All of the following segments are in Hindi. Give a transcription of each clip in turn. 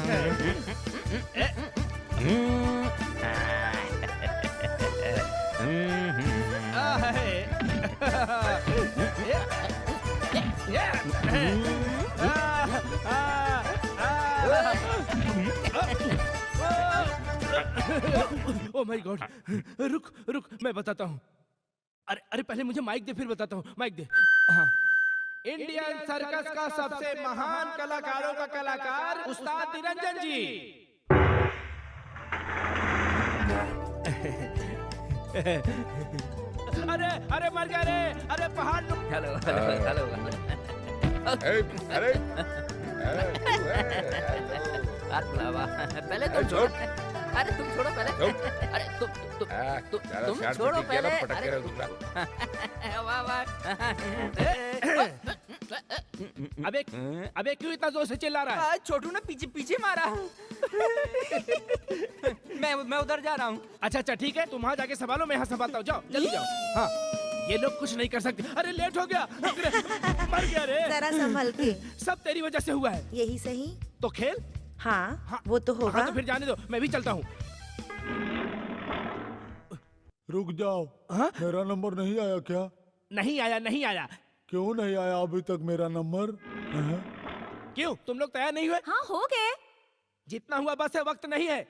है। ओ माय गॉड, रुक रुक, मैं बताता हूँ। अरे अरे पहले मुझे माइक दे, फिर बताता हूँ। माइक दे। हाँ। इंडियन सर्कस का सबसे महान कलाकारों का कलाकार उस्ताद निरंजन जी। अरे अरे मर गया रे, अरे पहाड़। Hello hello hello. अरे पहले तुम छोड़ो। अरे तुम छोड़ो पहले। अरे तुम छोड़ो पहले। वाह वाह। अबे अबे क्यों इतना जोर से चिल्ला रहा है? छोटू ने पीछे पीछे मारा। मैं उधर जा रहा हूँ। अच्छा अच्छा ठीक है, तुम वहाँ जाके संभालो, मैं यहाँ संभालता हूँ। जाओ जल्दी जाओ। हाँ, ये लोग कुछ नहीं कर सकते। अरे लेट हो गया, मर गया रे। जरा संभल के। सब तेरी वजह से हुआ है। यही सही। तो खेल। हाँ, वो तो होगा। हाँ तो फिर जाने दो, मैं भी चलता हूँ। रुक जाओ। हाँ? मेरा नंबर नहीं आया क्या? नहीं आया, नहीं आया। क्यों नहीं आया अभी तक मेरा नंबर? क्यों, तुम लोग तैयार नहीं हुए? हाँ हो गए। जितना हुआ बस है, वक्त नहीं है।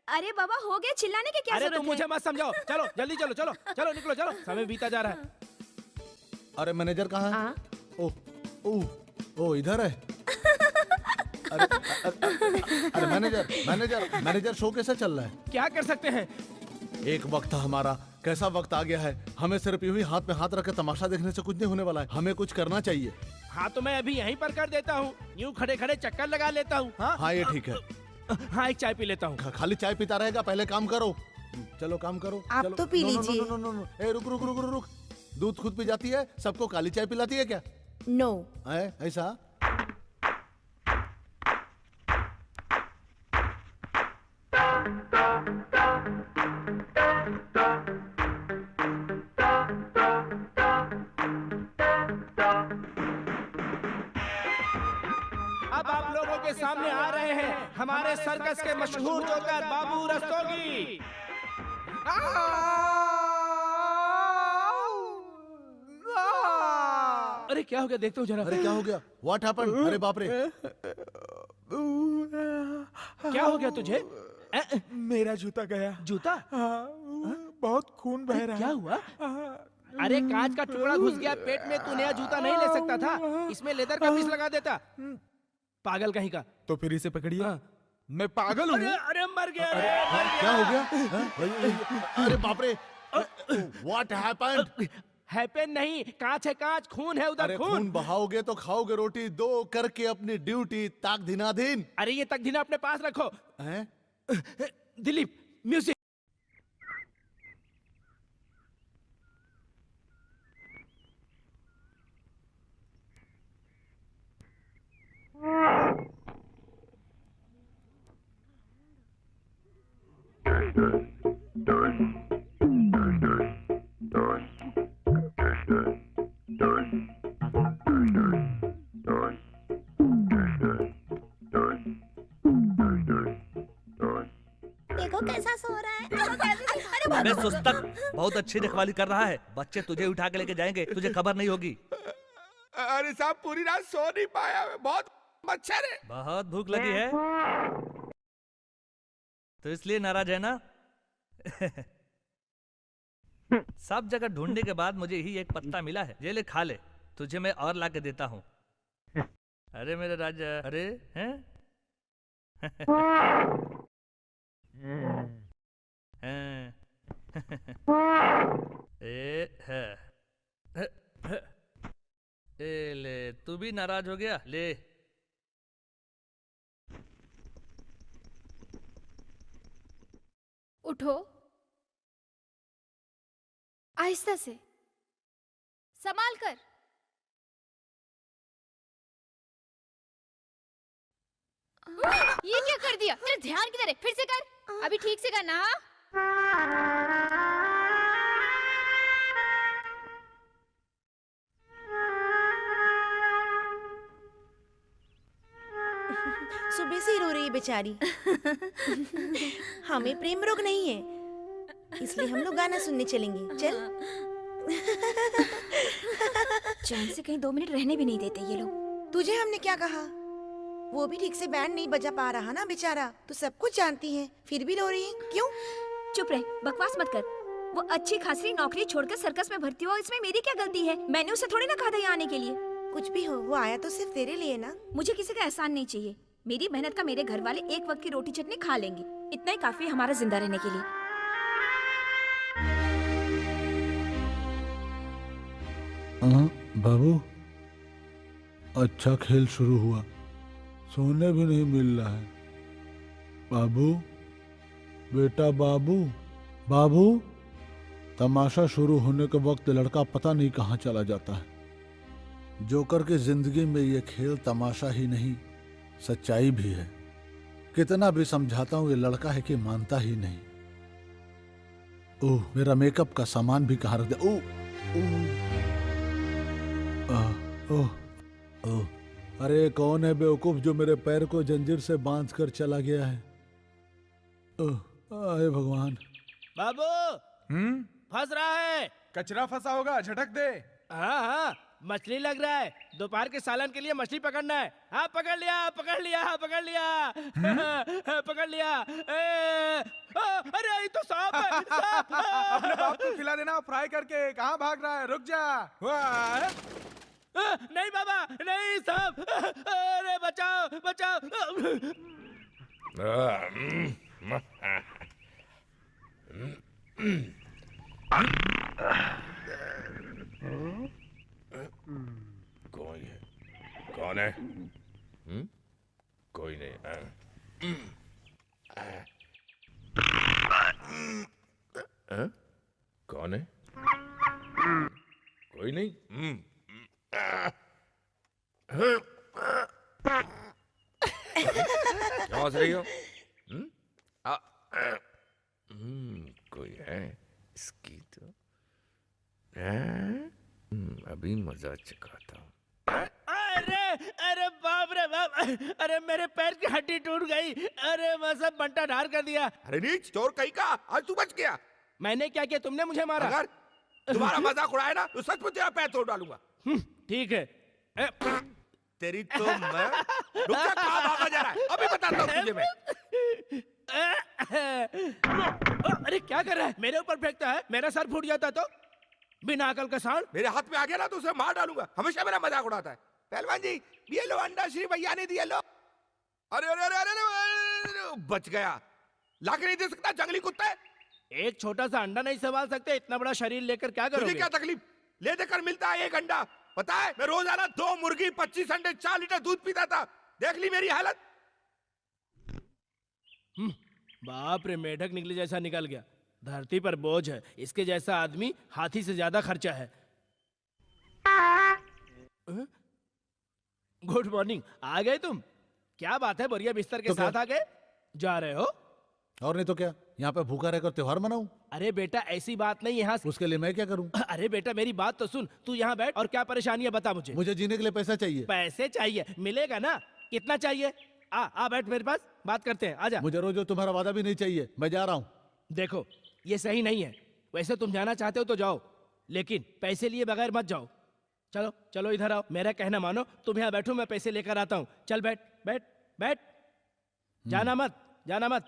अरे बाबा हो गए, चिल्लाने की क्या अरे जरूरत तुम मुझे है? मत समझाओ। चलो जल्दी चलो, चलो चलो निकलो, चलो, समय बीता जा रहा है। अरे मैनेजर कहाँ है? हाँ? ओ इधर है। अरे मैनेजर शो कैसा चल रहा है? क्या कर सकते हैं? एक वक्त था हमारा, कैसा वक्त आ गया है। हमें सिर्फ यूं ही हाथ में हाथ रख के तमाशा देखने से कुछ नहीं होने वाला है। हमें कुछ करना चाहिए। हाँ तो मैं अभी यहीं पर कर देता हूँ। यूं खड़े खड़े चक्कर लगा लेता हूँ। हाँ ये ठीक है। हाँ एक चाय पी लेता हूँ। खाली चाय पीता रहेगा, पहले काम करो। चलो काम करो। आप चलो। तो पी लीजिए। नो। ए रुक रुक रुक रुक रुक। दूध खुद पी जाती है, सबको काली चाय पिलाती है क्या? नो। ऐसा? अब आप लोगों के सामने आ रहे हैं हमारे सर्कस के मशहूर जोकर बाबू रस्तोगी। अरे क्या हो गया, देखते हो जरा। अरे क्या हो गया? What happened? अरे बाप रे। क्या हो गया तुझे? मेरा जूता गया। जूता? बहुत खून बह रहा है। क्या हुआ? अरे कांच का टुकड़ा घुस गया पेट में, तू नया जूता नहीं ले सकता था? इसमें लेदर का पीस लगा देता। पागल कहीं का। तो फिर इसे पकड़िए। मैं पागल हूँ। अरे मर गया। क्या हो गया? अरे बाप रे। What happened? हैपन नहीं, कांच है कांच, खून है उधर। अरे खून बहाओगे तो खाओगे रोटी। दो करके अपनी ड्यूटी ताक दिनाधीन। अरे ये तक दिना अपने पास रखो। हैं? दिलीप म्यूजिक। देखो कैसा सो रहा है। अरे सुस्तक, बहुत अच्छी रखवाली कर रहा है। बच्चे तुझे उठा के लेके जाएंगे, तुझे खबर नहीं होगी। अरे साहब पूरी रात सो नहीं पाया, बहुत मच्छर है। बहुत भूख लगी है तो इसलिए नाराज है ना? सब जगह ढूंढने के बाद मुझे ही एक पत्ता मिला है। ये ले खा ले, तुझे मैं और ला के देता हूँ। अरे मेरे राजा, अरे हैं? ए ले, तू भी नाराज हो गया? ले। उठो, आहिस्ता से, संभाल कर। ये क्या कर दिया? तेरा ध्यान किधर है? फिर से कर, अभी ठीक से करना। सुबह से ही रो रही है बेचारी। हमें प्रेम रोग नहीं है, इसलिए हम लोग गाना सुनने चलेंगे। चल। चैन से कहीं 2 मिनट रहने भी नहीं देते ये लोग। तुझे हमने क्या कहा? वो भी ठीक से बैंड नहीं बजा पा रहा ना बेचारा। तू सब कुछ जानती है, फिर भी रो रही है क्यों? चुप रह, बकवास मत कर। वो अच्छी खासी नौकरी छोड़कर सर्कस में भर्ती हुआ, इसमें मेरी क्या गलती है? मैंने उसे थोड़ी ना कहा था यहाँ आने के लिए। कुछ भी हो, वो आया तो सिर्फ तेरे लिए ना। मुझे किसी का एहसान नहीं चाहिए। मेरी मेहनत का मेरे घर वाले एक वक्त की रोटी चटनी खा लेंगे, इतना ही काफी है हमारा जिंदा रहने के लिए। बाबू, अच्छा खेल शुरू हुआ, सोने भी नहीं मिल रहा है। बाबू, बेटा बाबू, बाबू। तमाशा शुरू होने के वक्त लड़का पता नहीं कहाँ चला जाता है। जोकर की जिंदगी में ये खेल तमाशा ही नहीं, सच्चाई भी है। कितना भी समझाता हूँ ये लड़का है कि मानता ही नहीं। ओह, मेरा मेकअप का सामान भी कहाँ रख दिया। ओह, अरे कौन है बेवकूफ जो मेरे पैर को जंजीर से बांध कर चला गया है? आए भगवान। बाबू, फंस रहा है। कचरा फंसा होगा, झटक दे। हाँ हाँ, मछली लग रहा है। दोपहर के सालन के लिए मछली पकड़ना है। हाँ, पकड़ लिया, पकड़ लिया, पकड़ लिया। पकड़ लिया। अरे ये तो सांप है, सांप। अपने बाप को खिला देना फ्राई करके। कहाँ भाग रहा है? रुक जा। वाह! नहीं बाबा, नहीं सांप। अरे बचाओ, बचाओ। कौन है? कौन है? कोई नहीं। कौन है? कोई नहीं। क्यों हंस रही हो? कोई है इसकी तो। अभी मजा चखाता हूँ। अरे अरे बाप रे बाप। अरे मेरे पैर की हड्डी टूट गई। अरे मैं सब बंटा ढार कर दिया। अरे नीच चोर कहीं का, आज तू बच गया। मैंने क्या किया? तुमने मुझे मारा। अगर तुम्हारा मजाक उड़ाया ना तो सच में तेरा पैर तोड़ डालूंगा। ठीक है। तेरी तो मैं। रुक जा, कहाँ भागा जा रहा है? अभी बताता हूँ तुझे मैं। अरे क्या कर रहा है? मेरे ऊपर फेंकता है, मेरा सर फूट जाता तो? बिना अकल का सांड। मेरे हाथ में आ गया ना तो उसे मार डालूंगा। हमेशा मेरा मजाक उड़ाता है। पहलवान जी, ये लो अंडा, श्री भैया ने दिया, लो। अरे अरे अरे अरे, अरे बच गया। लाके नहीं दे सकता, जंगली कुत्ता है। एक छोटा सा अंडा नहीं संभाल सकते? इतना बड़ा शरीर लेकर क्या करोगे? तुझे क्या तकलीफ? ले देकर मिलता है एक अंडा। पता है, मैं रोजाना 2 मुर्गी, 25 अंडे, 4 लीटर दूध पीता था। देख ली मेरी हालत। बाप रे, मेढक निकले जैसा निकल गया। धरती पर बोझ है, इसके जैसा आदमी हाथी से ज्यादा खर्चा है। गुड मॉर्निंग, आ गए तुम? क्या बात है, बोरिया बिस्तर के तो साथ क्या? आ गए? जा रहे हो? और नहीं तो क्या, यहाँ पे भूखा रहकर त्योहार मनाऊं? अरे बेटा, ऐसी बात नहीं। यहाँ उसके लिए मैं क्या करूं? अरे बेटा, मेरी बात तो सुन। तू यहाँ बैठ और क्या परेशानी है बता मुझे। मुझे जीने के लिए पैसा चाहिए। पैसे चाहिए? मिलेगा ना। कितना चाहिए? आ बैठ मेरे पास, बात करते हैं। आजा। मुझे रोज तुम्हारा वादा भी नहीं चाहिए, मैं जा रहा हूँ। देखो, ये सही नहीं है। वैसे तुम जाना चाहते हो तो जाओ, लेकिन पैसे लिए बगैर मत जाओ। चलो चलो, इधर आओ, मेरा कहना मानो। तुम यहाँ बैठो, मैं पैसे लेकर आता हूँ। चल बैठ बैठ बैठ। जाना मत, जाना मत।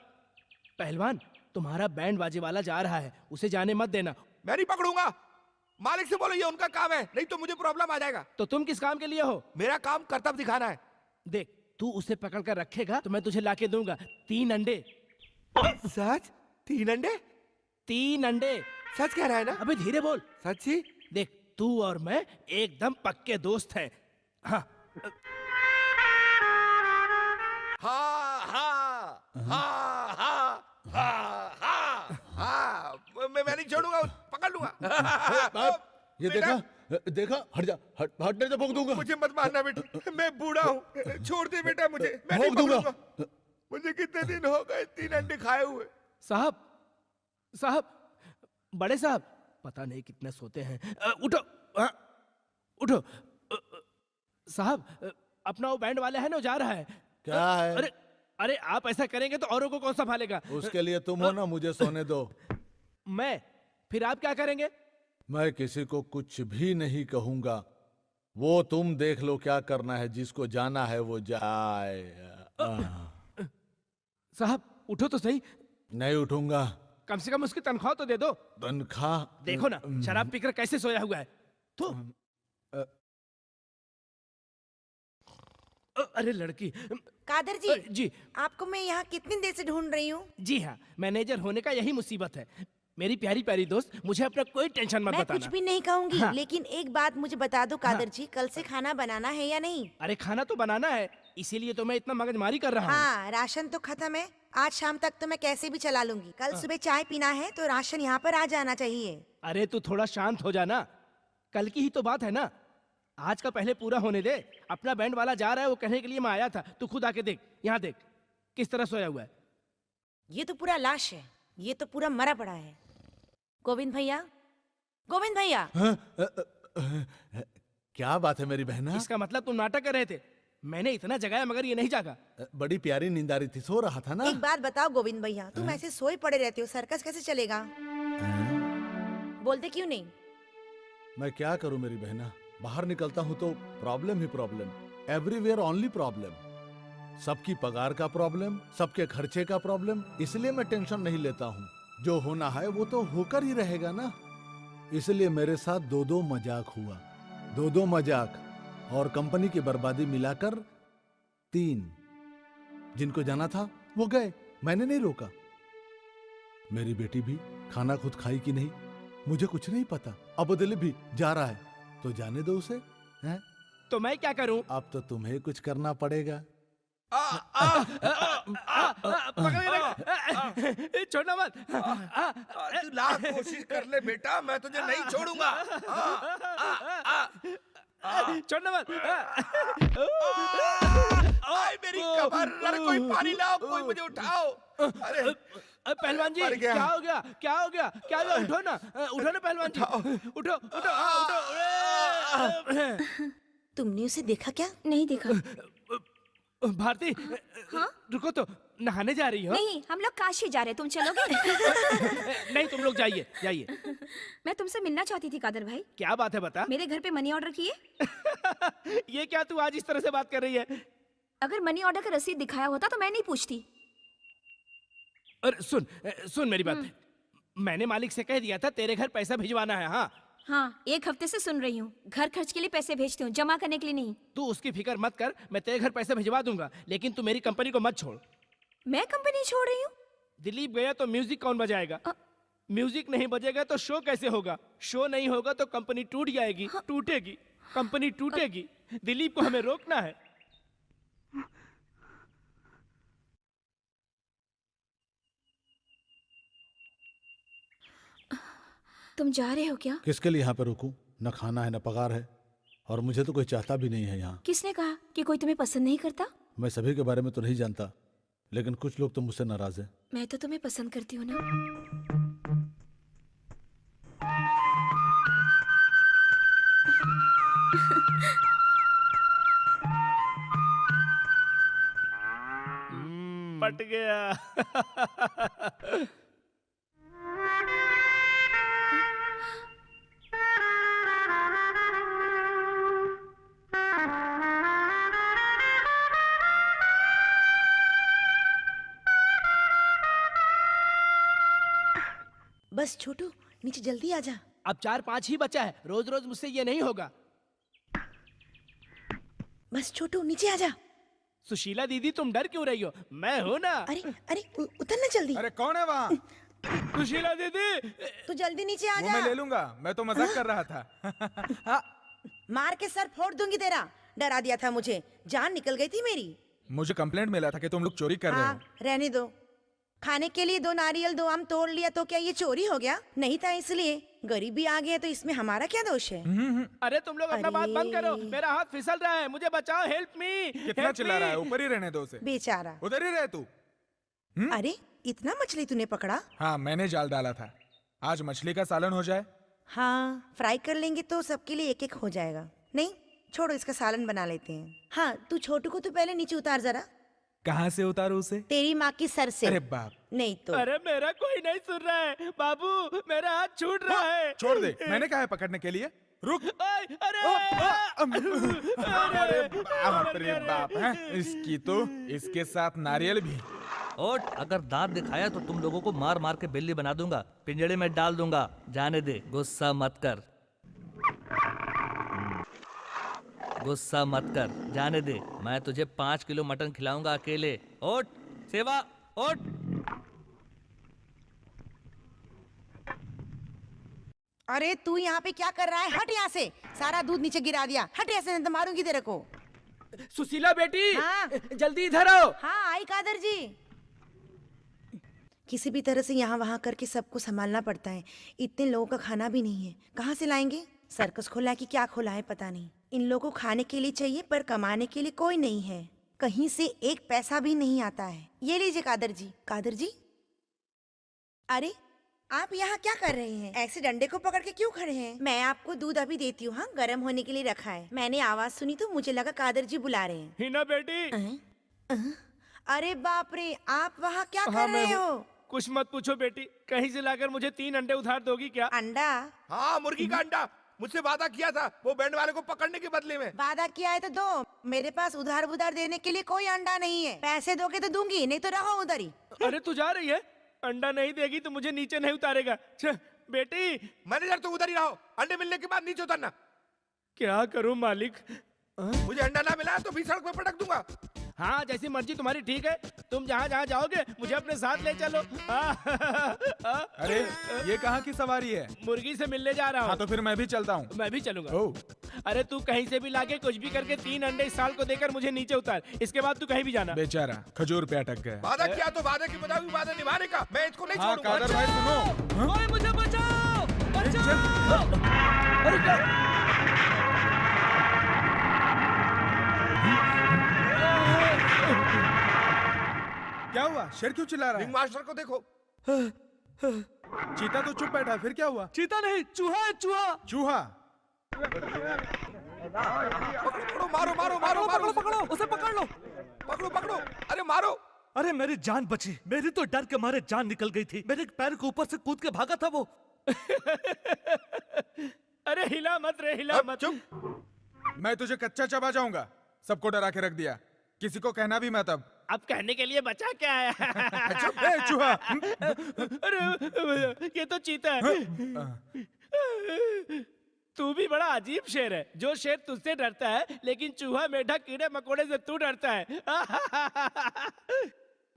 पहलवान, तुम्हारा बैंड बाजे वाला जा रहा है, उसे जाने मत देना। मैं नहीं पकड़ूंगा। मालिक से बोलो ये उनका काम है, नहीं तो मुझे प्रॉब्लम आ जाएगा। तो तुम किस काम के लिए हो? मेरा काम कर्तव्य दिखाना है। देख, तू उसे पकड़ कर रखेगा तो मैं तुझे लाके दूंगा 3 अंडे। सच? 3 अंडे? 3 अंडे। सच कह रहा है ना? अबे धीरे बोल। सच्ची? देख, तू और मैं एकदम पक्के दोस्त हैं। हाँ हाँ हाँ हाँ हाँ हाँ हाँ हाँ, मैं नहीं छोड़ूंगा, पकड़ लूंगा। ये देखा देखा, हट जा, हटने से भोग दूंगा। मुझे मत मारना बेटा, मैं बूढ़ा हूँ। छोड़ दे बेटा मुझे, मैं नहीं भोग दूंगा। पकड़ूंगा। मुझे कितने दिन हो गए 3 अंडे खाए हुए। साहब, साहब, बड़े साहब, पता नहीं कितने सोते हैं। उठो, उठो। साहब, अपना वो बैंड वाला है ना, जा रहा है। क्या है? अरे अरे आप ऐसा करेंगे तो औरों को कौन संभालेगा? उसके लिए तुम हो ना, मुझे सोने दो। मैं? फिर आप क्या करेंगे? मैं किसी को कुछ भी नहीं कहूंगा। वो तुम देख लो क्या करना है, जिसको जाना है वो जाए। साहब उठो तो सही, नहीं उठूंगा। कम से कम उसकी तनख्वाह तो दे दो। तनख्वाह? देखो ना शराब पीकर कैसे सोया हुआ है। तो अरे लड़की। कादर जी, जी आपको मैं यहाँ कितनी देर से ढूंढ रही हूँ। जी हाँ, मैनेजर होने का यही मुसीबत है। मेरी प्यारी प्यारी दोस्त, मुझे अपना कोई टेंशन मत मैं बताना। कुछ भी नहीं कहूंगी, हाँ। लेकिन एक बात मुझे बता दो कादर जी, कल से खाना बनाना है या नहीं? अरे खाना तो बनाना है, इसीलिए तो मैं इतना मगजमारी कर रहा हूँ। हाँ, राशन तो खत्म है। आज शाम तक तो मैं कैसे भी चला लूंगी। कल सुबह चाय पीना है तो राशन यहाँ पर आ जाना चाहिए। अरे तू थोड़ा शांत हो जाना, कल की ही तो बात है ना। आज का पहले पूरा होने दे। अपना बैंड वाला जा रहा है, वो कहने के लिए मैं आया था। तू खुद आके देख, यहाँ देख किस तरह सोया हुआ है। ये तो पूरा लाश है, ये तो पूरा मरा पड़ा है। गोविंद भैया, गोविंद भैया। क्या बात है मेरी बहना? इसका मतलब तुम नाटक कर रहे थे। मैंने इतना जगाया मगर ये नहीं जागा। बड़ी प्यारी नींद आ रही थी, सो रहा था ना। एक बात बताओ गोविंद भैया, तुम ऐसे सोए पड़े रहते हो, सर्कस कैसे चलेगा? बोलते क्यों नहीं? मैं क्या करूं मेरी बहना, बाहर निकलता हूं तो प्रॉब्लम ही प्रॉब्लम, एवरीवेयर ओनली प्रॉब्लम। सबकी पगार का प्रॉब्लम, सबके खर्चे का प्रॉब्लम। इसलिए मैं टेंशन नहीं लेता हूं। जो होना है वो तो होकर ही रहेगा ना। इसलिए मेरे साथ दो मजाक हुआ, दो मजाक, और कंपनी की बर्बादी मिलाकर 3। जिनको जाना था वो गए, मैंने नहीं रोका। मेरी बेटी भी खाना खुद खाई कि नहीं मुझे कुछ नहीं पता। अब दिलीप भी जा रहा है तो जाने दो उसे, हैं? तो मैं क्या करूं? अब तो तुम्हें कुछ करना पड़ेगा। छोड़ना मत। तू लाख कोशिश कर ले बेटा, मैं तुझे नहीं छोड़ूंगा। छोड़ना मत। आए मेरी कमर, अरे कोई पानी लाओ, कोई मुझे उठाओ। अरे पहलवान जी मर गया। क्या हो गया? क्या हो गया? क्या हुआ? उठो ना, उठो ना पहलवान जी, उठो उठो, हाँ, उठो। तुमने उसे देखा क्या? नहीं देखा। भारती, रुको तो, नहाने जा रही हो? नहीं, हम लोग काशी जा रहे, तुम चलोगे? नहीं तुम लोग जाइए जाइए। मैं तुमसे मिलना चाहती थी कादर भाई। क्या बात है बता। मेरे घर पे मनी ऑर्डर किए। ये क्या तू आज इस तरह से बात कर रही है? अगर मनी ऑर्डर का रसीद दिखाया होता तो मैं नहीं पूछती। अरे सुन मेरी बात। मैंने मालिक से कह दिया था तेरे घर पैसा भिजवाना है। हाँ हाँ, 1 हफ्ते से सुन रही हूँ। घर खर्च के लिए पैसे भेजती हूँ, जमा करने के लिए नहीं। तू उसकी फिक्र मत कर, मैं तेरे घर पैसे भिजवा दूंगा, लेकिन तू मेरी कंपनी को मत छोड़। मैं कंपनी छोड़ रही हूँ? दिलीप गया तो म्यूजिक कौन बजाएगा? म्यूजिक नहीं बजेगा तो शो कैसे होगा? शो नहीं होगा तो कंपनी टूट जाएगी, टूटेगी, कंपनी टूटेगी। दिलीप को हमें रोकना है। तुम जा रहे हो क्या? किसके लिए यहाँ पे रुकूं? न खाना है न पगार है, और मुझे तो कोई चाहता भी नहीं है यहाँ। किसने कहा कि कोई तुम्हें पसंद नहीं करता? मैं सभी के बारे में तो नहीं जानता, लेकिन कुछ लोग तो मुझसे नाराज हैं। मैं तो तुम्हें पसंद करती हूँ ना। पट गया। बस छोटू, नीचे जल्दी आ जा। अब 4-5 ही बचा है, रोज रोज मुझसे ये नहीं होगा। बस छोटू नीचे आ जा। सुशीला दीदी तुम डर क्यों रही हो? मैं हूं ना। अरे अरे उतर ना जल्दी। अरे कौन है वहाँ? सुशीला दीदी। तू जल्दी नीचे आ वो जा। मैं ले लूंगा, मैं तो मजाक कर रहा था। मार के सर फोड़ दूंगी तेरा। डरा दिया था मुझे, जान निकल गई थी मेरी। मुझे कंप्लेंट मिला था कि तुम लोग चोरी कर रहे हाँ, हो। रहने दो। खाने के लिए 2 नारियल 2 आम तोड़ लिया तो क्या ये चोरी हो गया? नहीं था इसलिए। गरीबी आ गई है तो इसमें हमारा क्या दोष है? अरे तुम लोग अपना बात बंद करो, अरे। मेरा हाथ फिसल रहा है, मुझे बचाओ, हेल्प मी। कितना चिल्ला रहा है? ऊपर ही रहने दो उसे। बेचारा। उधर ही रहे तू। अरे इतना मछली तूने पकड़ा? हाँ, मैंने जाल डाला था। आज मछली का सालन हो जाए। हाँ, फ्राई कर लेंगे तो सबके लिए 1-1 हो जाएगा। नहीं छोड़ो, इसका सालन बना लेते हैं। हाँ, तू छोटू को तो पहले नीचे उतार जरा। कहाँ से उतारू उसे? तेरी माँ की सर से। अरे बाप, नहीं तो अरे मेरा कोई नहीं सुन रहा है बाबू, मेरा हाथ छूट रहा है। छोड़ दे, मैंने कहा है पकड़ने के लिए। रुक। ओए, अरे अरे बाप रे बाप है इसकी तो, इसके साथ नारियल भी। और अगर दांत दिखाया तो तुम लोगों को मार मार के बिल्ली बना दूंगा, पिंजड़े में डाल दूंगा। जाने दे, गुस्सा मत कर, गुस्सा मत कर, जाने दे। मैं तुझे 5 किलो मटन खिलाऊंगा अकेले। ओट सेवा, ओट। अरे तू यहाँ पे क्या कर रहा है? हट यहाँ से, सारा दूध नीचे गिरा दिया। हट यहाँ से, नहीं तो मारूंगी तेरे को। सुशीला बेटी, हाँ। जल्दी इधर आओ। हाँ आई कादर जी। किसी भी तरह से यहाँ वहाँ करके सबको संभालना पड़ता है। इतने लोगों का खाना भी नहीं है, कहाँ से लाएंगे? सर्कस खोला है कि क्या खोला है पता नहीं। इन लोगों को खाने के लिए चाहिए पर कमाने के लिए कोई नहीं है। कहीं से एक पैसा भी नहीं आता है। ये लीजिए कादर जी। कादर जी, अरे आप यहाँ क्या कर रहे हैं? ऐसे डंडे को पकड़ के क्यों खड़े हैं? मैं आपको दूध अभी देती हूँ। हाँ, गर्म होने के लिए रखा है। मैंने आवाज सुनी तो मुझे लगा कादर जी बुला रहे हैं। हिना बेटी। अरे बाप रे, आप वहाँ क्या हाँ, कर मैं रहे हूँ। हो? कुछ मत पूछो बेटी, कहीं से लाकर मुझे 3 अंडे उधार दोगी क्या? अंडा? हाँ, मुर्गी का अंडा मुझसे वादा किया था वो बैंड वाले को पकड़ने के बदले में। वादा किया है तो दो। मेरे पास उधार देने के लिए कोई अंडा नहीं है। पैसे दोगे तो दूंगी, नहीं तो रहो उधर ही। अरे तू जा रही है? अंडा नहीं देगी तो मुझे नीचे नहीं उतारेगा। बेटी, मैनेजर तो उधर ही रहो, अंडे मिलने के बाद नीचे उतरना। क्या करूं मालिक? मुझे अंडा ना मिला तो भी सड़क पे पटक दूंगा। हाँ, जैसी मर्जी तुम्हारी, ठीक है। तुम जहाँ जहाँ जाओगे मुझे अपने साथ ले चलो। अरे ये कहाँ की सवारी है? मुर्गी से मिलने जा रहा हाँ हूँ। तो फिर मैं भी चलता हूँ। मैं भी चलूंगा। ओह, अरे तू कहीं से भी लाके कुछ भी करके 3 अंडे इस साल को देकर मुझे नीचे उतार। इसके बाद तू कहीं भी जाना। बेचारा खजूर पे अटक गया। वादा किया तो वादे के मुताबिक वादा निभाने का। मैं इसको नहीं हाँ छोड़ूंगा। कादर भाई सुनो। हाँ? ओए मुझे बचाओ, अरे क्या? क्या हुआ? शेर क्यों चिल्ला रहा रिंग है? मास्टर को देखो। चीता तो चुप बैठा है, फिर क्या हुआ? चीता नहीं, चूहा है, चूहा। चूहा? पकड़ो, मारो मारो मारो मारो पकड़ो पकड़ो, उसे पकड़ लो। पकड़ो पकड़ो, अरे मारो। अरे मेरी जान बची, मेरी तो डर के मारे जान निकल गई थी। मेरे पैर के ऊपर से कूद के भागा था वो। अरे हिला मत रे, हिला अब मत। चुप। मैं तुझे कच्चा चबा जाऊंगा। सबको डरा के रख दिया, किसी को कहना भी मत अब। अब कहने के लिए बचा क्या है? ए, चूहा। अरे ये तो चीता है। तू भी बड़ा अजीब शेर है। जो शेर तुझसे डरता है लेकिन चूहा मेढक कीड़े मकोड़े से तू डरता है।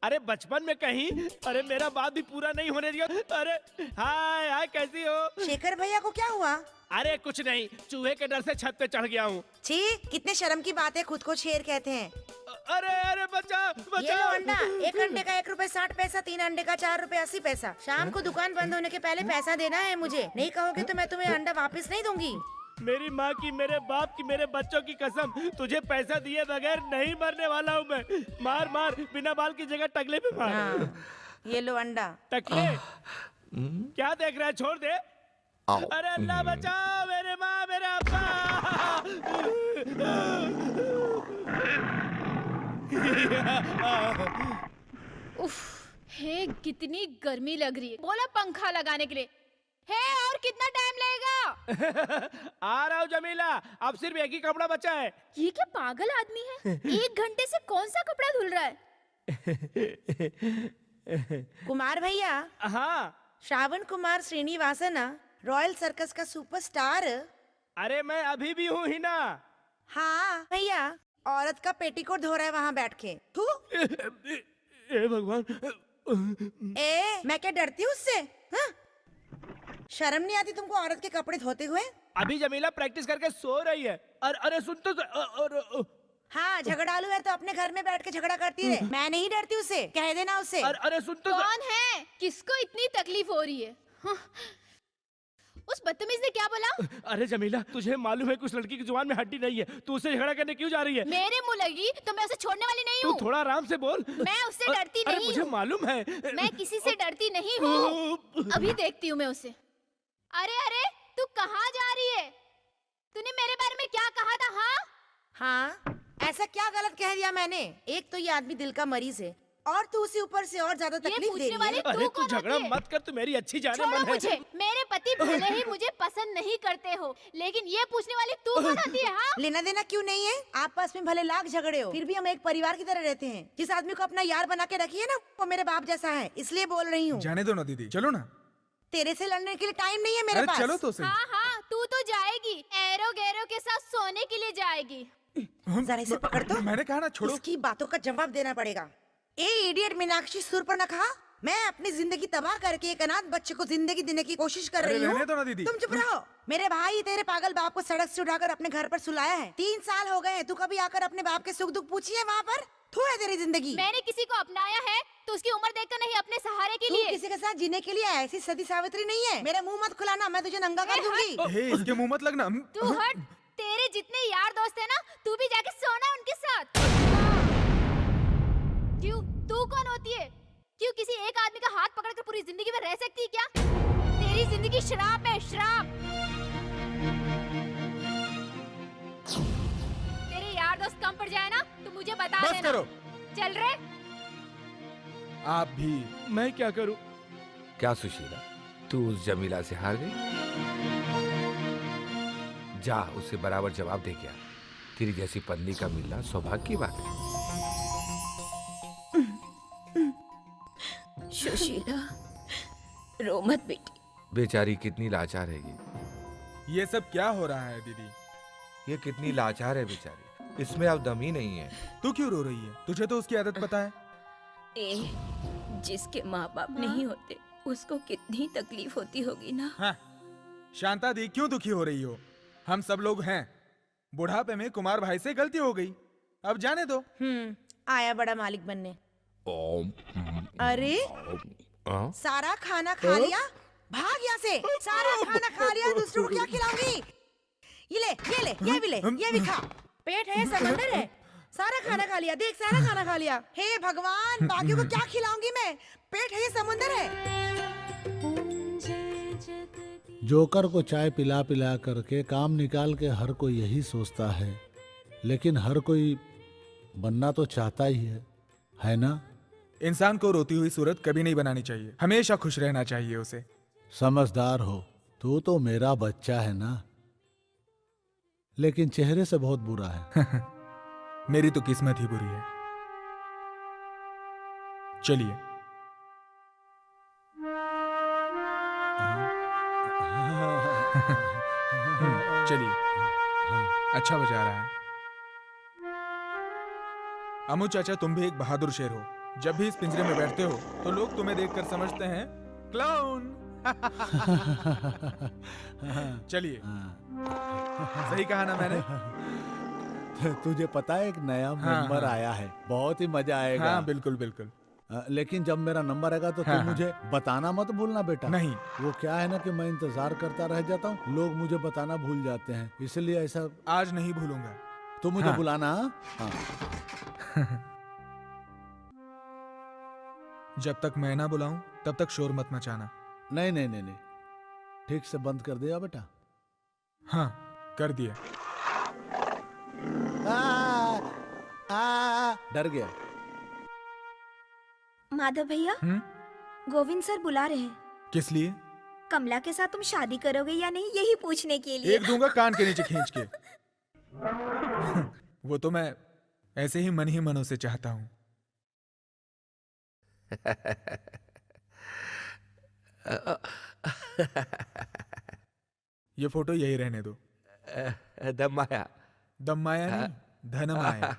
अरे बचपन में कहीं, अरे मेरा बात भी पूरा नहीं होने दिया। अरे हाय हाय, कैसी हो? शेखर भैया को क्या हुआ? अरे कुछ नहीं, चूहे के डर से छत पे चढ़ गया हूँ। छी, कितने शर्म की बात है, खुद को शेर कहते हैं। अरे अरे बचा ये लो अंडा। एक अंडे का 1 रुपए 60 पैसा, 3 अंडे का 4 रुपए 80 पैसा। शाम को दुकान बंद होने के पहले पैसा देना है मुझे। नहीं कहोगे तो मैं तुम्हें अंडा वापस नहीं दूंगी। मेरी माँ की, मेरे बाप की, मेरे बच्चों की कसम, तुझे पैसा दिए बगैर नहीं मरने वाला हूँ मैं। मार मार, बिना बाल की जगह टकले पे मार। हाँ, ये लो अंडा। टकले? क्या देख रहा है? छोड़ दे। अरे अल्लाह बचाओ, मेरे माँ, मेरे अब्बा। उफ, हे कितनी गर्मी लग रही है। बोला पंखा लगाने के लिए। हे और कितना टाइम लगेगा? आ रहा हूँ जमीला, अब सिर्फ एक ही कपड़ा बचा है। ये क्या पागल आदमी है? 1 घंटे से कौन सा कपड़ा धुल रहा है? कुमार भैया, हाँ। श्रावण कुमार श्रीनिवासन, रॉयल सर्कस का सुपरस्टार। अरे मैं अभी भी हूँ ही ना। हाँ भैया, औरत का पेटीकोट धो रहा है वहाँ बैठ के। थू। ए भगवान। ए, मैं क्या डरती हूँ उससे? हाँ? शर्म नहीं आती तुमको औरत के कपड़े धोते हुए? अभी जमीला प्रैक्टिस करके सो रही है। अरे सुन तो। हाँ, झगड़ालू है तो अपने घर में बैठ के झगड़ा करती रहे। मैं नहीं डरती उससे, कह देना उससे। अरे सुन तो। कौन है? किसको इतनी तकलीफ हो रही है? हाँ। उस बदतमीज ने क्या बोला? अरे जमीला, तुझे मालूम है कुछ लड़की की जुबान में हड्डी नहीं है, तू उससे झगड़ा करने क्यों जा रही है? मेरे मुंह लगी तो मैं उसे छोड़ने वाली नहीं तू हूँ। थोड़ा आराम से बोल। मैं उससे डरती अरे नहीं मुझे हूँ। मालूम है। मैं किसी से डरती नहीं हूँ। अभी देखती हूँ मैं उसे। अरे अरे, तू कहाँ जा रही है? तूने मेरे बारे में क्या कहा था? हाँ हाँ, ऐसा क्या गलत कह दिया मैंने? एक तो ये आदमी दिल का मरीज है और तू उसी ऊपर से और ज्यादा तकलीफ दे रही है। अरे तू झगड़ा मत कर, तू मेरी अच्छी जाने छोड़ो मन है। मुझे, मेरे पति भले ही मुझे पसंद नहीं करते हो, लेकिन ये पूछने वाली तू कौन होती है? हाँ, लेना देना क्यों नहीं है? आपस में भले लाख झगड़े हो, फिर भी हम एक परिवार की तरह रहते हैं। जिस आदमी को अपना यार बना के रखी है ना, वो मेरे बाप जैसा है, इसलिए बोल रही हूँ। जाने दो ना दीदी, चलो ना। तेरे से लड़ने के लिए टाइम नहीं है मेरे अरे पास। चलो तो सही। हाँ हाँ, तू तो जाएगी, एरो गैरो के साथ सोने के लिए जाएगी। जरा इसे पकड़ तो। मैंने कहा ना छोड़ो। इसकी बातों का जवाब देना पड़ेगा। ए इडियट मीनाक्षी सुरपनखा, मैं अपनी जिंदगी तबाह करके एक अनाथ बच्चे को जिंदगी देने की कोशिश कर अरे रही हूँ। रहने दो ना दीदी। तुम चुप रहो। मेरे भाई तेरे पागल बाप को सड़क से उठाकर अपने घर पर सुलाया है। 3 साल हो गए हैं, तू कभी आकर अपने बाप के सुख दुख पूछी है वहाँ पर? थू है तेरी जिंदगी। मैंने किसी को अपनाया है तो उसकी उम्र देखकर नहीं, अपने सहारे के तू लिए। किसी के साथ जीने के लिए ऐसी सती सावित्री नहीं है। मेरा मुंह मत खुलाना, मैं तुझे नंगा कर दूंगी। हे, इसके मुंह मत लगना। तू हट, तेरे जितने यार दोस्त है ना, तू भी जाके सोना उनके साथ। क्यों, तू कौन होती है? क्यों किसी एक आदमी का हाथ पकड़कर पूरी जिंदगी में रह सकती है क्या? तेरी जिंदगी श्राप है, श्राप। तेरे यार दोस्त कम पड़ जाए ना तो मुझे बता बस देना। करो। चल रहे। आप भी। मैं क्या करूं? क्या सुशीला, तू उस जमीला से हार गई? जा उससे बराबर जवाब दे क्या। तेरी जैसी पत्नी का मिलना सौभाग्य की बात है। सुशीला, रो मत बेटी। बेचारी कितनी लाचार है ये। ये सब क्या हो रहा है दीदी? ये कितनी लाचार है बेचारी, इसमें अब दम ही नहीं है। तू क्यों रो रही है? तुझे तो उसकी आदत पता है। जिसके माँ बाप नहीं होते उसको कितनी तकलीफ होती होगी ना। हाँ, शांता दी क्यों दुखी हो रही हो? हम सब लोग हैं। बुढ़ापे में कुमार भाई से गलती हो गई, अब जाने दो। आया बड़ा मालिक बनने। ओम। अरे हाँ? सारा खाना खा लिया, भाग यहाँ से। सारा खाना खा लिया, दूसरों को क्या खिलाऊंगी? ये ले, ये ले, ये भी ले, ये भी खा। पेट है, समंदर है। सारा खाना खा लिया, देख सारा खाना खा लिया। हे भगवान, बाकियों को क्या खिलाऊंगी मैं? पेट है, ये समुंदर है। जोकर को चाय पिला पिला करके काम निकाल के हर कोई यही सोचता है, लेकिन हर कोई बनना तो चाहता ही है ना? इंसान को रोती हुई सूरत कभी नहीं बनानी चाहिए, हमेशा खुश रहना चाहिए उसे। समझदार हो, तू तो मेरा बच्चा है ना, लेकिन चेहरे से बहुत बुरा है। मेरी तो किस्मत ही बुरी है। चलिए। चलिए, अच्छा बजा रहा है। अमू चाचा, तुम भी एक बहादुर शेर हो। जब भी इस पिंजरे में बैठते हो तो लोग तुम्हें देखकर समझते हैं क्लाउन। चलिए, सही कहा ना मैंने? तुझे पता है एक नया हाँ, मेंबर हाँ। आया है, बहुत ही मजा आएगा। हाँ, बिल्कुल बिल्कुल। लेकिन जब मेरा नंबर आएगा तो हाँ, तुम हाँ। मुझे बताना मत भूलना बेटा। नहीं। वो क्या है ना कि मैं इंतजार करता रह जाता हूँ, लोग मुझे बताना भूल जाते हैं, इसलिए ऐसा। आज नहीं भूलूंगा। तो मुझे हाँ। बुलाना। हाँ। जब तक मैं ना बुलाऊं तब तक शोर मत मचाना। नहीं नहीं नहीं नहीं, ठीक से बंद कर दिया बेटा। हाँ, कर दिया। डर गया। माधव भैया, गोविंद सर बुला रहे हैं। किस लिए? कमला के साथ तुम शादी करोगे या नहीं, यही पूछने के लिए। एक दूंगा कान के नीचे खींच के। वो तो मैं ऐसे ही मनों से चाहता हूँ। ये फोटो यही रहने दो। दमाया। दम माया नहीं, धन माया।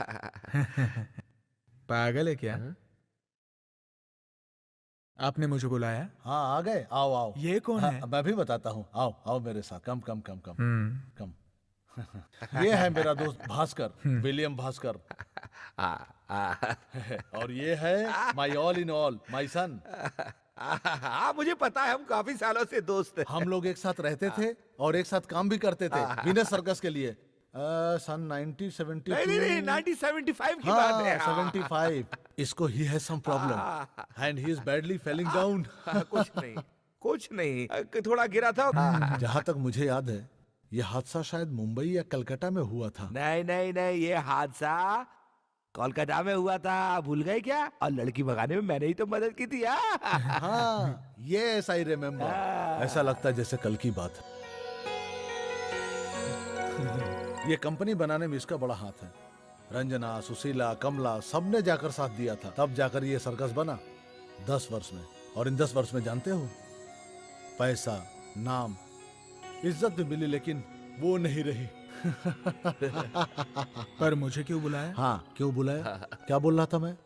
पागल है क्या? आपने मुझे बुलाया? हाँ आ गए, आओ आओ। ये कौन हाँ, है? मैं भी बताता हूँ, आओ आओ मेरे साथ। कम कम कम कम हम्म। कम। ये है मेरा दोस्त भास्कर, विलियम भास्कर। और ये है माई ऑल इन ऑल, माई सन। हाँ, मुझे पता है, हम काफी सालों से दोस्त हैं। हम लोग एक साथ रहते थे और एक साथ काम भी करते थे वीनस सर्कस के लिए। सन 1972। नहीं नहीं, 1975 की बात है। 75। इसको ही है some problem and he is badly falling down. कुछ नहीं, कुछ नहीं, थोड़ा गिरा था। जहाँ तक मुझे याद है ये हादसा शायद मुंबई या कलकत्ता में हुआ था। नहीं नहीं नहीं, ये हादसा कोलकाता में हुआ था, भूल गए क्या? और लड़की भगाने में मैंने ही तो मदद की थी। हाँ, यस आई रिमेम्बर। ऐसा लगता है जैसे कल की बात है। ये कंपनी बनाने में इसका बड़ा हाथ है। रंजना, सुशीला, कमला सबने जाकर साथ दिया था, तब जाकर ये सर्कस बना 10 वर्ष में। और इन 10 वर्ष में जानते हो, पैसा, नाम, इज्जत भी मिली, लेकिन वो नहीं रही। पर मुझे क्यों बुलाया? हाँ, क्यों बुलाया? क्या बोल रहा था मैं?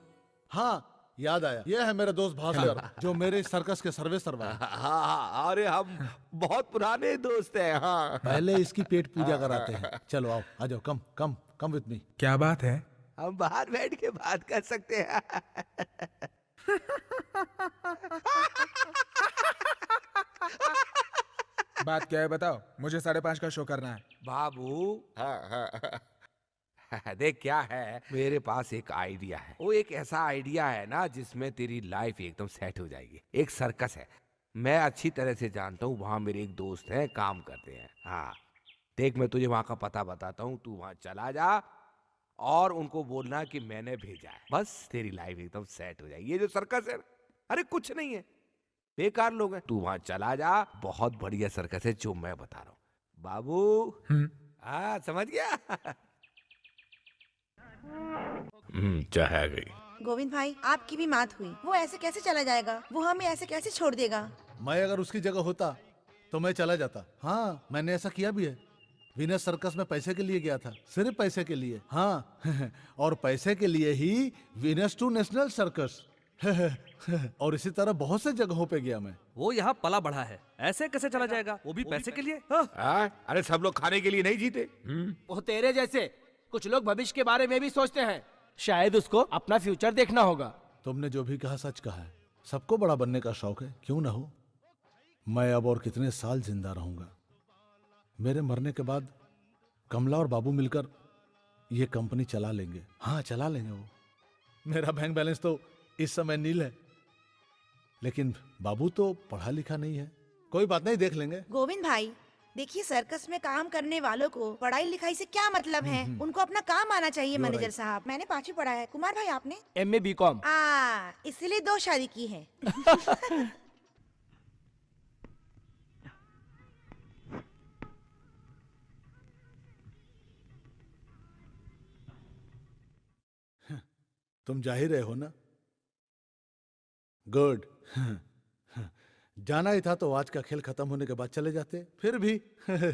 हाँ, याद आया। ये है मेरा दोस्त भास्कर, जो मेरे सर्कस के सर्वे सर्वा है। हाँ, अरे हम बहुत पुराने दोस्त हैं। हाँ, पहले इसकी पेट पूजा कराते हैं। चलो आओ, आ जाओ, कम कम कम विथ मी। क्या बात है? हम बाहर बैठ के बात कर सकते हैं। बात क्या है बताओ, मुझे 5:30 का शो करना है। बाबू, देख क्या है, मेरे पास एक आइडिया है। वो एक ऐसा आइडिया है ना जिसमें तेरी लाइफ एकदम सेट हो जाएगी। एक सर्कस है, मैं अच्छी तरह से जानता हूँ, वहाँ मेरे एक दोस्त हैं, काम करते हैं। हाँ देख, मैं तुझे वहाँ का पता बताता हूँ, तू वहाँ चला जा और उनको बोलना कि मैंने भेजा है। बस तेरी लाइफ एकदम सेट हो जाएगी। ये जो सर्कस है, अरे कुछ नहीं है, बेकार लोग हैं। तू वहाँ चला जा, बहुत बढ़िया सर्कस है जो मैं बता रहा हूँ। बाबू, हाँ समझ गया? चाहे गई। गोविंद भाई, आपकी भी मात हुई। वो ऐसे कैसे चला जाएगा? वो हमें ऐसे कैसे छोड़ देगा? मैं अगर उसकी जगह होता तो मैं चला जाता। हाँ, मैंने ऐसा किया भी है। वीनस सर्कस में पैसे के लिए गया था, सिर्फ पैसे के लिए। हाँ और पैसे के लिए ही वीनस टू नेशनल सर्कस। और इसी तरह बहुत से जगहों पे गया मैं। वो यहाँ पला बढ़ा है, ऐसे कैसे चला जाएगा, वो भी पैसे के लिए? हाँ। अरे सब लोग खाने के लिए नहीं जीते। वो तेरे जैसे कुछ लोग भविष्य के बारे में भी सोचते हैं। शायद उसको अपना फ्यूचर देखना होगा। तुमने जो भी कहा सच कहा है। सबको बड़ा बनने का शौक है, क्यों ना हो। मैं अब और कितने साल जिंदा रहूंगा। मेरे मरने के बाद कमला और बाबू मिलकर ये कंपनी चला लेंगे। हाँ चला लेंगे वो। मेरा बैंक बैलेंस तो इस समय नील है, लेकिन बाबू तो पढ़ा लिखा नहीं है। कोई बात नहीं, देख लेंगे। गोविंद भाई देखिए, सर्कस में काम करने वालों को पढ़ाई लिखाई से क्या मतलब है? उनको अपना काम आना चाहिए। मैनेजर साहब, मैंने 5वीं पढ़ा है। कुमार भाई आपने? MA BCom। इसलिए 2 शादी की है। तुम जा ही रहे हो ना? गुड। जाना ही था तो आज का खेल खत्म होने के बाद चले जाते। फिर भी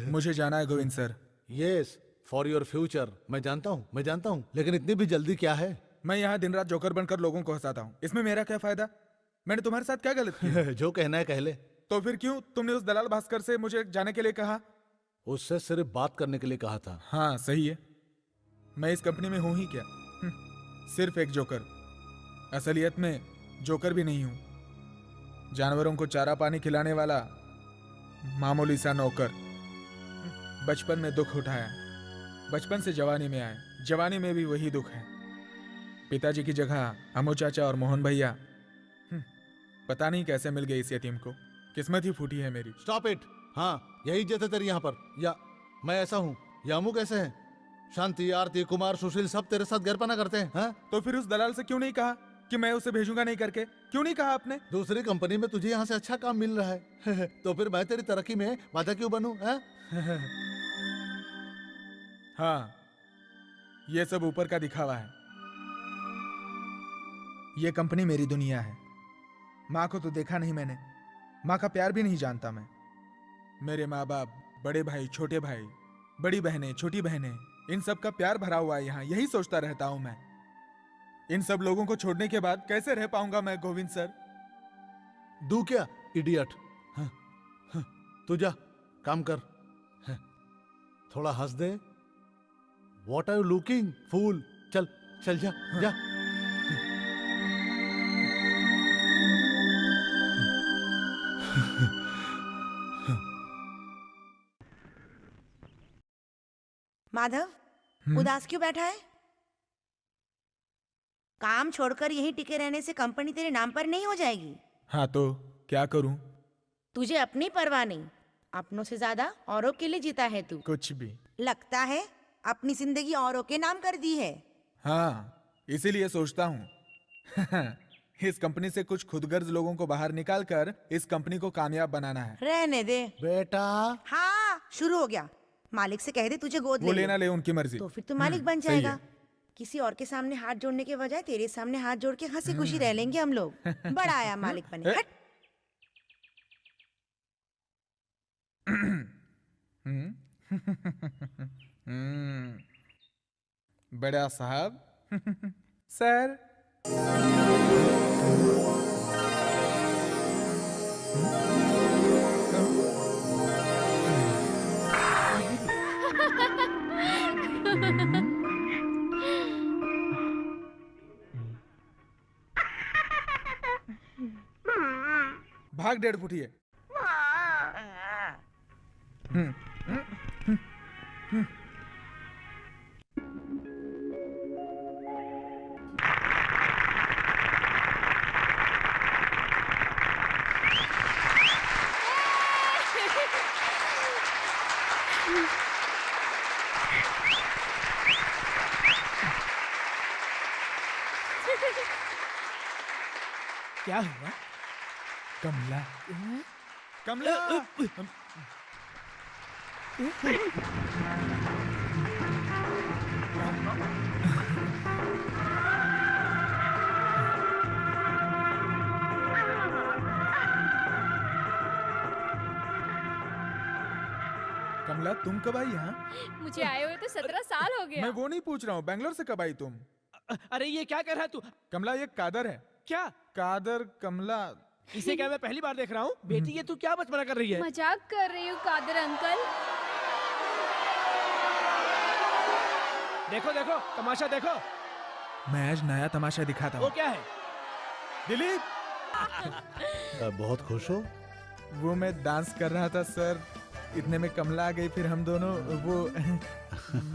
मुझे जाना है Govind sir. Yes, for your future. मैं जानता हूँ, लेकिन इतनी भी जल्दी क्या है? मैं यहाँ दिन रात जोकर बनकर लोगों को हंसाता हूँ, इसमें मेरा क्या फायदा? मैंने तुम्हारे साथ क्या गलत किया? जो कहना है कह ले। तो फिर क्यों तुमने उस दलाल भास्कर से मुझे जाने के लिए कहा? उससे सिर्फ बात करने के लिए कहा था। हाँ सही है, मैं इस कंपनी में हूं ही क्या? सिर्फ एक जोकर। असलियत में जोकर भी नहीं हूं, जानवरों को चारा पानी खिलाने वाला मामूली सा नौकर। बचपन में दुख उठाया, बचपन से जवानी में आए, जवानी में भी वही दुख है। पिताजी की जगह अमो चाचा और मोहन भैया। पता नहीं कैसे मिल गई इस यतीम को, किस्मत ही फूटी है मेरी। Stop it. हाँ यही इज्जत है तेरी यहाँ पर। या मैं ऐसा हूँ या अमू कैसे हैं? शांति, आरती, कुमार, सुशील सब तेरे साथ गैरपना करते हैं। हाँ? तो फिर उस दलाल से क्यों नहीं कहा कि मैं उसे भेजूंगा नहीं करके? क्यों नहीं कहा आपने? दूसरी कंपनी में तुझे यहाँ से अच्छा काम मिल रहा है तो फिर मैं तेरी तरक्की में बाधा क्यों बनूं? हाँ, ये सब ऊपर का दिखावा है। ये कंपनी मेरी दुनिया है। माँ को तो देखा नहीं मैंने, माँ का प्यार भी नहीं जानता मैं। मेरे माँ बाप, बड़े भाई, छोटे भाई, बड़ी बहनें, छोटी बहनें, इन सब का प्यार भरा हुआ है यहाँ। यही सोचता रहता हूं मैं। इन सब लोगों को छोड़ने के बाद कैसे रह पाऊंगा मैं गोविंद सर? दू क्या इडियट। तू जा काम कर। थोड़ा हंस दे। वॉट आर यू लुकिंग फूल? चल चल जा जा। माधव, उदास क्यों बैठा है? काम छोड़कर यहीं टिके रहने से कंपनी तेरे नाम पर नहीं हो जाएगी। हाँ तो क्या करूं? तुझे अपनी परवाह नहीं, अपनों से ज्यादा औरों के लिए जीता है तू। कुछ भी। लगता है अपनी जिंदगी औरों के नाम कर दी है। हाँ, इसीलिए सोचता हूँ इस कंपनी से कुछ खुदगर्ज लोगों को बाहर निकालकर इस कंपनी को कामयाब बनाना है। रहने दे बेटा हाँ, शुरू हो गया। मालिक से कह दे तुझे गोद वो ले लेना ले, उनकी मर्जी। तो फिर तू मालिक बन सही है। जाएगा। किसी और के सामने हाथ जोड़ने के बजाय तेरे सामने हाथ जोड़ के हंसी खुशी रह लेंगे हम लोग। बड़ा आया मालिक बने। हट। बड़ा साहब सर। भाग 1.5 फुटिए। क्या हुआ? कमला, कमला। कमला, तुम कब आई यहाँ? मुझे आए हुए तो 17 साल हो गया। मैं वो नहीं पूछ रहा हूँ, बैंगलोर से कब आई तुम? अरे ये क्या कर रहा है तू? कमला, ये कादर है। क्या कादर? कमला, इसे क्या मैं पहली बार देख रहा हूँ? बेटी ये तू क्या बचपना कर रही है? मजाक कर रही हूँ कादर अंकल। देखो देखो तमाशा देखो। मैं आज नया तमाशा दिखाता वो हूँ। क्या है? दिलीप, बहुत खुश हो? वो मैं डांस कर रहा था सर, इतने में कमला आ गई, फिर हम दोनों वो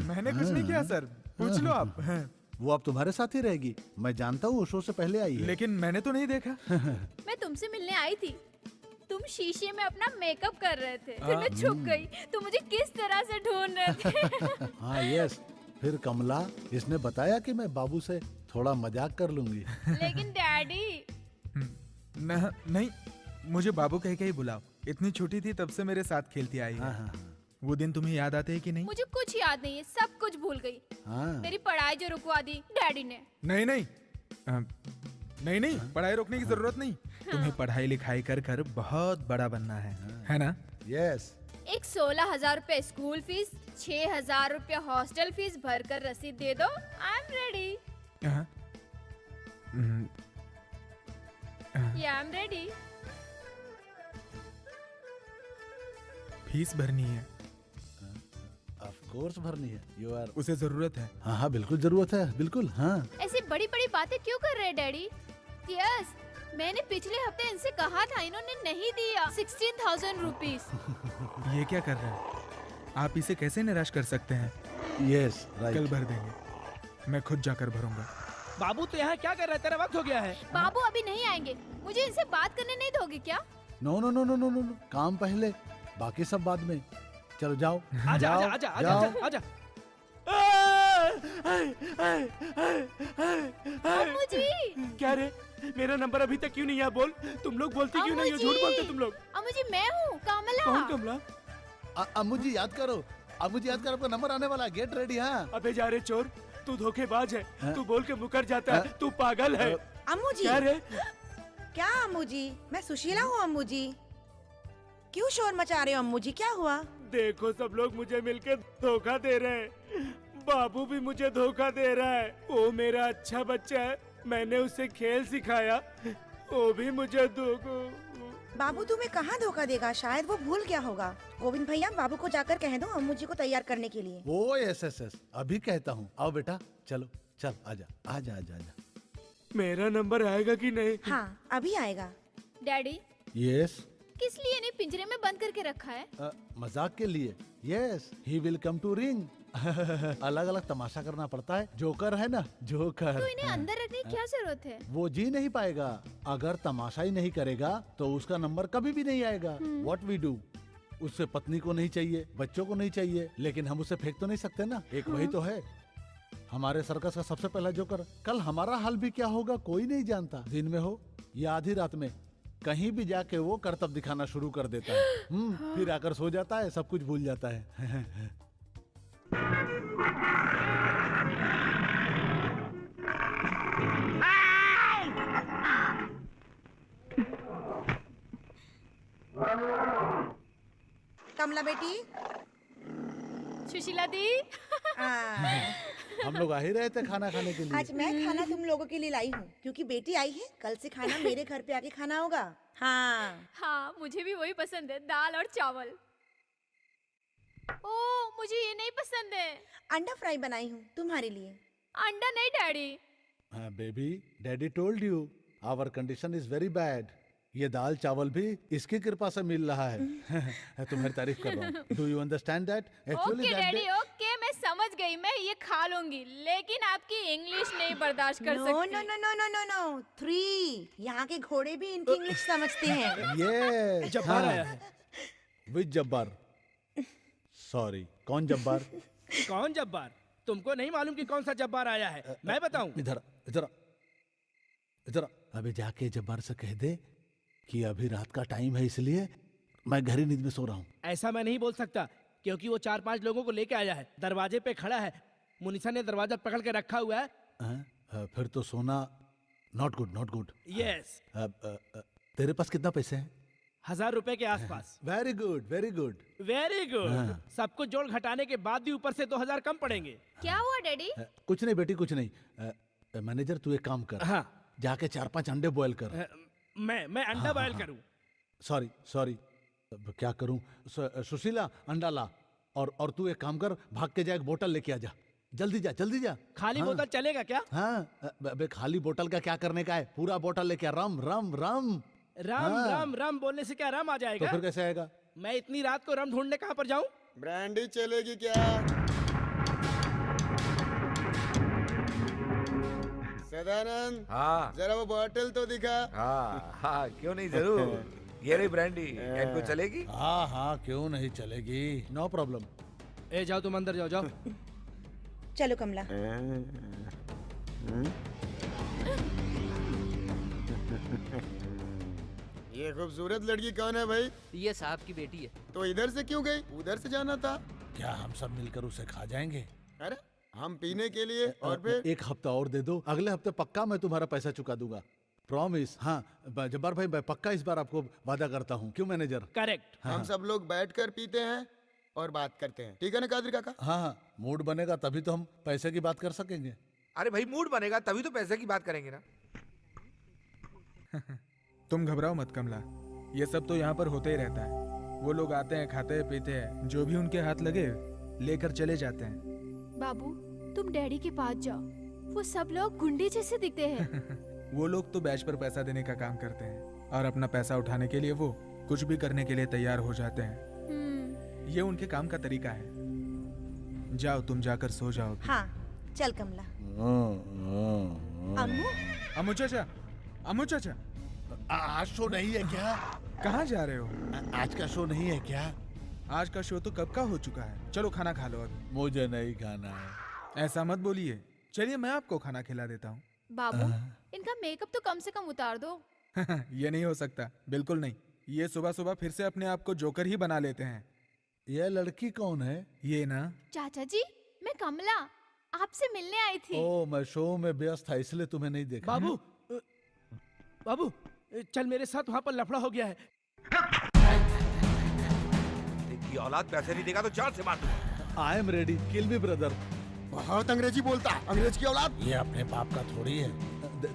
मैंने कुछ नहीं किया सर, पूछ लो आप। वो अब तुम्हारे साथ ही रहेगी। मैं जानता हूँ, वो शो से पहले आई है। लेकिन मैंने तो नहीं देखा। मैं तुमसे मिलने आई थी, तुम शीशे में अपना मेकअप कर रहे थे, फिर मैं छुप गई, तुम मुझे किस तरह से ढूंढ रहे थे। हाँ यस। फिर कमला, इसने बताया कि मैं बाबू से थोड़ा मजाक कर लूंगी। लेकिन डैडी। नहीं, मुझे बाबू कह के ही बुलाओ। इतनी छोटी थी तब से मेरे साथ खेलती आई है। हाँ हाँ वो दिन तुम्हें याद आते हैं कि नहीं? मुझे कुछ याद नहीं है, सब कुछ भूल गई। हाँ। मेरी पढ़ाई जो रुकवा दी डैडी ने। नहीं नहीं नहीं, पढ़ाई रोकने की जरूरत नहीं। तुम्हें पढ़ाई लिखाई कर कर बहुत बड़ा बनना है ना? यस। एक 16,000 रुपए स्कूल फीस, 6,000 रुपए हॉस्टल फीस भर कर रसीद दे दो। I am ready. I am ready. Fees भरनी है। ऑफ कोर्स भरनी है। You are. उसे जरूरत है। हाँ हाँ बिल्कुल जरूरत है, बिल्कुल। हाँ। ऐसी बड़ी बड़ी बातें क्यों कर रहे हैं डैडी? यस, मैंने पिछले हफ्ते इनसे कहा था, इन्होंने नहीं दिया 16,000 रुपीस। ये क्या कर रहे हैं? आप इसे कैसे निराश कर सकते हैं? Yes right. कल भर देंगे, मैं खुद जाकर भरूंगा। बाबू तो यहाँ क्या कर रहा है? तेरा वक्त हो गया है। बाबू अभी नहीं आएंगे, मुझे इनसे बात करने नहीं दोगे क्या? No no no no no no, काम पहले, बाकी सब बाद में। चलो जाओ। आजा जाओ, आजा आजा जाओ। आजा आजा। अम्मू जी। क्या रे? मेरा नंबर अभी तक क्यों नहीं है? बोल, तुम लोग बोलती क्यों नहीं हो? झूठ बोलते तुम लोग। अम्मू जी, मैं हूँ कमला। कौन कमला? अम्मू जी याद करो, अम्मू जी याद करो, आपका नंबर आने वाला है, गेट रेडी। हाँ। अबे जा रे चोर, तू धोखेबाज है। हाँ? तू बोल के मुकर जाता है, तू पागल है। अम्मू जी। क्या रे? क्या अम्मू जी? मैं सुशीला हूँ अम्मू जी। क्यों शोर मचा रहे हो अम्मू जी? क्या हुआ? देखो सब लोग मुझे मिलके धोखा दे रहे हैं। बाबू भी मुझे धोखा दे रहा है। वो मेरा अच्छा बच्चा है, मैंने उसे खेल सिखाया, वो भी मुझे बाबू तुम्हें कहाँ धोखा देगा? शायद वो भूल गया होगा। गोविंद भैया, बाबू को जाकर कह दो अम्मू जी को तैयार करने के लिए। ओ यस यस यस, अभी कहता हूँ। आओ बेटा, चलो चल, आजा आजा आजा आजा। मेरा नंबर आएगा कि नहीं? हाँ अभी आएगा। Daddy, yes. किस लिए इन्हें पिंजरे में बंद करके रखा है? मजाक के लिए। Yes, he will come to ring. अलग अलग तमाशा करना पड़ता है। जोकर है ना, जोकर। तो इन्हें अंदर रखने की क्या जरूरत है? वो जी नहीं पाएगा। अगर तमाशा ही नहीं करेगा तो उसका नंबर कभी भी नहीं आएगा। व्हाट वी डू, उससे पत्नी को नहीं चाहिए, बच्चों को नहीं चाहिए, लेकिन हम उसे फेंक तो नहीं सकते ना। एक वही तो है हमारे सर्कस का सबसे पहला जोकर। कल हमारा हाल भी क्या होगा कोई नहीं जानता। दिन में हो या आधी रात में, कहीं भी जाके वो करतब दिखाना शुरू कर देता है। फिर आकर सो जाता है, सब कुछ भूल जाता है। कमला बेटी सुशीला दी हम लोग आ ही रहे थे खाना खाने के लिए। आज मैं खाना तुम लोगों के लिए लाई हूँ क्योंकि बेटी आई है। कल से खाना मेरे घर पे आके खाना होगा। हाँ हाँ, मुझे भी वही पसंद है, दाल और चावल। ओ, मुझे ये नहीं पसंद है। अंडा फ्राई बनाई हूँ तुम्हारे लिए। अंडा नहीं डैडी। हाँ baby, daddy told you our condition is very bad. ये दाल चावल भी इसकी कृपा से मिल रहा है। तुम्हारी तारीफ कर रहा हूँ। Do you understand that? Okay daddy, okay, मैं समझ गई, मैं ये खा लूंगी, लेकिन आपकी इंग्लिश नहीं बर्दाश्त कर नो सकती। No no no no no no 3। यहाँ के घोड़े भी इनकी इंग्लिश समझते हैं। ये जब्बार आया है। विच जब्बार? सॉरी, कौन जब्बार? कौन जब्बार? तुमको नहीं मालूम कि कौन सा जब्बार आया है? मैं बताऊं? इधर इधर इधर। अबे जाके जब्बार से कह दे कि अभी रात का टाइम है, इसलिए मैं गहरी नींद में सो रहा हूँ। ऐसा मैं नहीं बोल सकता क्योंकि वो 4-5 लोगों को लेके आया है। दरवाजे पे खड़ा है, मुनीसा ने दरवाजा पकड़ के रखा हुआ है। फिर तो सोना not good, not good. Yes. तेरे पास कितना पैसे हैं? 1000 रुपए के आसपास। Very good, very good, very good. सब कुछ जोड़ घटाने के बाद भी ऊपर से 2000 कम पड़ेंगे। क्या हुआ डैडी? कुछ नहीं बेटी, कुछ नहीं। मैनेजर तू एक काम कर, हाँ। जाके 4-5 अंडे बॉयल कर। मैं अंडा बॉयल करूं? सॉरी सॉरी, क्या करूं? सुशीला अंडा ला, और तू एक काम कर, भाग के जा एक बोतल लेके आ जा। जल्दी जा, जल्दी जा। खाली बोतल चलेगा क्या? हाँ, अबे खाली बोतल का क्या करने का है? पूरा बोतल लेके आ। रम रम रम। राम राम राम बोलने से क्या राम आ तो जाएगा? फिर कैसे आएगा? मैं इतनी रात को रम ढूंढने कहाँ पर जाऊं? ब्रांडी चलेगी क्या? सदानंद, हाँ जरा वो बोतल तो दिखा। हाँ हाँ, क्यों नहीं, जरूर। ये रही ब्रांडी, इनको चलेगी? हाँ हाँ, क्यों नहीं चलेगी, नो प्रॉब्लम। ए जाओ, तुम अंदर जाओ, जाओ। चलो कमला। ये खूबसूरत लड़की कौन है भाई? ये साहब की बेटी है। तो इधर से क्यों गई? उधर से जाना था। क्या हम सब मिलकर उसे खा जाएंगे? अरे हम पीने के लिए, और फिर एक हफ्ता और दे दो, अगले हफ्ते पक्का मैं तुम्हारा पैसा चुका दूंगा, प्रॉमिस। हाँ जब्बार भाई, मैं पक्का इस बार आपको वादा करता हूँ। क्यों मैनेजर? करेक्ट। हम सब लोग बैठकर पीते हैं और बात करते हैं, ठीक है ना कादरी काका? हाँ हाँ, मूड बनेगा तभी तो हम पैसे की बात कर सकेंगे। अरे भाई, मूड बनेगा तभी तो पैसे की बात करेंगे ना। तुम घबराओ मत कमला, ये सब तो यहाँ पर होते ही रहता है। वो लोग आते हैं, खाते हैं, पीते हैं, जो भी उनके हाथ लगे लेकर चले जाते हैं। बाबू, तुम डैडी के पास जाओ, वो सब लोग गुंडे जैसे दिखते हैं। वो लोग तो बैच पर पैसा देने का काम करते हैं, और अपना पैसा उठाने के लिए वो कुछ भी करने के लिए तैयार हो जाते हैं। ये उनके काम का तरीका है। जाओ, तुम जाकर सो जाओ। हाँ चल कमला। अम्मू, अम्मू चाचा, अम्मू चाचा, आज शो नहीं है क्या? कहाँ जा रहे हो? आज का शो नहीं है क्या? आज का शो तो कब का हो चुका है। चलो खाना खा लो अभी। मुझे नहीं खाना है। ऐसा मत बोलिए, चलिए मैं आपको खाना खिला देता हूँ। बाबू, इनका मेकअप तो कम से कम उतार दो। ये नहीं हो सकता, बिल्कुल नहीं। ये सुबह सुबह फिर से अपने आप को जोकर ही बना लेते हैं। यह लड़की कौन है? ये ना, चाचा जी, मैं कमला, आपसे मिलने आई थी। ओ, मैं शो में व्यस्त था इसलिए तुम्हें नहीं देखा। बाबू, बाबू चल मेरे साथ, वहाँ पर लफड़ा हो गया है। देखिए, औलाद पैसे नहीं देगा तो जान से मार दूंगा। आई am ready, kill me brother. बहुत अंग्रेजी बोलता, अंग्रेज की औलाद। ये अपने बाप का थोड़ी है।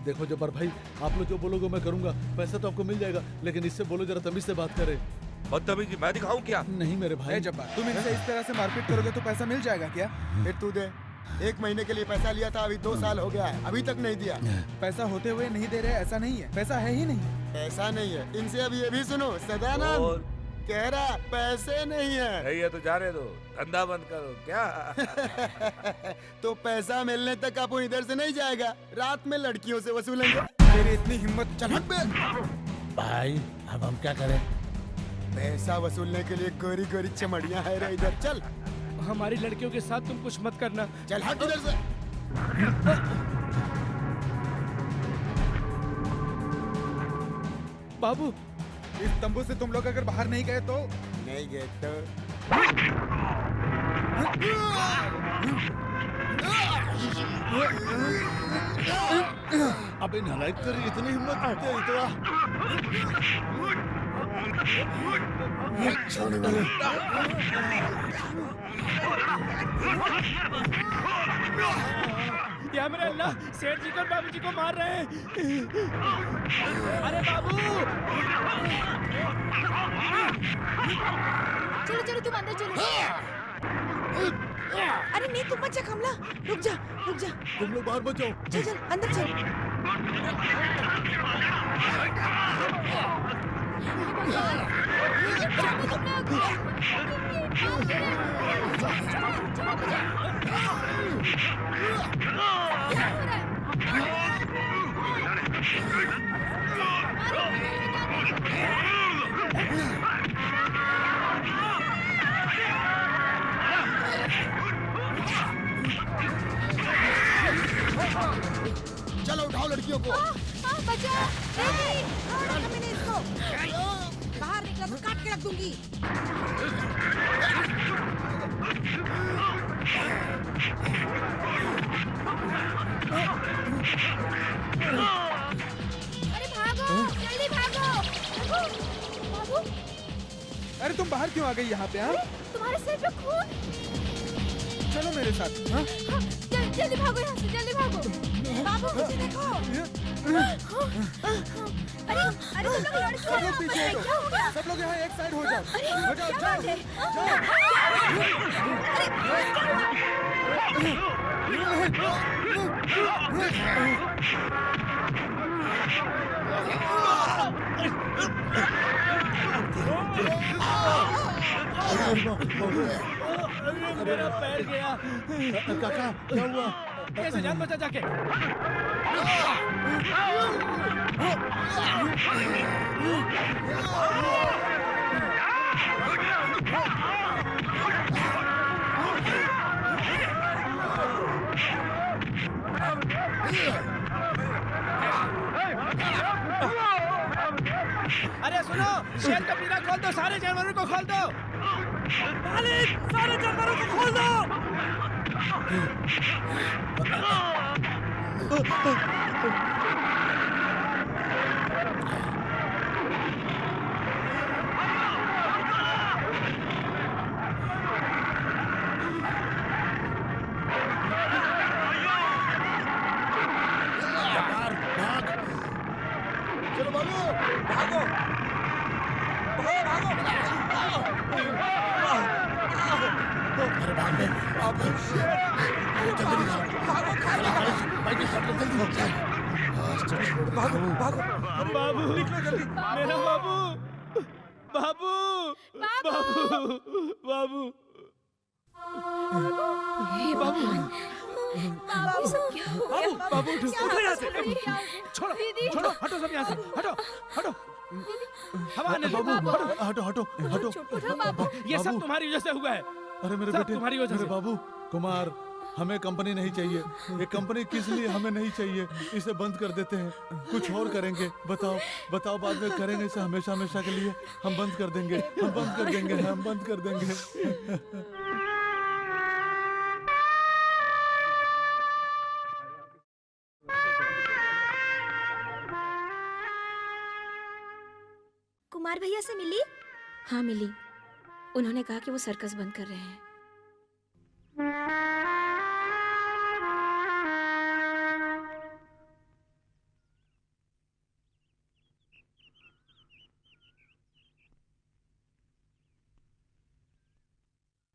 देखो जब्बार भाई, आप लोग जो बोलोगे मैं करूंगा। पैसा तो आपको मिल जाएगा, लेकिन इससे बोलो जरा तमीज से बात करे। बदतमीजी मैं दिखाऊं क्या? नहीं मेरे भाई। जब्बार, तुम इनसे इस तरह से मारपीट करोगे तो पैसा मिल जाएगा क्या? फिर तू दे। 1 महीने के लिए पैसा लिया था, अभी 2 साल हो गया है, अभी तक नहीं दिया। पैसा होते हुए नहीं दे रहे, ऐसा नहीं है। पैसा है ही नहीं। पैसा नहीं है। इनसे अब ये भी सुनो, सदानंद कह रहा पैसे नहीं है। नहीं है तो जाने दो, धंधा बंद करो क्या? तो पैसा मिलने तक अपन इधर से नहीं जाएगा, रात में लड़कियों से वसूलेंगे। तेरी इतनी हिम्मत, चल हट बे। भाई अब हम क्या करें? पैसा वसूलने के लिए गोरी गोरी चमड़ियां है रे इधर चल। हमारी लड़कियों के साथ तुम कुछ मत करना। चल हट इधर से। बाबू, इस तंबू से तुम लोग अगर बाहर नहीं गए तो नहीं गए तो अबे नालायक, तेरी इतनी हिम्मत है इतना? छोड़ने वाले। या मेरे अल्लाह, सेठ जी को और बाबू जी को मार रहे हैं। अरे बाबू! चलो चलो तुम अंदर चलो। अरे नहीं, तुम मत जा कमला, रुक जा रुक जा। तुम लोग बाहर मत जाओ। चल चल अंदर चल। चलो उठाओ लड़कियों को। बचाओ। मैंने इसको बाहर निकला तो काट के रख दूंगी। अरे भागो, जल्दी भागो। बाबू, अरे तुम बाहर क्यों आ गई यहाँ पे? हाँ, तुम्हारे सिर पे खून। चलो मेरे साथ। हाँ? जल्दी भागो यहाँ से, जल्दी भागो। बाबू मुझे देखो। अरे अरे तुम लोग लड़के सब लोग पीछे हटो। सब लोग यहाँ एक साइड हो जाओ। हो जाओ, क्या जाओ, बात है? मेरा पैर गया। काका, क्या हुआ? कैसे जान बचा जाके? अरे सुनो, शेर का पीरा खोल दो, सारे जानवरों को खोल दो। मालिक, सारे जानवरों को खोल दो। चलो भागो भागो भागो अरे भाग बे, जल्दी भागो भागो। बाबू, निकलो जल्दी। मेरा बाबू, बाबू, बाबू, बाबू, बाबू, बाबू सब क्या हो गया? बाबू, उठो यहाँ से। छोड़ो, छोड़ो, हटो सब यहाँ से, हटो, हटो। हवा आने दो। हटो हटो हटो। ये सब तुम्हारी वजह से हुआ है। अरे मेरे सब बेटे, तुम्हारी वजह मेरे से। बाबू कुमार, हमें कंपनी नहीं चाहिए। ये कंपनी किस लिए हमें नहीं चाहिए? इसे बंद कर देते हैं, कुछ और करेंगे। बताओ बताओ, बाद में करेंगे इसे हमेशा हमेशा के लिए। हम बंद कर देंगे, हम बंद कर देंगे, हम बंद कर देंगे। कुमार भैया से मिली? हाँ मिली। उन्होंने कहा कि वो सर्कस बंद कर रहे हैं।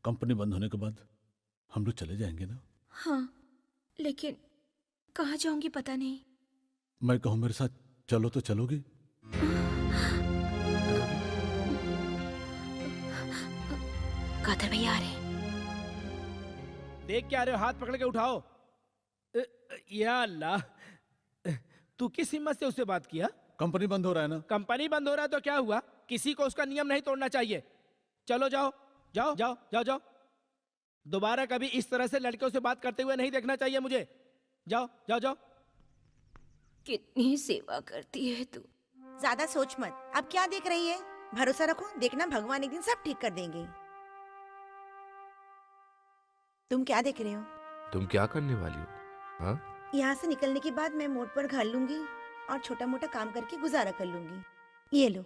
कंपनी बंद होने के बाद हम लोग चले जाएंगे ना? हाँ, लेकिन कहाँ जाऊंगी पता नहीं। मैं कहूँ मेरे साथ चलो तो चलोगी? कादर भैया आ रहे। देख क्या रहे हो? हाथ पकड़ के उठाओ। या अल्लाह, तू किस हिम्मत से उससे बात किया? कंपनी बंद हो रहा है ना। कंपनी बंद हो रहा है तो क्या हुआ, किसी को उसका नियम नहीं तोड़ना चाहिए। चलो जाओ जाओ जाओ जाओ जाओ, दोबारा कभी इस तरह से लड़कियों से बात करते हुए नहीं देखना चाहिए मुझे। जाओ जाओ जाओ। कितनी सेवा करती है तू। ज्यादा सोच मत, अब क्या देख रही है, भरोसा रखो, देखना भगवान एक दिन सब ठीक कर देंगे। तुम क्या देख रहे हो? तुम क्या करने वाली हो? हाँ, यहाँ से निकलने के बाद मैं मोड़ पर घर लूंगी और छोटा मोटा काम करके गुजारा कर लूंगी। ये लो।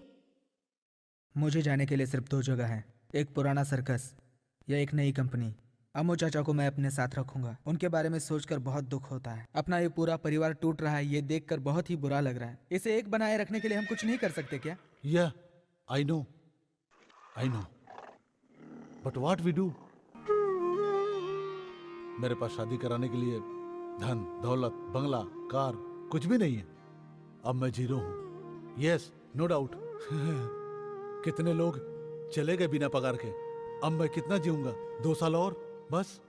मुझे जाने के लिए सिर्फ 2 जगह हैं, एक पुराना सर्कस या एक नई कंपनी। अम्मू चाचा को मैं अपने साथ रखूंगा। उनके बारे में सोचकर बहुत दुख होता है। अपना ये पूरा परिवार टूट रहा है, ये देखकर बहुत ही बुरा लग रहा है। इसे एक बनाए रखने के लिए हम कुछ नहीं कर सकते क्या? या I know, but what we do? मेरे पास शादी कराने के लिए धन दौलत बंगला कार कुछ भी नहीं है। अब मैं जीरो हूँ। Yes, no doubt. कितने लोग चले गए बिना पगार के, अब मैं कितना जीऊंगा? 2 साल और, बस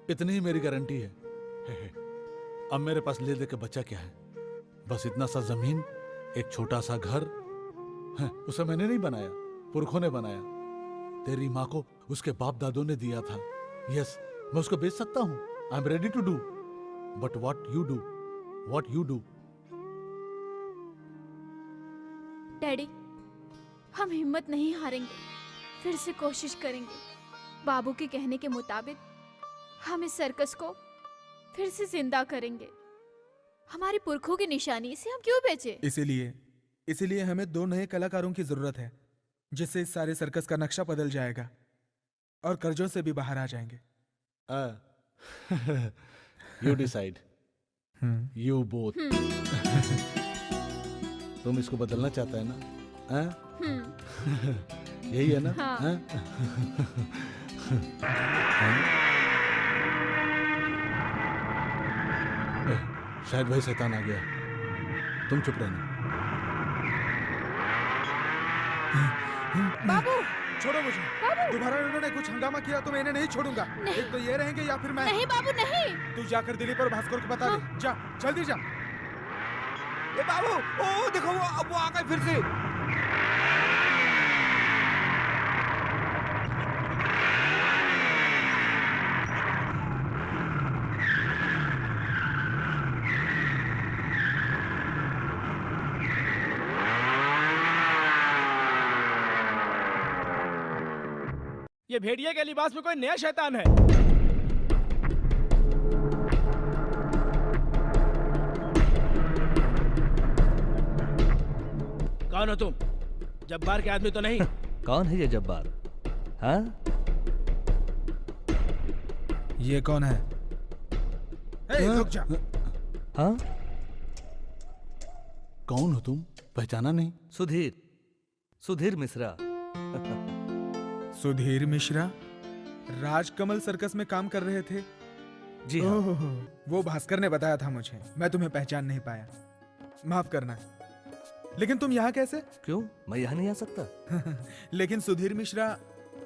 इतनी ही मेरी गारंटी है। अब मेरे पास ले दे के बच्चा क्या है? बस इतना सा जमीन, एक छोटा सा घर। उसे मैंने नहीं बनाया, पुरखों ने बनाया। तेरी माँ को उसके बाप दादों ने दिया था। यस, मैं उसको बेच सकता हूँ। I am ready to do, but what you do? Daddy, हम हिम्मत नहीं हारेंगे, फिर से कोशिश करेंगे। बाबू के कहने के मुताबिक हम इस सर्कस को फिर से जिंदा करेंगे। हमारे पुरखों की निशानी, इसे हम क्यों बेचे? इसीलिए हमें 2 नए कलाकारों की जरूरत है, जिससे इस सारे सर्कस का नक्शा बदल जाएगा और कर्जों से भी बाहर आ जाएंगे। You decide, you both. तुम इसको बदलना चाहता है ना? यही है ना? हाँ। शायद वही शैतान आ गया। तुम चुप रहना। बाबू, छोड़ो मुझे। दोबारा उन्होंने कुछ हंगामा किया तो मैं इन्हें नहीं छोड़ूंगा। एक तो ये रहेंगे या फिर मैं। नहीं बाबू नहीं। तू जाकर दिलीप और भास्कर को बता दे। जा, जल्दी जा। ए बाबू, ओ देखो वो आ गए फिर से। ये भेड़िए के लिबास में कोई नया शैतान है। कौन हो तुम? जब्बार के आदमी तो नहीं? कौन है ये जब्बार? हाँ? ये कौन है? रुक जा। हाँ? कौन हो तुम? पहचाना नहीं? सुधीर मिश्रा। सुधीर मिश्रा राजकमल सर्कस में काम कर रहे थे? जी हाँ। वो भास्कर ने बताया था मुझे, मैं तुम्हें पहचान नहीं पाया, माफ करना। लेकिन तुम यहाँ कैसे? क्यों, मैं यहाँ नहीं आ सकता? लेकिन सुधीर मिश्रा।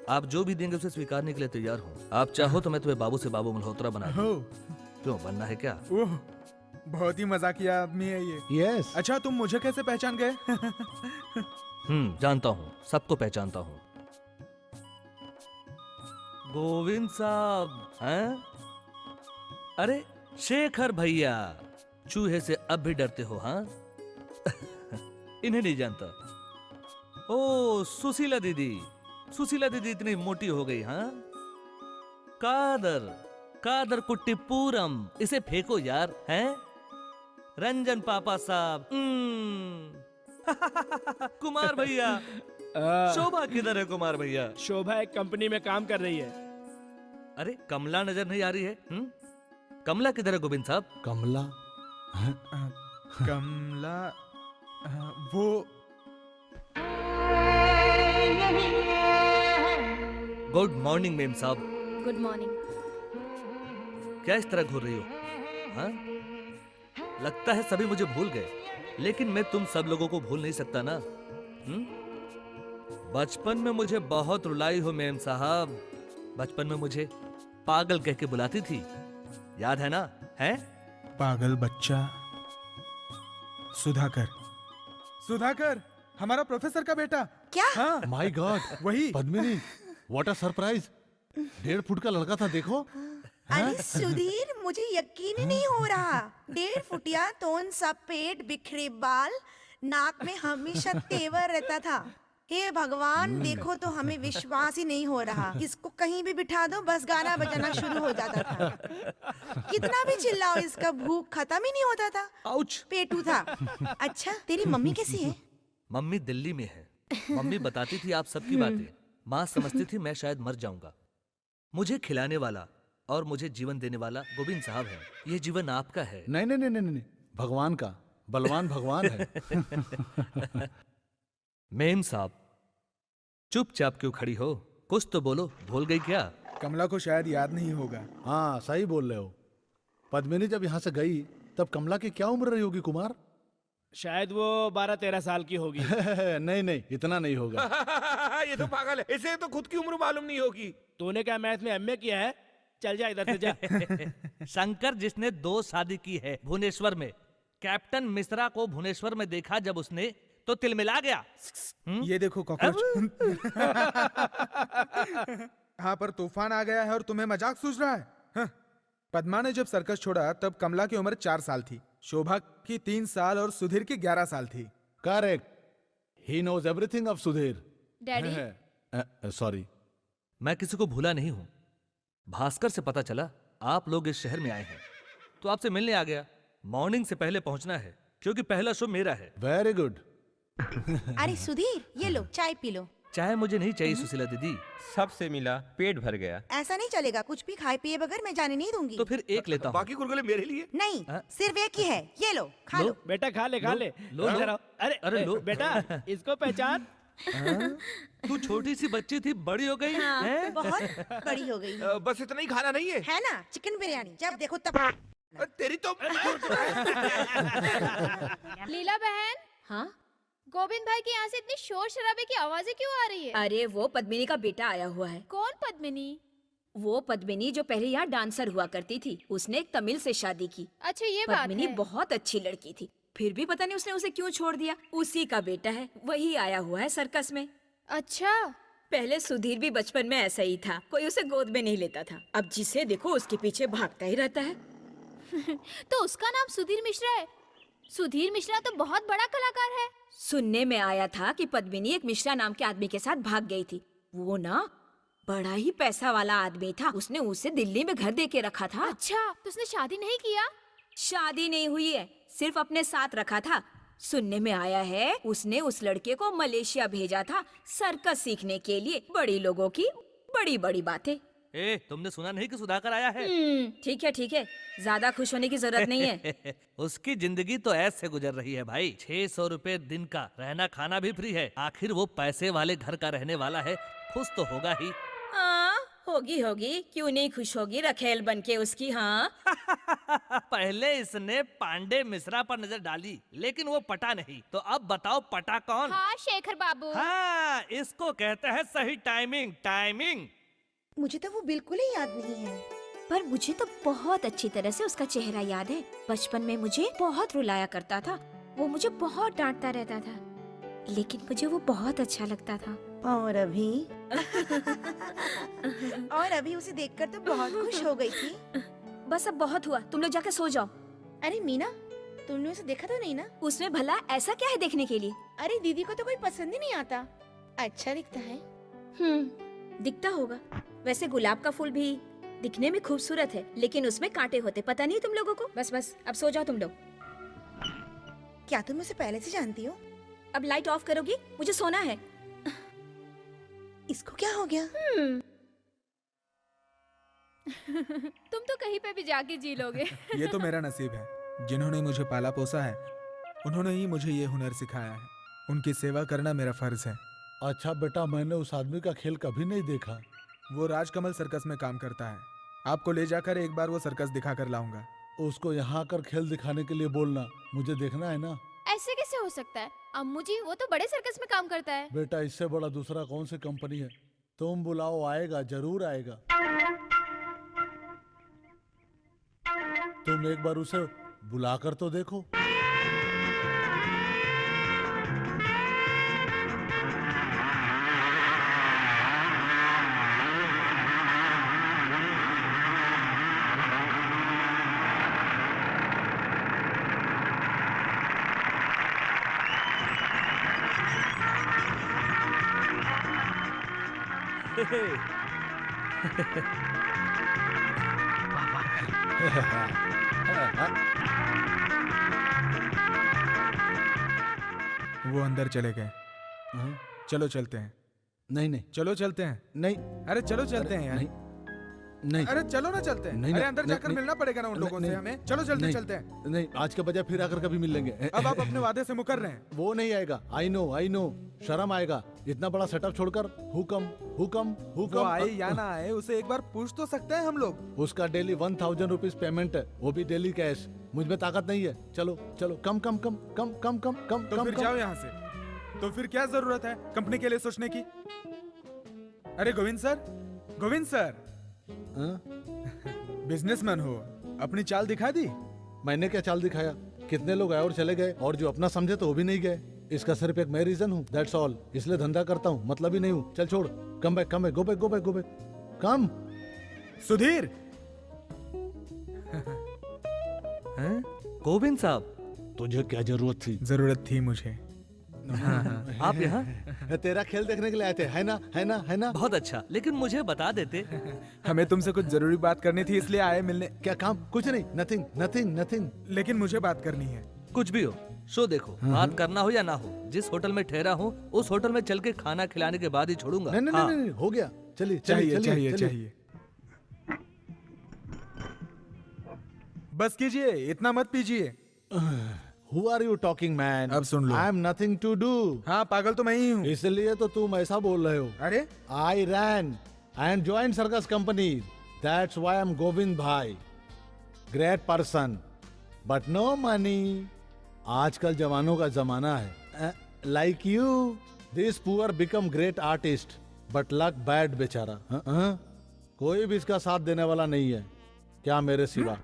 आप जो भी देंगे उसे स्वीकारने के लिए तैयार हूँ। आप चाहो तो मैं तुम्हें बाबू से बाबू मल्होत्रा बना दूं। क्यों, बनना है क्या? ओह, बहुत ही मजाकिया आदमी है ये। यस। अच्छा, तुम मुझे कैसे पहचान गए? जानता हूँ, सबको पहचानता हूँ। गोविंद साहब हैं? अरे शेखर भैया, चूहे से अब भी डरते हो? हाँ? इन्हें नहीं जानता? ओ सुशीला दीदी इतनी मोटी हो गई? हाँ? कादर कुट्टीपुरम, इसे फेंको यार। हैं? रंजन पापा साहब। कुमार भैया। शोभा किधर है कुमार भैया? शोभा एक कंपनी में काम कर रही है। अरे कमला नजर नहीं आ रही है? कमला किधर है गोविंद साहब? कमला? कमला वो। गुड मॉर्निंग मेम साहब। Good morning. क्या इस तरह घूर रही हो? हाँ? लगता है सभी मुझे भूल गए, लेकिन मैं तुम सब लोगों को भूल नहीं सकता ना। बचपन में मुझे बहुत रुलाई हो मेम साहब। बचपन में मुझे पागल कह के बुलाती थी, याद है ना? है? पागल बच्चा। सुधाकर, सुधाकर, हमारा प्रोफेसर का बेटा। क्या? हाँ माय गॉड, वही। Padmini, what a surprise. 1.5 foot का लड़का था, देखो। अरे सुधीर, मुझे यकीन ही नहीं हो रहा। 1.5 फुटिया, तोन सा पेट, बिखरे बाल, नाक में हमेशा तेवर रहता था। हे भगवान, देखो तो हमें विश्वास ही नहीं हो रहा। इसको कहीं भी बिठा दो, बस गाना बजाना शुरू हो जाता था। कितना भी चिल्लाओ, इसका भूख खत्म ही नहीं होता था। आउच। पेटू था। अच्छा, तेरी मम्मी कैसी है? मम्मी दिल्ली में है। मम्मी बताती थी आप सबकी बातें। माँ समझती थी मैं शायद मर जाऊंगा। मुझे खिलाने वाला और मुझे जीवन देने वाला गोविंद साहब है। ये जीवन आपका है। नहीं नहीं नहीं नहीं नहीं, भगवान का। बलवान भगवान है। मेम साहब, चुपचाप क्यों खड़ी हो? कुछ तो बोलो, भूल गई क्या? कमला को शायद याद नहीं होगा। हाँ, सही बोल रहे हो। पद्मिनी जब यहाँ से गई तब कमला की क्या उम्र रही होगी कुमार? शायद वो 12-13 साल की होगी। नहीं नहीं, इतना नहीं होगा। ये तो पागल है, इसे तो खुद की उम्र मालूम नहीं होगी। तूने क्या मैथ में एमए किया है? चल जा इधर से जा। शंकर जिसने 2 शादी की है भुवनेश्वर में, कैप्टन मिश्रा को भुवनेश्वर में देखा जब उसने, तो तिलमिला गया। ये देखो कॉकरोच। हाँ, पर तूफान आ गया है और तुम्हें मजाक सूझ रहा है। हाँ। पद्मा ने जब सर्कस छोड़ा तब कमला की उम्र 4 साल थी, शोभा की 3 साल और सुधीर की 11 साल थी। Correct. He knows everything of Sudhir. Daddy, sorry. मैं किसी को भूला नहीं हूं। भास्कर से पता चला आप लोग इस शहर में आए हैं, तो आपसे मिलने आ गया। मॉर्निंग से पहले पहुंचना है क्योंकि पहला शो मेरा है। Very good. अरे सुधीर, ये लो चाय पी लो। चाय मुझे नहीं चाहिए सुशीला दीदी। सबसे मिला, पेट भर गया। ऐसा नहीं चलेगा, कुछ भी खाए पिए बगैर मैं जाने नहीं दूंगी। तो फिर एक लेता हूँ। बाकी गुलगुले मेरे लिए। नहीं, सिर्फ एक ही है, ये लो, खा लो। बेटा खा ले, खा ले। लो, इधर आओ। अरे अरे लो। बेटा, इसको पहचान। तू छोटी सी बच्ची थी, बड़ी हो गई हैं? बहुत बड़ी हो गई बस इतना ही खाना नहीं है ना? चिकन बिरयानी जब देखो तब। तेरी तो लीला बहन, हाँ? गोविंद भाई के यहाँ से इतनी शोर शराबे की आवाजें क्यों आ रही है? अरे वो पद्मिनी का बेटा आया हुआ है। कौन पद्मिनी? वो पद्मिनी जो पहले यहाँ डांसर हुआ करती थी, उसने एक तमिल से शादी की। अच्छा, ये बात पद्मिनी है। बहुत अच्छी लड़की थी, फिर भी पता नहीं उसने उसे क्यों छोड़ दिया। उसी का बेटा है, वही आया हुआ है सर्कस में। अच्छा, पहले सुधीर भी बचपन में ऐसा ही था, कोई उसे गोद में नहीं लेता था। अब जिसे देखो उसके पीछे भागता ही रहता है। तो उसका नाम सुधीर मिश्रा है। सुधीर मिश्रा तो बहुत बड़ा कलाकार है। सुनने में आया था कि पद्मिनी एक मिश्रा नाम के आदमी के साथ भाग गई थी। वो ना बड़ा ही पैसा वाला आदमी था, उसने उसे दिल्ली में घर दे के रखा था। अच्छा, तो उसने शादी नहीं किया? शादी नहीं हुई है, सिर्फ अपने साथ रखा था। सुनने में आया है उसने उस लड़के को मलेशिया भेजा था सर्कस सीखने के लिए। बड़ी लोगों की बड़ी बड़ी बातें। ए, तुमने सुना नहीं कि सुधाकर आया है? ठीक है ठीक है, ज्यादा खुश होने की जरूरत नहीं है। उसकी जिंदगी तो ऐसे गुजर रही है भाई। 600 रुपए दिन का, रहना खाना भी फ्री है। आखिर वो पैसे वाले घर का रहने वाला है, खुश तो होगा ही। हाँ, होगी होगी, क्यों नहीं खुश होगी रखेल बन के उसकी। हाँ। पहले इसने पांडे मिश्रा पर नजर डाली, लेकिन वो पटा नहीं। तो अब बताओ पटा कौन? हाँ, शेखर बाबू। हाँ, इसको कहते हैं सही टाइमिंग। टाइमिंग। मुझे तो वो बिल्कुल ही याद नहीं है। पर मुझे तो बहुत अच्छी तरह से उसका चेहरा याद है। बचपन में मुझे बहुत रुलाया करता था, वो मुझे बहुत डांटता रहता था, लेकिन मुझे वो बहुत अच्छा लगता था। और अभी और अभी उसे देखकर तो बहुत खुश हो गई थी। बस अब बहुत हुआ, तुम लोग जाकर सो जाओ। अरे मीना, तुमने उसे देखा तो नहीं ना? उसमें भला ऐसा क्या है देखने के लिए? अरे दीदी को तो कोई पसंद ही नहीं आता। अच्छा दिखता है। दिखता होगा। वैसे गुलाब का फूल भी दिखने में खूबसूरत है, लेकिन उसमें कांटे होते, पता नहीं तुम लोगों को। बस बस, अब सो जाओ तुम लोग। क्या तुम उसे पहले से जानती हो? अब लाइट ऑफ करोगी? मुझे सोना है। इसको क्या हो गया? तुम तो कहीं पे भी जाके जी लोगे। ये तो मेरा नसीब है। जिन्होंने मुझे पाला पोसा है, उन्होंने ही मुझे ये हुनर सिखाया है। उनकी सेवा करना मेरा फर्ज है। अच्छा बेटा, मैंने उस आदमी का खेल कभी नहीं देखा। वो राजकमल सर्कस में काम करता है। आपको ले जाकर एक बार वो सर्कस दिखा कर लाऊंगा। उसको यहाँ आकर खेल दिखाने के लिए बोलना, मुझे देखना है ना। ऐसे कैसे हो सकता है अम्मू जी? वो तो बड़े सर्कस में काम करता है। बेटा, इससे बड़ा दूसरा कौन सी कंपनी है? तुम बुलाओ, आएगा, जरूर आएगा। तुम एक बार उसे बुलाकर तो देखो। वो अंदर चले गए। चलो चलते हैं। नहीं नहीं चलो चलते हैं। नहीं अरे चलो चलते हैं यार। नहीं नहीं अरे चलो ना चलते हैं। नहीं, अरे नहीं, अंदर जाकर नहीं, मिलना पड़ेगा ना उन लोगों से नहीं, हमें। चलो जल्दी नहीं, चलते हैं। नहीं, आज के बजाय फिर आकर कभी मिल लेंगे। अब आप अपने वादे से मुकर रहे हैं। वो नहीं आएगा। आई नो शर्म आएगा। इतना बड़ा सेटअप छोड़कर हुकम हुकम वो हुकम। आए या ना आए उसे एक बार पूछ तो सकते हैं हम लोग। उसका डेली 1000 रुपीज पेमेंट है, वो भी डेली कैश। मुझ में ताकत नहीं है। चलो चलो कम come come come come come कम तो फिर जाओ यहाँ से। तो फिर क्या जरूरत है कंपनी के लिए सोचने की? अरे गोविंद सर बिजनेसमैन हो, अपनी चाल दिखा दी। मैंने क्या चाल दिखाया? कितने लोग आए और चले गए, और जो अपना समझे तो वो भी नहीं गए। इसका सिर्फ एक मैं रीजन हूँ, दैट्स ऑल। इसलिए धंधा करता हूँ, मतलब ही नहीं हूँ। चल छोड़, come back go back come. Sudhir हैं? गोविंद साहब, तुझे क्या जरूरत थी? जरूरत थी मुझे। आप यहाँ? तेरा खेल देखने के लिए आए थे, है ना? बहुत अच्छा, लेकिन मुझे बता देते। हमें तुमसे कुछ जरूरी बात करनी थी, इसलिए आए मिलने। क्या काम? कुछ नहीं, नथिंग। लेकिन मुझे बात करनी है। कुछ भी हो, शो देखो। बात करना हो या ना हो, जिस होटल में ठहरा हूँ उस होटल में चल के खाना खिलाने के बाद ही छोड़ूंगा। नहीं, हो गया। चलिए। चाहिए। बस कीजिए, इतना मत पीजिए। Who are you talking, man? अब सुन लो। I am nothing to do. हाँ, पागल तो मैं ही हूँ। इसलिए तो तुम ऐसा बोल रहे हो। अरे I ran and joined circus company. That's why I'm Govind Bhai. Great person, but no money. आजकल जवानों का जमाना है। Like you, this poor become great artist, but luck bad बेचारा। कोई भी इसका साथ देने वाला नहीं है, क्या मेरे सिवा।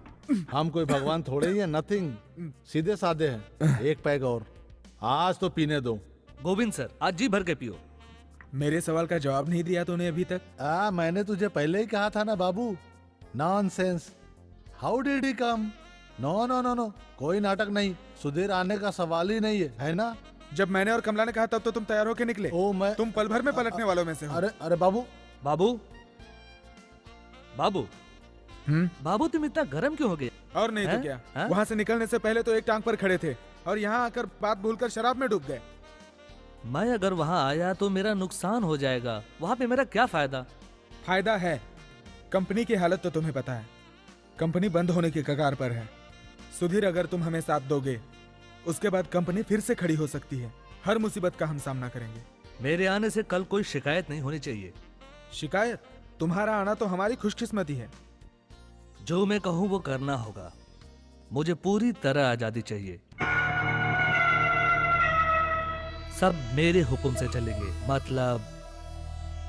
हम कोई भगवान थोड़े ही है, नथिंग। सीधे साधे हैं। एक पैग और, आज तो पीने दो। गोविंद सर, आज जी भर के पियो। मेरे सवाल का जवाब नहीं दिया तूने अभी तक। मैंने तुझे पहले ही कहा था ना बाबू। Nonsense. How did he come? No, कोई नाटक नहीं। सुधीर आने का सवाल ही नहीं है ना? जब मैंने और कमला ने कहा तब तो तुम तैयार होके निकले। ओ मैं तुम पल भर में पलटने वालों में से हो। अरे बाबू। बाबू तुम इतना गर्म क्यों हो गए? और नहीं तो क्या, वहाँ से निकलने से पहले तो एक टांग पर खड़े थे और यहाँ आकर बात भूलकर शराब में डूब गए। मैं अगर वहाँ आया तो मेरा नुकसान हो जाएगा, वहाँ पे मेरा क्या फायदा? फायदा है। कंपनी की हालत तो तुम्हें पता है, कंपनी बंद होने की कगार पर है। सुधीर, अगर तुम हमें साथ दोगे उसके बाद कंपनी फिर से खड़ी हो सकती है। हर मुसीबत का हम सामना करेंगे। मेरे आने से कल कोई शिकायत नहीं होनी चाहिए। शिकायत? तुम्हारा आना तो हमारी खुशकिस्मती है। जो मैं कहूँ वो करना होगा। मुझे पूरी तरह आजादी चाहिए। सब मेरे हुक्म से चलेंगे, मतलब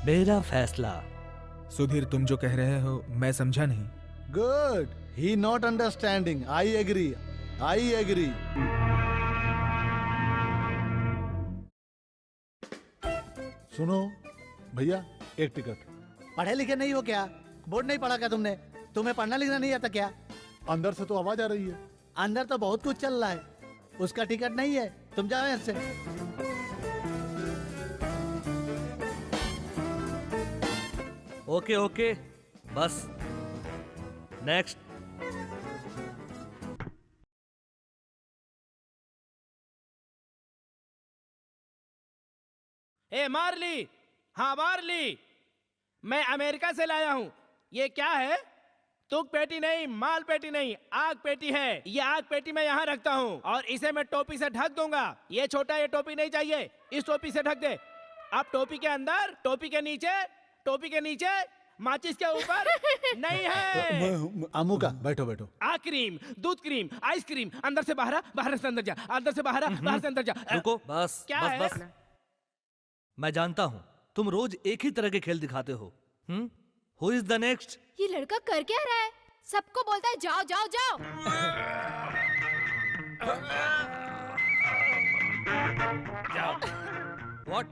मेरा फैसला। सुधीर, तुम जो कह रहे हो मैं समझा नहीं। Good, he not understanding. I agree. सुनो भैया, एक टिकट। पढ़े लिखे नहीं हो क्या? बोर्ड नहीं पढ़ा क्या तुमने? तुम्हें पढ़ना लिखना नहीं आता क्या? अंदर से तो आवाज आ रही है। अंदर तो बहुत कुछ चल रहा है। उसका टिकट नहीं है, तुम जाओ यहाँ से। ओके, बस नेक्स्ट। ए मार्ली, हाँ मार्ली, मैं अमेरिका से लाया हूँ। ये क्या है? तुक पेटी नहीं, माल पेटी नहीं, आग पेटी है। ये आग पेटी मैं यहाँ रखता हूँ और इसे मैं टोपी से ढक दूंगा। ये छोटा, ये टोपी नहीं चाहिए, इस टोपी से ढक दे। अब टोपी के अंदर, टोपी के नीचे, माचिस के ऊपर नहीं है। आमू का बैठो। आ क्रीम, दूध क्रीम, आइसक्रीम, अंदर से बाहर, बाहर से अंदर जा, अंदर से बाहर, बाहर से अंदर जा। रुको, बस क्या है? बस। मैं जानता हूँ तुम रोज एक ही तरह के खेल दिखाते हो। Who is the next? ये लड़का कर क्या रहा है? सबको बोलता है जाओ जाओ जाओ। What?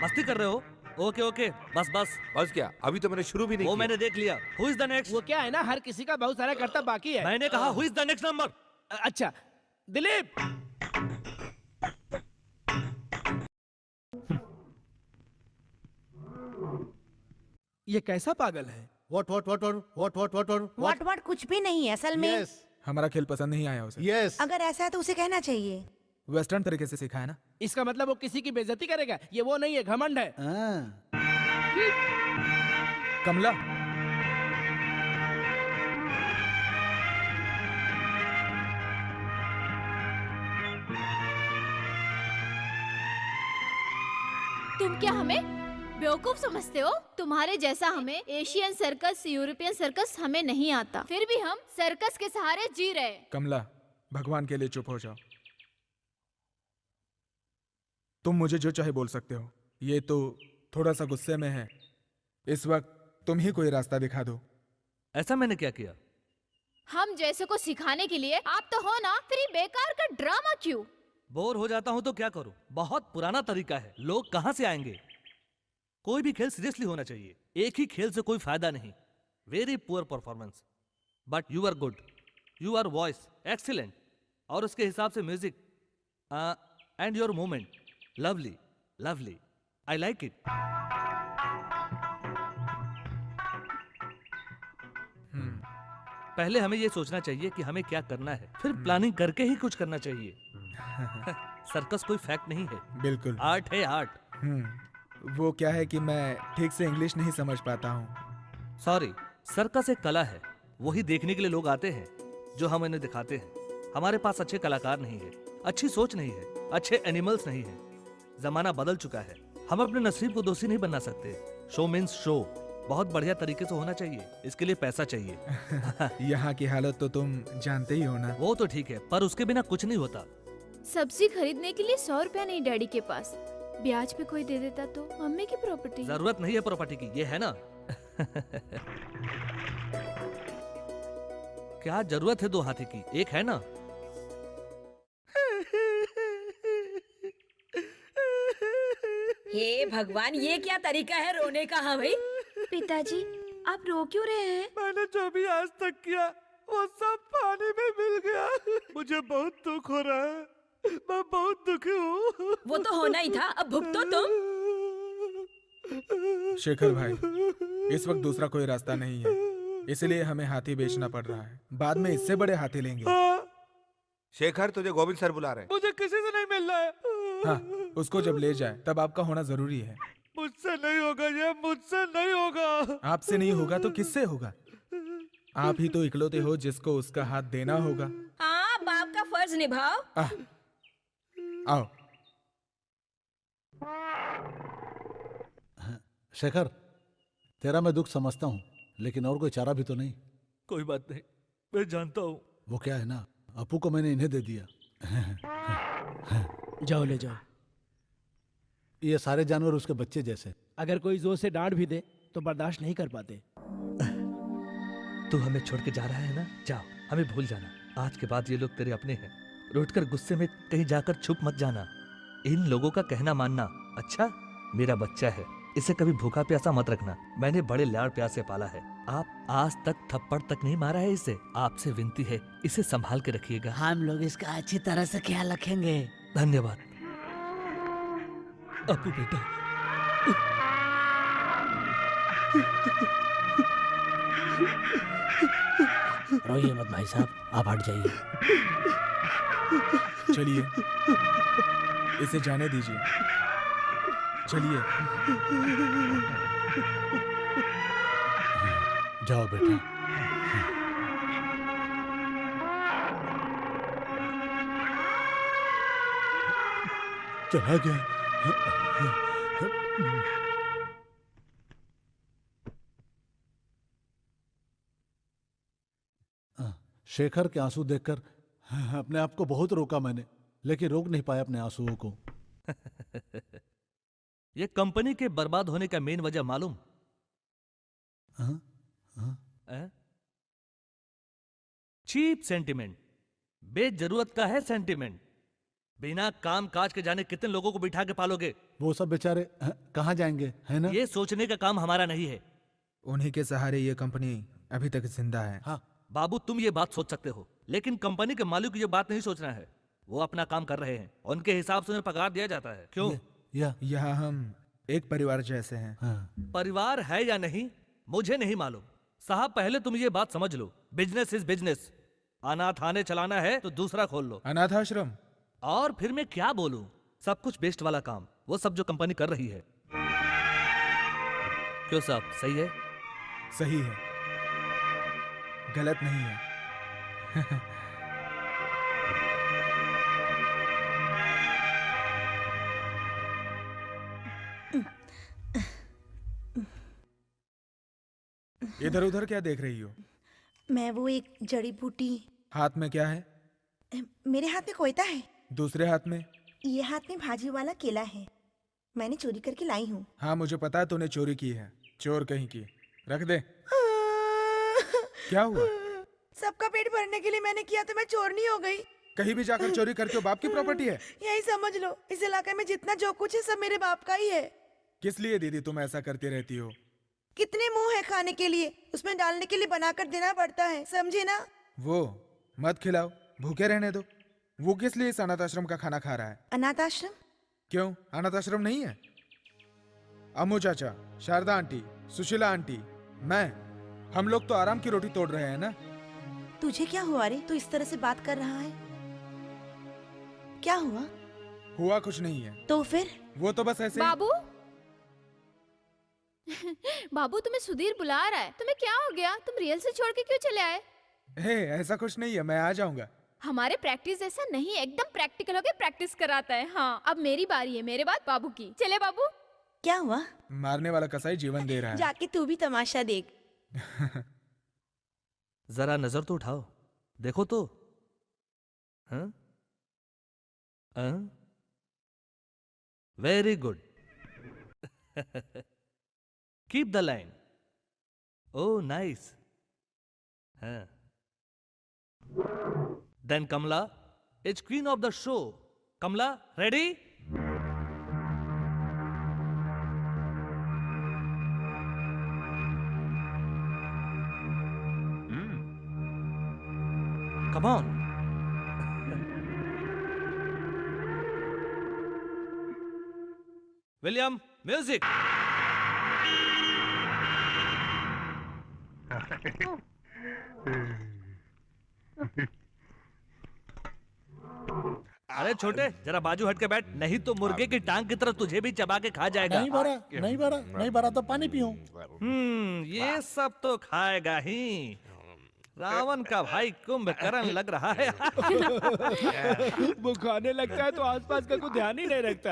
मस्ती कर रहे हो? ओके, बस क्या? अभी तो मैंने शुरू भी नहीं वो किया। मैंने देख लिया। Who is the next? वो क्या है ना, हर किसी का बहुत सारा कर्तव्य बाकी है। मैंने कहा Who is the next number? अच्छा, दिलीप। ये कैसा पागल है? What what what what what what what what कुछ भी नहीं है असल में। यस हमारा खेल पसंद नहीं आया उसे। यस अगर ऐसा है तो उसे कहना चाहिए। वेस्टर्न तरीके से सिखाया ना। इसका मतलब वो किसी की बेइज्जती करेगा? ये वो नहीं है, घमंड है। कमला, तुम क्या हमें बेवकूफ समझते हो? तुम्हारे जैसा हमें एशियन सर्कस, यूरोपियन सर्कस हमें नहीं आता, फिर भी हम सर्कस के सहारे जी रहे। कमला, भगवान के लिए चुप हो जाओ। तुम मुझे जो चाहे बोल सकते हो। ये तो थोड़ा सा गुस्से में है। इस वक्त तुम ही कोई रास्ता दिखा दो। ऐसा मैंने क्या किया? हम जैसे को सिखाने के लिए आप तो हो ना, फिर ये बेकार का ड्रामा क्यों? बोर हो जाता हूँ तो क्या करूँ? बहुत पुराना तरीका है, लोग कहाँ से आएंगे? कोई भी खेल सीरियसली होना चाहिए। एक ही खेल से कोई फायदा नहीं। Very poor performance, but you are good, you are voice excellent, और उसके हिसाब से music and your movement lovely lovely, I like it. पहले हमें ये सोचना चाहिए कि हमें क्या करना है, फिर प्लानिंग करके ही कुछ करना चाहिए। सर्कस कोई फैक्ट नहीं है, बिल्कुल आर्ट है आर्ट। वो क्या है कि मैं ठीक से इंग्लिश नहीं समझ पाता हूँ। सॉरी, सर्कस एक कला है, वही देखने के लिए लोग आते हैं जो हम इन्हें दिखाते हैं। हमारे पास अच्छे कलाकार नहीं है, अच्छी सोच नहीं है, अच्छे एनिमल्स नहीं है। जमाना बदल चुका है, हम अपने नसीब को दोषी नहीं बना सकते। शो मीन्स शो, बहुत बढ़िया तरीके से होना चाहिए, इसके लिए पैसा चाहिए। यहाँ की हालत तो तुम जानते ही हो ना। वो तो ठीक है, पर उसके बिना कुछ नहीं होता। सब्जी खरीदने के लिए 100 रुपया नहीं डैडी के पास, ब्याज पे कोई दे देता तो? मम्मी की प्रॉपर्टी। जरूरत नहीं है प्रॉपर्टी की, ये है ना। क्या जरूरत है 2 हाथी की, एक है ना। हे भगवान, ये क्या तरीका है रोने का? हाँ भाई, पिताजी आप रो क्यों रहे हैं? मैंने जो भी आज तक किया वो सब पानी में मिल गया। मुझे बहुत दुख हो रहा है, मैं बहुत दुखी हूँ। वो तो होना ही था, अब भुगतो तुम। शेखर भाई, इस वक्त दूसरा कोई रास्ता नहीं है, इसलिए हमें हाथी बेचना पड़ रहा है। बाद में इससे बड़े हाथी लेंगे। शेखर, तुझे गोविंद सर बुला रहे हैं। मुझे किसी से नहीं मिल रहा है। हाँ, उसको जब ले जाए तब आपका होना जरूरी है। मुझसे नहीं होगा ये, मुझसे नहीं होगा। आपसे नहीं होगा तो किससे होगा? आप ही तो इकलौते हो जिसको उसका हाथ देना होगा। हाँ, बाप का फर्ज निभाओ। आओ। शेखर, तेरा मैं दुख समझता हूँ, लेकिन और कोई चारा भी तो नहीं। कोई बात नहीं, मैं जानता हूँ। वो क्या है ना, अपू को मैंने इन्हें दे दिया। जाओ ले जाओ। ये सारे जानवर उसके बच्चे जैसे। अगर कोई जोर से डांट भी दे तो बर्दाश्त नहीं कर पाते। तू हमें छोड़ के जा रहा है ना, जाओ, हमें भूल जाना। आज के बाद ये लोग तेरे अपने हैं। रूठकर गुस्से में कहीं जाकर छुप मत जाना। इन लोगों का कहना मानना। अच्छा, मेरा बच्चा है, इसे कभी भूखा प्यासा मत रखना। मैंने बड़े लाड़ प्यार से पाला है। आप आज तक थप्पड़ तक नहीं मारा है इसे। आपसे विनती है, इसे संभाल के रखिएगा। हम लोग इसका अच्छी तरह से ख्याल रखेंगे। धन्यवाद अपू बेटा। रोइए मत भाई साहब, आप हट जाइए। चलिए, इसे जाने दीजिए। चलिए। जाओ बेटा। चला गया। शेखर के आंसू देखकर अपने आप को बहुत रोका मैंने, लेकिन रोक नहीं पाया अपने आंसुओं को। ये कंपनी के बर्बाद होने का मेन वजह मालूम? चीप सेंटिमेंट, बेजरूरत का है सेंटिमेंट। बिना काम काज के जाने कितने लोगों को बिठा के पालोगे? वो सब बेचारे कहाँ जाएंगे, है ना? ये सोचने का काम हमारा नहीं है। उन्हीं के सहारे ये कंपनी अभी तक जिंदा है। हाँ बाबू, तुम ये बात सोच सकते हो, लेकिन कंपनी के मालिक को ये बात नहीं सोचना है। वो अपना काम कर रहे हैं, उनके हिसाब से उन्हें पगार दिया जाता है। क्यों? यहाँ हम एक परिवार जैसे हैं। हाँ। परिवार है या नहीं मुझे नहीं मालूम साहब, पहले तुम ये बात समझ लो, बिजनेस इज बिजनेस। अनाथाने चलाना है तो दूसरा खोल लो। अनाथाश्रम? और फिर मैं क्या बोलूं, सब कुछ बेस्ट वाला काम वो सब जो कंपनी कर रही है। क्यों साहब, सही है? सही है, गलत नहीं है। इधर उधर क्या देख रही हो? मैं वो एक जड़ी बूटी। हाथ में क्या है? मेरे हाथ में कोयता है। दूसरे हाथ में? ये हाथ में भाजी वाला केला है, मैंने चोरी करके लाई हूँ। हाँ मुझे पता है तूने चोरी की है, चोर कहीं की। रख दे। क्या हुआ? सबका पेट भरने के लिए मैंने किया तो मैं चोर नहीं हो गई? कहीं भी जाकर चोरी करके बाप की प्रॉपर्टी है? यही समझ लो, इस इलाके में जितना जो कुछ है सब मेरे बाप का ही है। किस लिए दीदी तुम ऐसा करती रहती हो? कितने मुंह है खाने के लिए, उसमें डालने के लिए बनाकर देना पड़ता है, समझे ना? वो मत खिलाओ, भूखे रहने दो। वो किस लिए इस अनाथ आश्रम का खाना खा रहा है? अनाथ आश्रम? क्यों, अनाथ आश्रम नहीं है? अम्मू चाचा, शारदा आंटी, सुशीला आंटी, मैं, हम लोग तो आराम की रोटी तोड़ रहे हैं ना। तुझे क्या हुआ रे, तू इस तरह से बात कर रहा है? क्या हुआ? हुआ कुछ नहीं है। तो फिर? वो तो बस ऐसे बाबू बाबू तुम्हें सुधीर बुला रहा है। तुम्हें क्या हो गया, तुम रियल से छोड़ के क्यों चले आए? हे, ऐसा कुछ नहीं है, मैं आ जाऊंगा। हमारे प्रैक्टिस ऐसा नहीं, एकदम प्रैक्टिकल होके प्रैक्टिस कराता है। हाँ अब मेरी बारी है, मेरे बाद बाबू की। चले बाबू। क्या हुआ? मारने वाला कसाई जीवन दे रहा है। जाके तू भी तमाशा देख। जरा नजर तो उठाओ, देखो तो। हाँ? Very good. Keep the line. Oh nice. हाँ। Then Kamala is queen of the show. Kamala ready? Come on. William, music. अरे छोटे, जरा बाजू हट के बैठ, नहीं तो मुर्गे की टांग की तरह तुझे भी चबा के खा जाएगा। नहीं भरा तो पानी पियो। ये सब तो खाएगा ही। रावण का भाई कुंभकर्ण लग रहा है। वो खाने लगता है तो आसपास का कोई ध्यान ही नहीं रखता।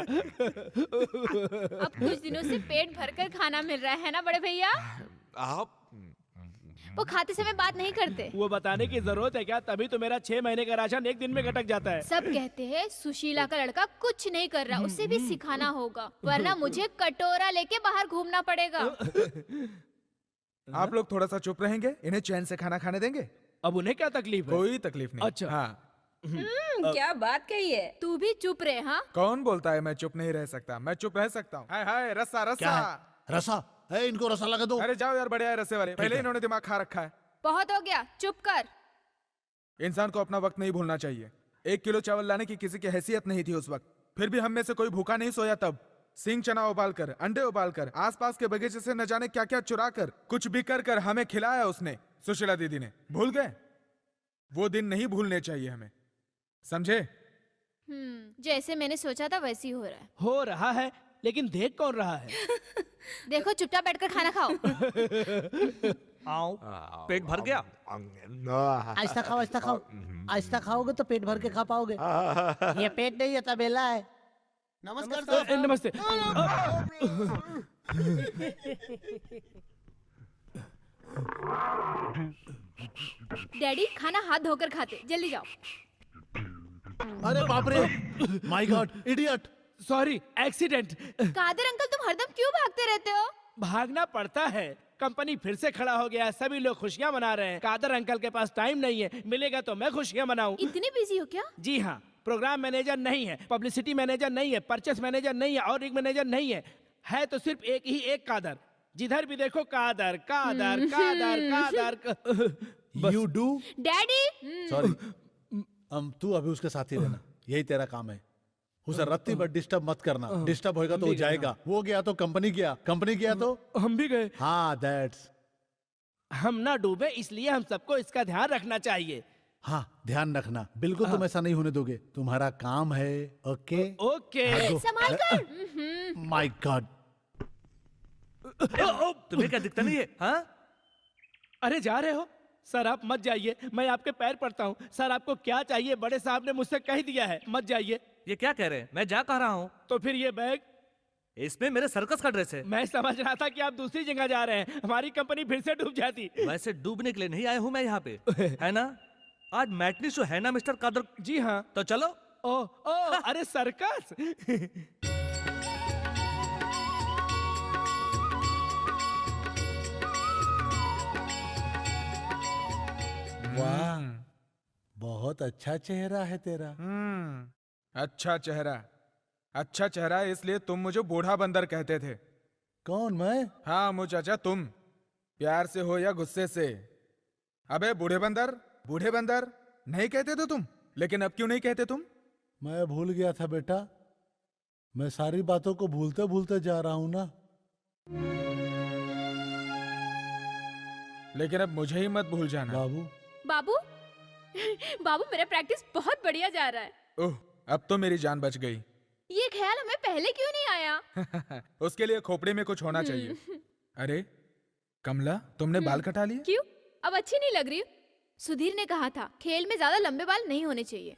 अब कुछ दिनों से पेट भरकर खाना मिल रहा है ना बड़े भैया? आप वो खाते समय बात नहीं करते। वो बताने की जरूरत है क्या? तभी तो मेरा 6 महीने का राशन एक दिन में घटक जाता है। सब कहते हैं सुशीला का लड़का कुछ नहीं कर रहा, उसे भी सिखाना होगा, वरना मुझे कटोरा लेके बाहर घूमना पड़ेगा। आप लोग थोड़ा सा चुप रहेंगे, इन्हें चैन से खाना खाने देंगे। अब उन्हें क्या तकलीफ है? कोई तकलीफ नहीं। अच्छा। हाँ। क्या बात कही है? तू भी चुप रहे। हाँ कौन बोलता है मैं चुप नहीं रह सकता? मैं चुप रह सकता हूँ। हाय हाय, रस्सा रस्सा। रसा है, इनको रसा लगा दो। अरे जाओ यार, बढ़िया है रस्से वाले, पहले इन्होंने दिमाग खा रखा है। बहुत हो गया, चुप कर। इंसान को अपना वक्त नहीं भूलना चाहिए। 1 किलो चावल लाने की किसी की हैसियत नहीं थी उस वक्त, फिर भी हम में से कोई भूखा नहीं सोया तब। सिंग चना उबालकर, अंडे उबालकर, आसपास के बगीचे से न जाने क्या क्या चुरा कर, कुछ भी कर हमें खिलाया उसने, सुशीला दीदी ने। भूल गए? वो दिन नहीं भूलने चाहिए हमें, समझे? जैसे मैंने सोचा था वैसे ही हो रहा है, लेकिन देख कौन रहा है? देखो चुपचाप बैठकर खाना खाओ। आओ, पेट भर गया। आहिस्ता खाओ, आहिस्ता खाओ। आहिस्ता खाओगे तो पेट भर के खा पाओगे। ये पेट नहीं है, तबेला है। नमस्कार सर। नमस्ते। डैडी खाना हाथ धोकर खाते, जल्दी जाओ। अरे बाप रे, my god, idiot. Sorry, accident. Kader uncle तुम हरदम क्यों भागते रहते हो? भागना पड़ता है, कंपनी फिर से खड़ा हो गया, सभी लोग खुशियां मना रहे हैं। कादर अंकल के पास टाइम नहीं है, मिलेगा तो मैं खुशियां मनाऊं। इतने बिजी हो क्या? जी हाँ, प्रोग्राम मैनेजर नहीं है, पब्लिसिटी मैनेजर नहीं है, परचेस मैनेजर नहीं है और एक मैनेजर नहीं है तो सिर्फ एक कादर। जिधर भी देखो Kader Kader Kader Kader. You do daddy. Sorry, तू अभी उसके साथ ही रहना, यही तेरा काम है। उसे रत्ती भर डिस्टर्ब मत करना। डिस्टर्ब होएगा तो वो जाएगा। वो गया तो कंपनी गया, कंपनी गया तो हम भी गए। हाँ दैट्स। हम ना डूबे इसलिए हम सबको इसका ध्यान रखना चाहिए। हाँ ध्यान रखना, बिल्कुल तुम ऐसा नहीं होने दोगे। तुम्हारा काम है। Okay okay. संभाल कर। My God. तुम्हें क्या दिखता नहीं है? हाँ अरे जा रहे हो? सर आप मत जाइए, मैं आपके पैर पड़ता हूँ। सर आपको क्या चाहिए? बड़े साहब ने मुझसे कह दिया है, मत जाइए। ये क्या कह रहे हैं? मैं जा कह रहा हूँ। तो फिर ये बैग? इसमें मेरे सर्कस का ड्रेस है। मैं समझ रहा था कि आप दूसरी जगह जा रहे हैं, हमारी कंपनी फिर से डूब जाती। वैसे डूबने के लिए नहीं आया हूँ मैं यहाँ पे, है ना? आज मैटनी शो है ना मिस्टर कादर? जी हाँ। तो चलो। ओ अरे सर्कस। वाह, बहुत अच्छा चेहरा है तेरा। अच्छा चेहरा। अच्छा चेहरा है इसलिए तुम मुझे बूढ़ा बंदर कहते थे। कौन, मैं? हाँ मुझ चाचा, तुम प्यार से हो या गुस्से से। अबे बूढ़े बंदर, बूढ़े बंदर नहीं कहते थे तुम, लेकिन अब क्यों नहीं कहते तुम? मैं भूल गया था बेटा, मैं सारी बातों को भूलते भूलते जा रहा हूं ना। लेकिन अब मुझे ही मत भूल जाना। बाबू बाबू बाबू मेरा प्रैक्टिस बहुत बढ़िया जा रहा है। ओह, अब तो मेरी जान बच गई। ये ख्याल हमें पहले क्यों नहीं आया? उसके लिए खोपड़ी में कुछ होना चाहिए। अरे कमला, तुमने बाल कटा लिए? क्यों? अब अच्छी नहीं लग रही? सुधीर ने कहा था खेल में ज्यादा लंबे बाल नहीं होने चाहिए।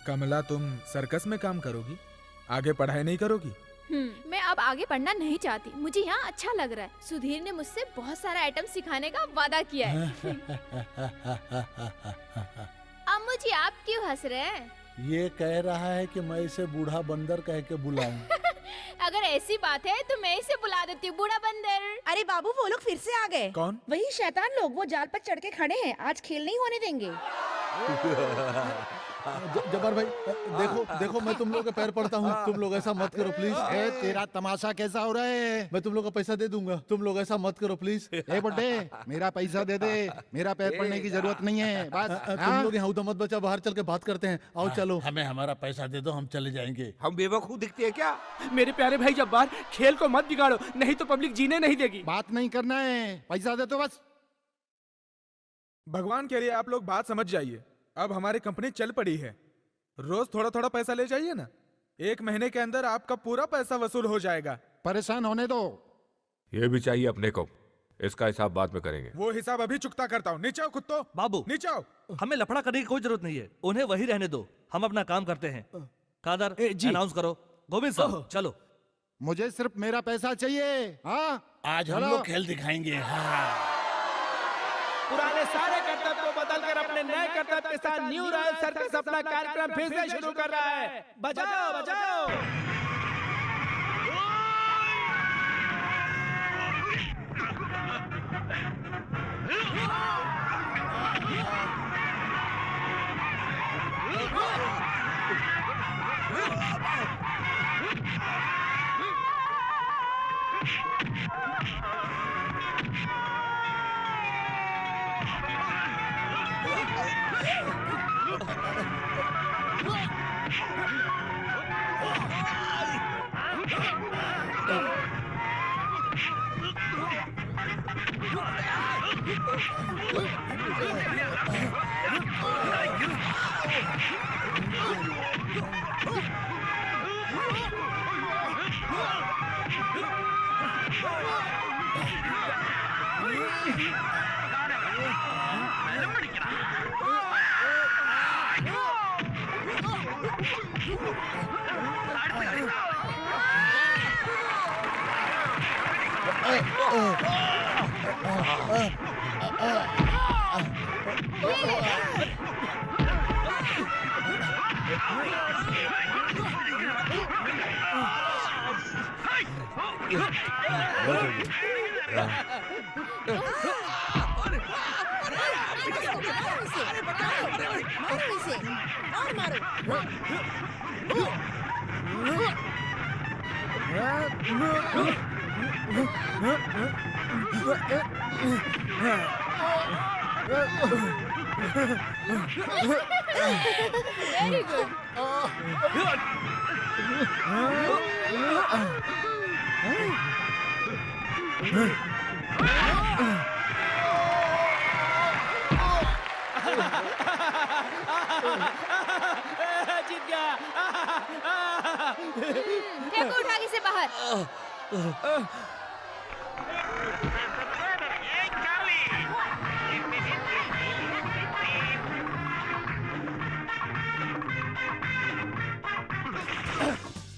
कमला, तुम सर्कस में काम करोगी? आगे पढ़ाई नहीं करोगी? मैं अब आगे पढ़ना नहीं चाहती, मुझे यहाँ अच्छा लग रहा है। सुधीर ने मुझसे बहुत सारा आइटम सिखाने का वादा किया है। अब मुझे आप क्यों हंस रहे हैं? ये कह रहा है कि मैं इसे बूढ़ा बंदर कह के बुलाऊं। अगर ऐसी बात है तो मैं इसे बुला देती हूँ बूढ़ा बंदर। अरे बाबू, वो लोग फिर से आ गए। कौन? वही शैतान लोग, वो जाल पर चढ़ के खड़े हैं। आज खेल नहीं होने देंगे। जबर भाई, देखो देखो, मैं तुम लोगों के पैर पड़ता हूँ, तुम लोग ऐसा मत करो प्लीज। तेरा तमाशा कैसा हो रहा है? मैं तुम लोग का पैसा दे दूंगा, तुम लोग ऐसा मत करो प्लीज। ए बुड्ढे, मेरा पैसा दे दे, मेरा पैर पड़ने की जरूरत नहीं है। बस तुम लोग यहाँ उधर मत बचा, बाहर चल के बात करते हैं। आओ चलो। हमें हमारा पैसा दे दो, हम चले जाएंगे। हम बेवकूफ दिखते हैं क्या? मेरे प्यारे भाई जब्बार, खेल को मत बिगाड़ो, नहीं तो पब्लिक जीने नहीं देगी। बात नहीं करना है, पैसा दे तो बस। भगवान के लिए आप लोग बात समझ जाइए। अब हमारी कंपनी चल पड़ी है, रोज थोड़ा थोड़ा पैसा ले जाइए ना। 1 महीने के अंदर आपका पूरा पैसा वसूल हो जाएगा। परेशान होने दो। ये भी चाहिए अपने को, इसका हिसाब बाद में करेंगे। वो हिसाब अभी चुकता करता हूँ। नीचे आओ कुत्तो। बाबू नीचे आओ। हमें लफड़ा करने की कोई जरूरत नहीं है, उन्हें वही रहने दो, हम अपना काम करते हैं। कादर जी। अनाउंस करो। गोविंद साहब चलो। मुझे सिर्फ मेरा पैसा चाहिए। हाँ, आज हम चलो। लोग खेल दिखाएंगे। हाँ। पुराने सारे कर्तव्य को बदलकर अपने नए कर्तव्य के साथ न्यू रॉयल सर्कस अपना कार्यक्रम फिर से शुरू कर रहा है। बजाओ बजाओ। मारो इसे, और मारो। Very good. जीत गया। फेंको उठा के इसे बाहर।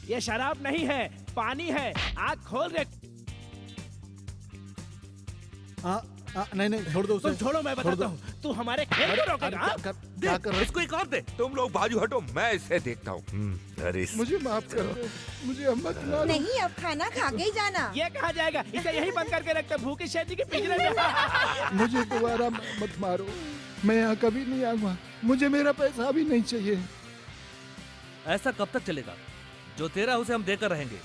ये शराब नहीं है, पानी है। आँख खोल रे। नहीं नहीं छोड़ दो उसे। तुम छोड़ो, मैं छोड़ बताता दो। हूँ। तू हमारे खेल को रोकेगा? हाँ? क्या कर रहे इसको एक और दे। तुम लोग बाजू हटो, मैं इसे देखता हूँ। अरे मुझे माफ करो, मुझे मत मारो। नहीं, अब खाना खा के ही जाना। ये कहा जाएगा? इसे यहीं बंद करके रखते, भूखी शेरनी के पिंजरे में। मुझे दोबारा मत मारो, मैं यहाँ कभी नहीं आऊंगा। मुझे मेरा पैसा भी नहीं चाहिए। ऐसा कब तक चलेगा? जो तेरा उसे हम देकर रहेंगे।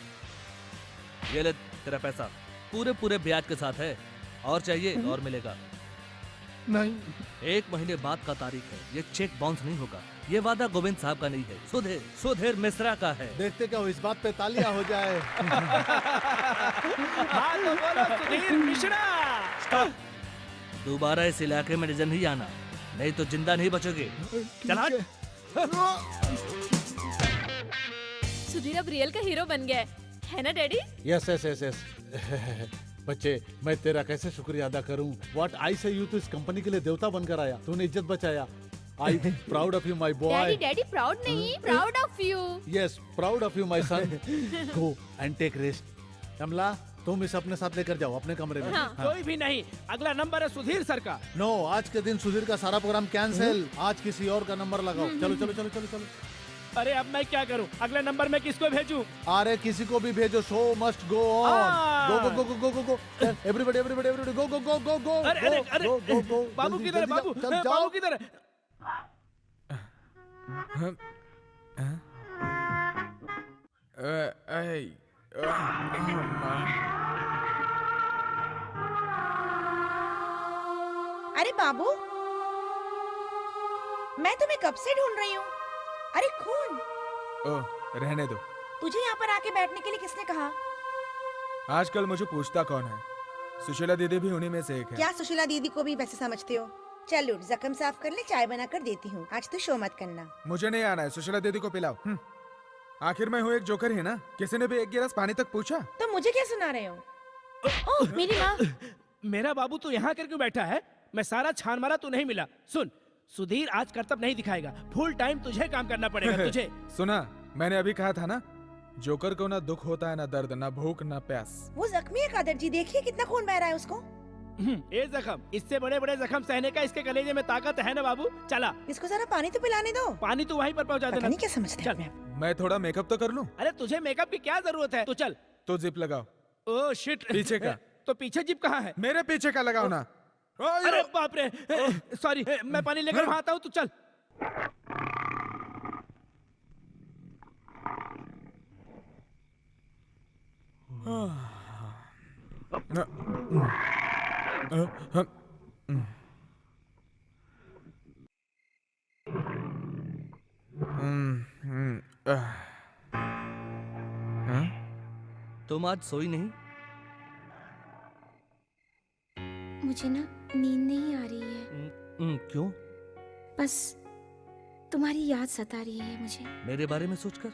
ये ले तेरा पैसा, पूरे पूरे ब्याज के साथ है। और चाहिए और मिलेगा। नहीं, 1 महीने बाद का तारीख है। ये चेक बाउंस नहीं होगा। ये वादा गोविंद साहब का नहीं है, सुधीर मिश्रा का है। देखते क्या हो, इस बात पे तालियां हो जाए। हाँ तो बोलो सुधीर मिश्रा। दोबारा इस इलाके में नजर नहीं आना, नहीं तो जिंदा नहीं बचोगे। चल हट। सुधीर अब रियल का हीरो बन गया है ना daddy? Yes yes yes yes. बच्चे, मैं तेरा कैसे शुक्रिया अदा करूं? व्हाट आई से यू तो इस कंपनी के लिए देवता बनकर आया, तूने इज्जत बचाया। I proud of you my daddy boy. Daddy proud नहीं, proud of you. Yes, proud of you my son. Go and take rest. Kamala, तुम इसे अपने साथ लेकर जाओ अपने कमरे में। हाँ। कोई भी नहीं, अगला नंबर है सुधीर सर का। नो, आज के दिन सुधीर का सारा प्रोग्राम कैंसिल। आज किसी और का नंबर लगाओ। चलो चलो चलो चलो चलो। अरे अब मैं क्या करूं? अगले नंबर में किसको भेजूं? अरे किसी को भी भेजो, show must go on. Go go go go go go. Everybody everybody everybody go go go go go. अरे अरे अरे गो गो गो। बाबू जल्दी, किधर है? जल्दी बाबू जाओ, चल, जाओ। बाबू किधर है? अरे बाबू, मैं तुम्हें कब से ढूंढ रही हूँ। अरे खून, ओह, रहने दो। तुझे यहाँ पर आके बैठने के लिए किसने कहा? आजकल मुझे पूछता कौन है? सुशीला दीदी भी उन्हीं में से एक है। क्या सुशीला दीदी को भी वैसे समझते हो? चल उठ, जख्म साफ कर ले, चाय बना कर देती हूँ। आज तो शो मत करना। मुझे नहीं आना है, सुशीला दीदी को पिलाओ। आखिर मैं हूँ एक जोकर ही ना। किसी ने भी 1 गिलास पानी तक पूछा? तो मुझे क्या सुना रहे हो? ओह मेरी माँ। मेरा बाबू तू यहाँ कर क्यों बैठा है? मैं सारा छान मारा, तू नहीं मिला। सुन, सुधीर आज करतब नहीं दिखाएगा। फुल टाइम तुझे काम करना पड़ेगा। तुझे सुना, मैंने अभी कहा था ना, जोकर को ना दुख होता है, ना दर्द, ना भूख, ना प्यास। वो जख्मी है कादर जी, देखिए कितना खून बह रहा है उसको। ये जख्म, इससे बड़े बड़े जख्म सहने का इसके कलेजे में ताकत है ना बाबू। चला, इसको जरा पानी तो पिलाने दो। पानी तू वहीं पर पहुंचा पता देना। नहीं क्या समझते हैं चल। अपने आप। मैं थोड़ा मेकअप तो कर लूं? अरे तुझे मेकअप की क्या जरूरत है? तू चल। तो जिप लगाओ। Oh shit. पीछे का। तो पीछे जिप कहाँ है? मेरे पीछे का लगाओ ना। अरे बाप रे, सॉरी, मैं पानी लेकर वहाँ आता हूँ, तू चल। तुम आज सोई नहीं? मुझे ना नींद नहीं आ रही है। क्यों? बस तुम्हारी याद सता रही है मुझे। मेरे बारे में सोचकर?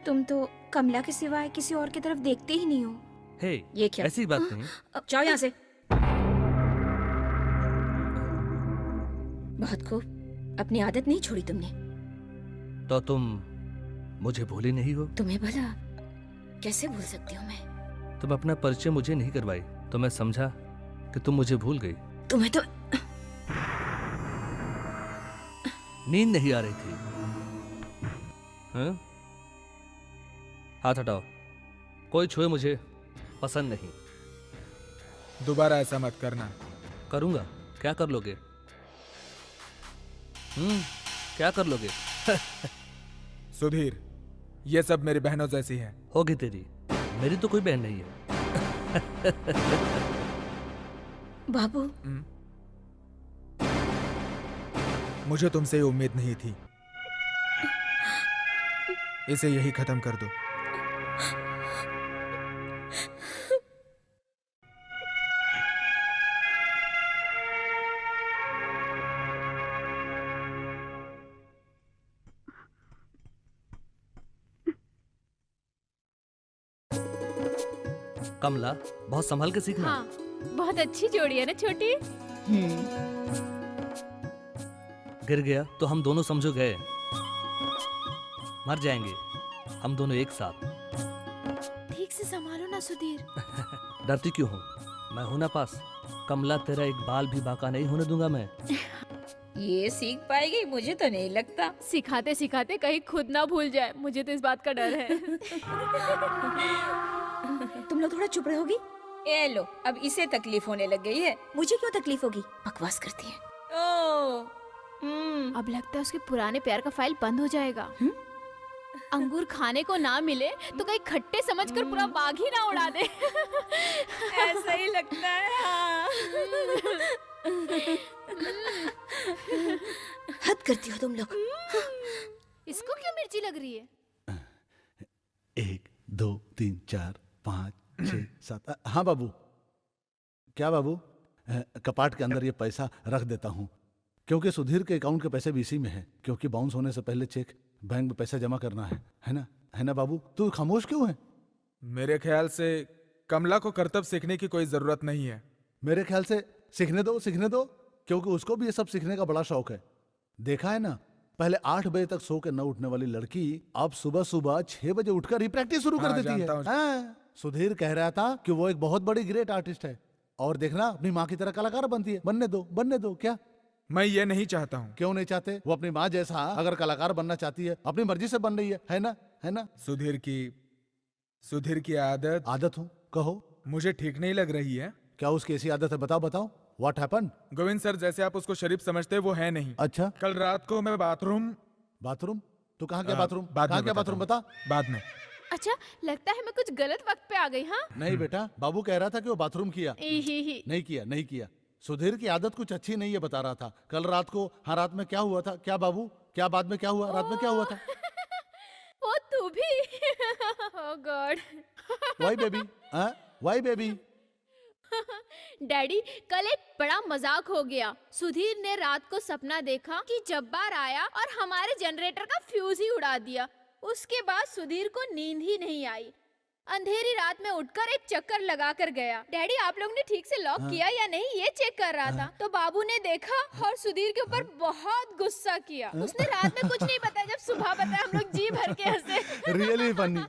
तुम तो कमला के सिवाय किसी और की तरफ देखते ही नहीं हो। हे, ये क्या? ऐसी बात नहीं। अब जाओ यहाँ से। बहुत खूब, अपनी आदत नहीं छोड़ी तुमने। तो तुम मुझे भूली नहीं हो? तुम्हें भला कैसे भूल सकती हूँ मैं? तुम अपना परिचय मुझे नहीं करवाई तो मैं समझा कि तुम मुझे भूल गई। तुम्हें तो नींद नहीं आ रही थी। हाँ? हाथ हटाओ। कोई छुए मुझे पसंद नहीं। दोबारा ऐसा मत करना। करूंगा। क्या कर लोगे? क्या कर लोगे? सुधीर, ये सब मेरी बहनों जैसी है। होगी तेरी, मेरी तो कोई बहन नहीं है। बाबू, मुझे तुमसे ये उम्मीद नहीं थी। इसे यही खत्म कर दो। कमला, बहुत संभल के सीखना। हाँ, बहुत अच्छी जोड़ी है ना छोटी। गिर गया तो हम दोनों समझो गए, मर जाएंगे हम दोनों एक साथ। ठीक से संभालो ना सुधीर। डरती क्यों हो? मैं हूं ना पास। कमला, तेरा एक बाल भी बाका नहीं होने दूंगा मैं। ये सीख पाएगी मुझे तो नहीं लगता। सिखाते सिखाते कहीं खुद ना भूल जाए, मुझे तो इस बात का डर है। तुम लोग थोड़ा चुप रहोगी? ए लो, अब इसे तकलीफ होने लग गई है। मुझे क्यों तकलीफ होगी? बकवास करती है। अब लगता है उसके पुराने प्यार का फाइल बंद हो जाएगा। अंगूर खाने को ना मिले तो कहीं खट्टे समझकर पूरा बाग ही ना उड़ा दे। ऐसा ही लगता है। हाँ। हद करती हो तुम लोग। इसको क्यों मिर्ची लग रही है? 1 2 3 4 5 6 7। हाँ बाबू। क्या बाबू? कपाट के अंदर ये पैसा रख देता हूँ, क्योंकि सुधीर के अकाउंट के पैसे भी इसी में है, क्योंकि बाउंस होने से पहले चेक बैंक में पैसा जमा करना है ना? है ना बाबू? तू खामोश क्यों है? मेरे ख्याल से कमला को करतब सीखने की कोई जरूरत नहीं है। मेरे ख्याल से सीखने दो, क्योंकि उसको भी ये सब सीखने का बड़ा शौक है। देखा है ना, पहले 8 बजे तक सो के न उठने वाली लड़की अब सुबह सुबह 6 बजे उठकर ही प्रैक्टिस शुरू कर देती है। हाँ, सुधीर कह रहा था कि वो एक बहुत बड़ी ग्रेट आर्टिस्ट है, और देखना अपनी माँ की तरह कलाकार बनती है। बनने दो। क्या? मैं ये नहीं चाहता हूँ। क्यों नहीं चाहते? वो अपनी माँ जैसा अगर कलाकार बनना चाहती है, अपनी मर्जी से बन रही है ना? सुधीर की आदत हो कहो, मुझे ठीक नहीं लग रही है। क्या उसकी ऐसी आदत है? बताओ व्हाट हैपन? गोविंद सर, जैसे आप उसको शरीफ समझते वो है नहीं। अच्छा, कल रात को मैं बाथरूम तो कहाँ क्या बाथरूम? बता। बाद में। अच्छा, लगता है मैं कुछ गलत वक्त पे आ गई। हाँ नहीं बेटा, बाबू कह रहा था कि वो बाथरूम किया। ही। नहीं किया। सुधीर की आदत कुछ अच्छी नहीं है, बता रहा था कल रात को। हाँ, रात में क्या हुआ था? क्या बाबू? क्या बाद में क्या हुआ? रात में क्या हुआ था? ओ तू भी। Oh god. Why baby? Daddy, कल एक बड़ा मजाक हो गया। सुधीर ने रात को सपना देखा कि जब्बार आया और हमारे जनरेटर का फ्यूज ही उड़ा दिया। उसके बाद सुधीर को नींद ही नहीं आई। अंधेरी रात में उठकर एक चक्कर लगा कर गया। डैडी, आप लोग ने ठीक से लॉक किया या नहीं ये चेक कर रहा था, तो बाबू ने देखा और सुधीर के ऊपर बहुत गुस्सा किया। उसने रात में कुछ नहीं बताया, जब सुबह बताया हम लोग जी भर के हंसे।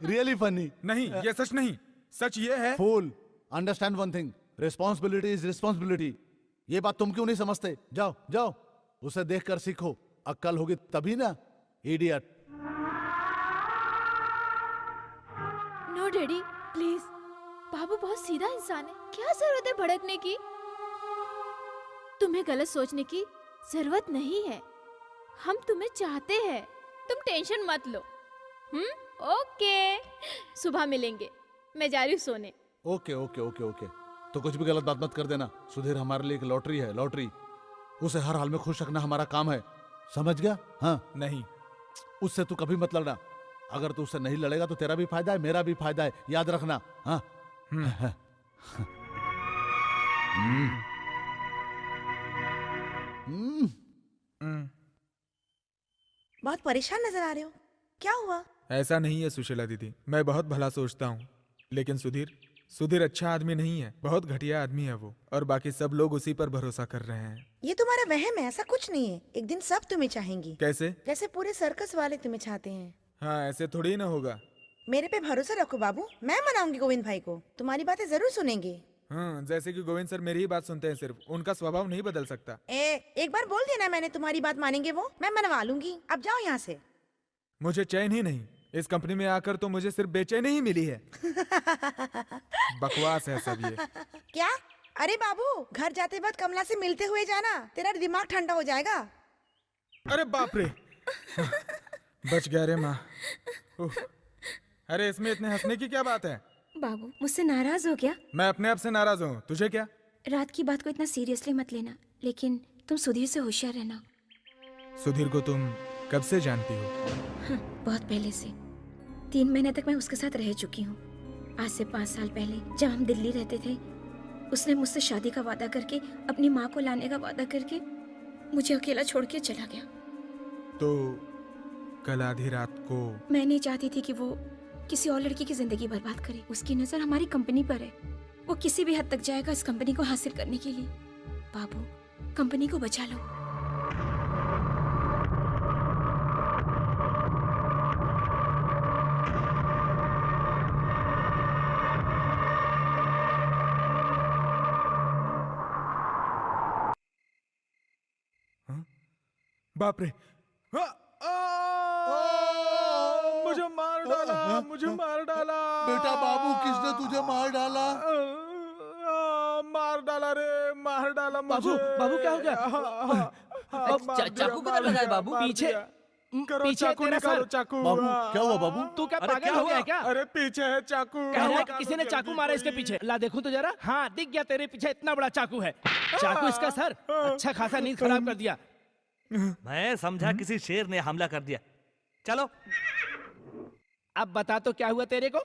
Really funny. नहीं, ये सच नहीं। सच ये है। Fool, understand one thing, responsibility is responsibility. ये बात तुम क्यों नहीं समझते? जाओ उसे देखकर सीखो, अक्ल होगी तभी ना, इडियट। No daddy, please. बाबू बहुत सीधा इंसान है, क्या जरूरत है भड़कने की? तुम्हें गलत सोचने की जरूरत नहीं है। हम तुम्हें चाहते हैं, तुम टेंशन मत लो। ओके, सुबह मिलेंगे। मैं जा रही हूँ सोने। ओके। तो कुछ भी गलत बात मत कर देना। सुधीर हमारे लिए एक लॉटरी है, लॉटरी। उसे हर हाल में खुश रखना हमारा काम है, समझ गया? हाँ। नहीं, उससे तू कभी मत लड़ना। अगर तू उससे नहीं लड़ेगा तो तेरा भी फायदा है, मेरा भी फायदा है, याद रखना। हाँ। बहुत परेशान नजर आ रहे हो, क्या हुआ? ऐसा नहीं है सुशीला दीदी, मैं बहुत भला सोचता हूँ, लेकिन सुधीर अच्छा आदमी नहीं है, बहुत घटिया आदमी है वो, और बाकी सब लोग उसी पर भरोसा कर रहे हैं। ये तुम्हारा वहम है, ऐसा कुछ नहीं है। एक दिन सब तुम्हें चाहेंगी। कैसे? जैसे पूरे सर्कस वाले तुम्हें चाहते हैं। हाँ, ऐसे थोड़ी ना होगा। मेरे पे भरोसा रखो बाबू, मैं मनाऊंगी गोविंद भाई को, तुम्हारी बातें जरूर सुनेंगे। हाँ, जैसे कि गोविंद सर मेरी ही बात सुनते हैं, सिर्फ उनका स्वभाव नहीं बदल सकता। एक बार बोल देना मैंने, तुम्हारी बात मानेंगे वो, मैं मनवा लूंगी। अब जाओ यहाँ से। मुझे चैन ही नहीं, इस कंपनी में आकर तो मुझे सिर्फ बेचैनी ही मिली है। बकवास है सब ये। क्या? अरे बाबू, घर जाते वक्त कमला से मिलते हुए जाना, तेरा दिमाग ठंडा हो जाएगा। अरे बाप रे, बच गया रे माँ। अरे इसमें इतने हंसने की क्या बात है? बाबू, मुझसे नाराज हो क्या? मैं अपने आप से नाराज हूँ, तुझे क्या? रात की बात को इतना सीरियसली मत लेना, लेकिन तुम सुधीर से होशियार रहना। सुधीर को तुम कब से जानती हो? बहुत पहले से। 3 महीने तक मैं उसके साथ रह चुकी हूँ। आज से 5 साल पहले जब हम दिल्ली रहते थे, उसने मुझसे शादी का वादा करके, अपनी माँ को लाने का वादा करके मुझे अकेला छोड़ के चला गया। तो कल आधी रात को मैं नहीं चाहती थी कि वो किसी और लड़की की जिंदगी बर्बाद करे। उसकी नजर हमारी कंपनी पर है। वो किसी भी हद तक जाएगा इस कंपनी को हासिल करने के लिए। बाबू, कंपनी को बचा लो। बाप रे! मुझे मार डाला, मुझे मार डाला। बेटा बाबू, किसने तुझे मार डाला? मार डाला रे, मार डाला मुझे। बाबू, बाबू क्या हो गया? चाकू किधर लगा है बाबू? पीछे करो, पीछे चाकू तेरा निकालो, सर। चाकू। बाबू क्या हुआ बाबू? तू क्या अरे पागल क्या हो गया है हुआ? क्या? अरे पीछे है चाकू। कह रहा है कि किसी ने चाकू मारा इसके पीछे। ला देखूं तो जरा। हाँ, दिख गया तेरे पीछे इतना बड़ा चाकू है। चाकू इसका सर। अच्छा खासा नींद खराब कर दिया। मैं समझा किसी शेर ने हमला कर दिया। चलो अब बता तो क्या हुआ तेरे को?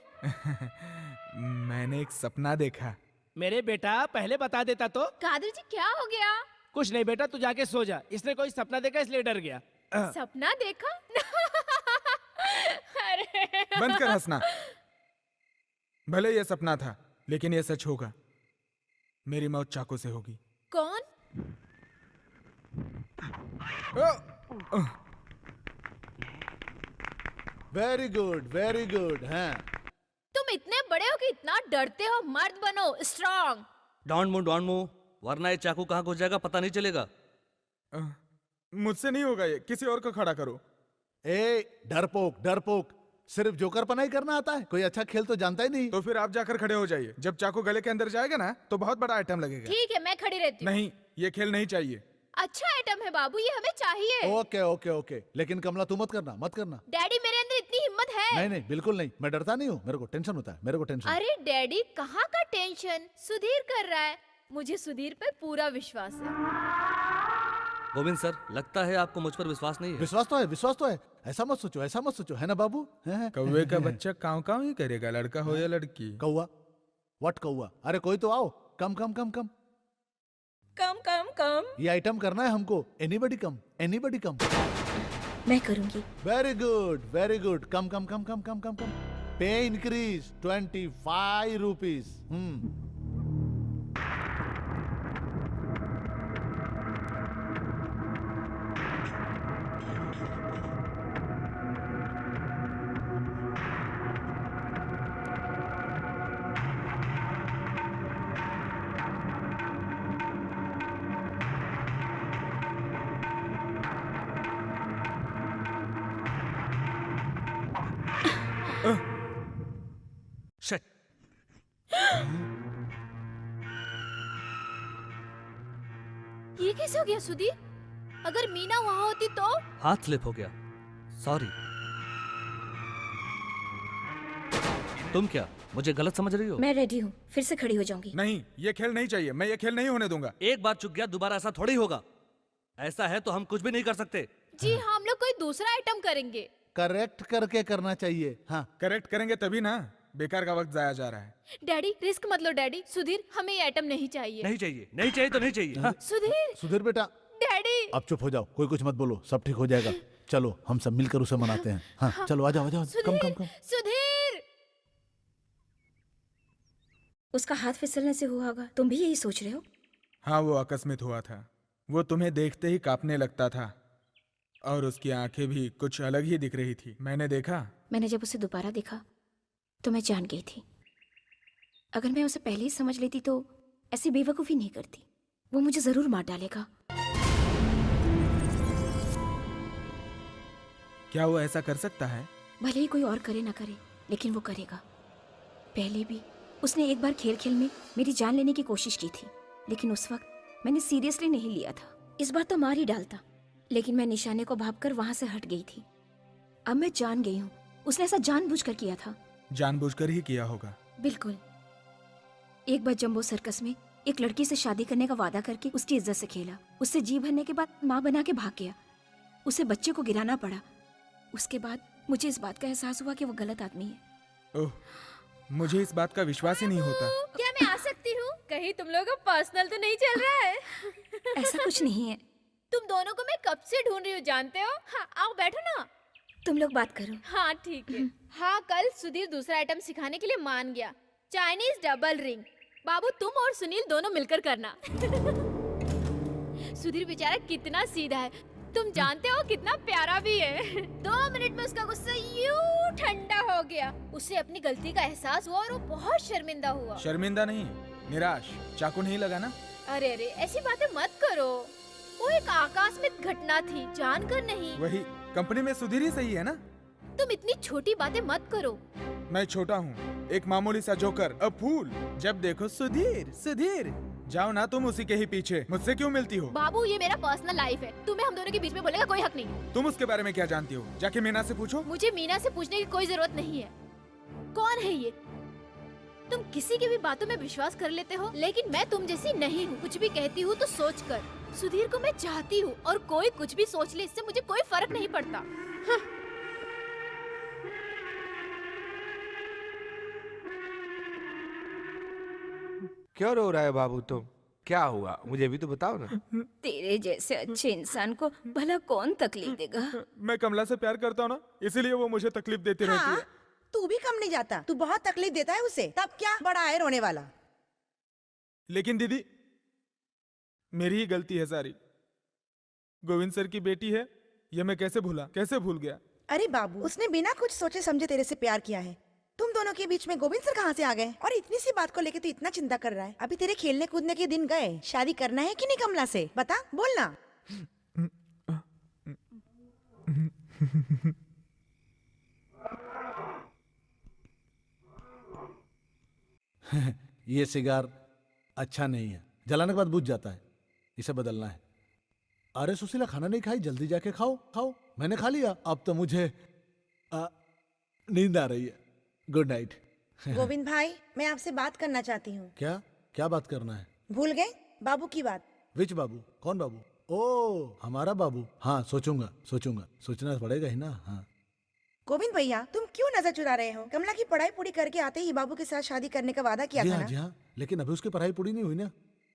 मैंने एक सपना देखा। मेरे बेटा पहले बता देता तो। कादर जी क्या हो गया? कुछ नहीं बेटा, तू जाके सो जा। इसने कोई सपना देखा इसलिए डर गया। सपना देखा? अरे बंद कर हंसना। भले ये सपना था, लेकिन ये सच होगा। मेरी मौत चाकू से होगी। कौन? Very good, very good. हैं तुम इतने बड़े हो कि इतना डरते हो। मर्द बनो, स्ट्रांग। डोंट मूव, वरना ये चाकू कहाँ घुस जाएगा पता नहीं चलेगा। मुझसे नहीं होगा ये, किसी और को खड़ा करो। ए डरपोक, डरपोक, सिर्फ जोकर पना ही करना आता है? कोई अच्छा खेल तो जानता ही नहीं। तो फिर आप जाकर खड़े हो जाइए। जब चाकू गले के अंदर जाएगा ना, तो बहुत बड़ा आइटम लगेगा। ठीक है, मैं खड़ी रहती हूँ। नहीं, ये खेल नहीं चाहिए। अच्छा आइटम है बाबू, ये हमें चाहिए। ओके ओके ओके, लेकिन कमला तू मत करना, मत करना। डैडी, मेरे अंदर इतनी हिम्मत है। नहीं नहीं, बिल्कुल नहीं। मैं डरता नहीं हूँ, मेरे को टेंशन होता है, मेरे को टेंशन। अरे डैडी, कहाँ का टेंशन? सुधीर कर रहा है। मुझे सुधीर पे पूरा विश्वास है। गोविंद सर, लगता है आपको मुझ पर विश्वास नहीं है। विश्वास तो है, विश्वास तो है। ऐसा मत सोचो, ऐसा मत सोचो, है ना बाबू? हैं? कौवे का बच्चा काव काव ही करेगा, लड़का हो या लड़की। कौवा? व्हाट कौवा? अरे कोई तो आओ। कम come come come come come कम। ये आइटम करना है हमको। Anybody come, anybody come. मैं करूंगी। Very good, very good. Come come come come come come come. Pay increase 25 rupees. Shit. ये कैसे हो गया सुधीर? अगर मीना वहाँ होती तो? हाथ स्लिप हो गया, सॉरी। तुम क्या मुझे गलत समझ रही हो? मैं रेडी हूँ, फिर से खड़ी हो जाऊंगी। नहीं, ये खेल नहीं चाहिए। मैं ये खेल नहीं होने दूंगा। एक बार चुक गया, दोबारा ऐसा थोड़ी होगा। ऐसा है तो हम कुछ भी नहीं कर सकते। जी हाँ, हम लोग कोई दूसरा आइटम करेंगे। करेक्ट करके करना चाहिए। हाँ, करेक्ट करेंगे तभी ना। बेकार का वक्त जाया जा रहा है। डैडी, रिस्क मत लो डैडी। सुधीर, हमें ये आइटम नहीं चाहिए। नहीं चाहिए, नहीं चाहिए तो नहीं चाहिए। हाँ? सुधीर, सुधीर बेटा, डैडी। अब चुप हो जाओ, कोई कुछ मत बोलो, सब ठीक हो जाएगा। चलो हम सब मिलकर उसे मनाते हैं। हाँ चलो, आ जाओ आ जाओ। कम कम कम। सुधीर, उसका हाथ फिसलने से हुआ होगा, तुम भी यही सोच रहे हो? हाँ, वो आकस्मिक हुआ था। वो तुम्हें देखते ही कांपने लगता था, और उसकी आंखें भी कुछ अलग ही दिख रही थी। मैंने देखा। मैंने जब उसे दोबारा देखा तो मैं जान गई थी, अगर मैं उसे पहले ही समझ लेती तो ऐसी बेवकूफी नहीं करती। वो मुझे जरूर मार डालेगा। क्या वो ऐसा कर सकता है? भले ही कोई और करे ना करे, लेकिन वो करेगा। पहले भी उसने एक बार खेल खेल में मेरी जान लेने की कोशिश की थी, लेकिन उस वक्त मैंने सीरियसली नहीं लिया था। इस बार तो मार ही डालता, लेकिन मैं निशाने को भांपकर वहां से हट गई थी। अब मैं जान गई हूँ, उसने ऐसा जानबूझकर किया था। जानबूझकर ही किया होगा। बिल्कुल। एक बार जंबो सर्कस में एक लड़की से शादी करने का वादा करके उसकी इज्जत से खेला, उससे जी भरने के बाद माँ बना के भाग गया। उसे बच्चे को गिराना पड़ा। उसके बाद मुझे इस बात का एहसास हुआ कि वो गलत आदमी है। ओह, मुझे इस बात का विश्वास ही नहीं होता। क्या मैं आ सकती हूँ? कहीं तुम लोगों का पर्सनल तो नहीं चल रहा है? ऐसा कुछ नहीं है। तुम दोनों को मैं कब से ढूंढ रही हूँ, जानते हो? हाँ, आओ बैठो ना। तुम लोग बात करो। हाँ ठीक है। हाँ, कल सुधीर दूसरा आइटम सिखाने के लिए मान गया, चाइनीज डबल रिंग। बाबू तुम और सुनील दोनों मिलकर करना। सुधीर बेचारा कितना सीधा है, तुम जानते हो कितना प्यारा भी है। 2 मिनट में उसका गुस्सा यूं ठंडा हो गया। उसे अपनी गलती का एहसास हुआ और वो बहुत शर्मिंदा हुआ। शर्मिंदा नहीं, निराश। चाकू नहीं लगा ना? अरे अरे, ऐसी बातें मत करो। वो एक आकस्मिक घटना थी, जानकर नहीं। वही कंपनी में सुधीर ही सही है ना? तुम इतनी छोटी बातें मत करो। मैं छोटा हूँ, एक मामूली सा जोकर, अ फूल। जब देखो सुधीर सुधीर। जाओ ना तुम उसी के ही पीछे, मुझसे क्यों मिलती हो? बाबू ये मेरा पर्सनल लाइफ है, तुम्हें हम दोनों के बीच में बोलने का कोई हक नहीं। तुम उसके बारे में क्या जानती हो? जाके मीना से पूछो। मुझे मीना से पूछने की कोई जरूरत नहीं है। कौन है ये? तुम किसी की भी बातों में विश्वास कर लेते हो, लेकिन मैं तुम जैसी नहीं हूँ। कुछ भी कहती हूँ तो सोच कर। सुधीर को मैं चाहती हूँ और कोई कुछ भी सोच ले, इससे मुझे कोई फर्क नहीं पड़ता। हाँ। क्यों रो रहा है बाबू तुम? क्या हुआ मुझे भी तो बताओ ना। तेरे जैसे अच्छे इंसान को भला कौन तकलीफ देगा? मैं कमला से प्यार करता हूँ ना, इसीलिए वो मुझे तकलीफ देती रहती है। तू भी कम नहीं जाता, तू बहुत तकलीफ देता है उसे, तब क्या बड़ा है रोने वाला। लेकिन दीदी, मेरी ही गलती है सारी। गोविंद सर की बेटी है, ये मैं कैसे भूला, कैसे भूल गया। अरे बाबू, उसने बिना कुछ सोचे समझे तेरे से प्यार किया है। तुम दोनों के बीच में गोविंद सर कहाँ से आ गए? और इतनी सी बात को लेके तू इतना चिंता कर रहा है। अभी तेरे खेलने कूदने के दिन गए। शादी करना है कि नहीं कमला से? बता, बोलना। ये सिगार अच्छा नहीं है, जलाने के बाद बुझ जाता है, इसे बदलना है। अरे सुशीला, खाना नहीं खाई? जल्दी जाके खाओ खाओ। मैंने खा लिया, अब तो मुझे नींद आ रही है। Good night. गोविंद भाई, मैं आपसे बात करना चाहती हूँ। क्या क्या बात करना है? भूल गए बाबू की बात? विच बाबू? कौन बाबू? ओ, हमारा बाबू। हाँ, सोचूंगा सोचूंगा, सोचना पड़ेगा ही ना। हाँ गोविंद भैया, तुम क्यों नजर चुरा रहे हो? कमला की पढ़ाई पूरी करके आते ही बाबू के साथ शादी करने का वादा किया जी था हाँ, ना? जी हाँ, लेकिन अभी उसकी पढ़ाई पूरी नहीं हुई ना।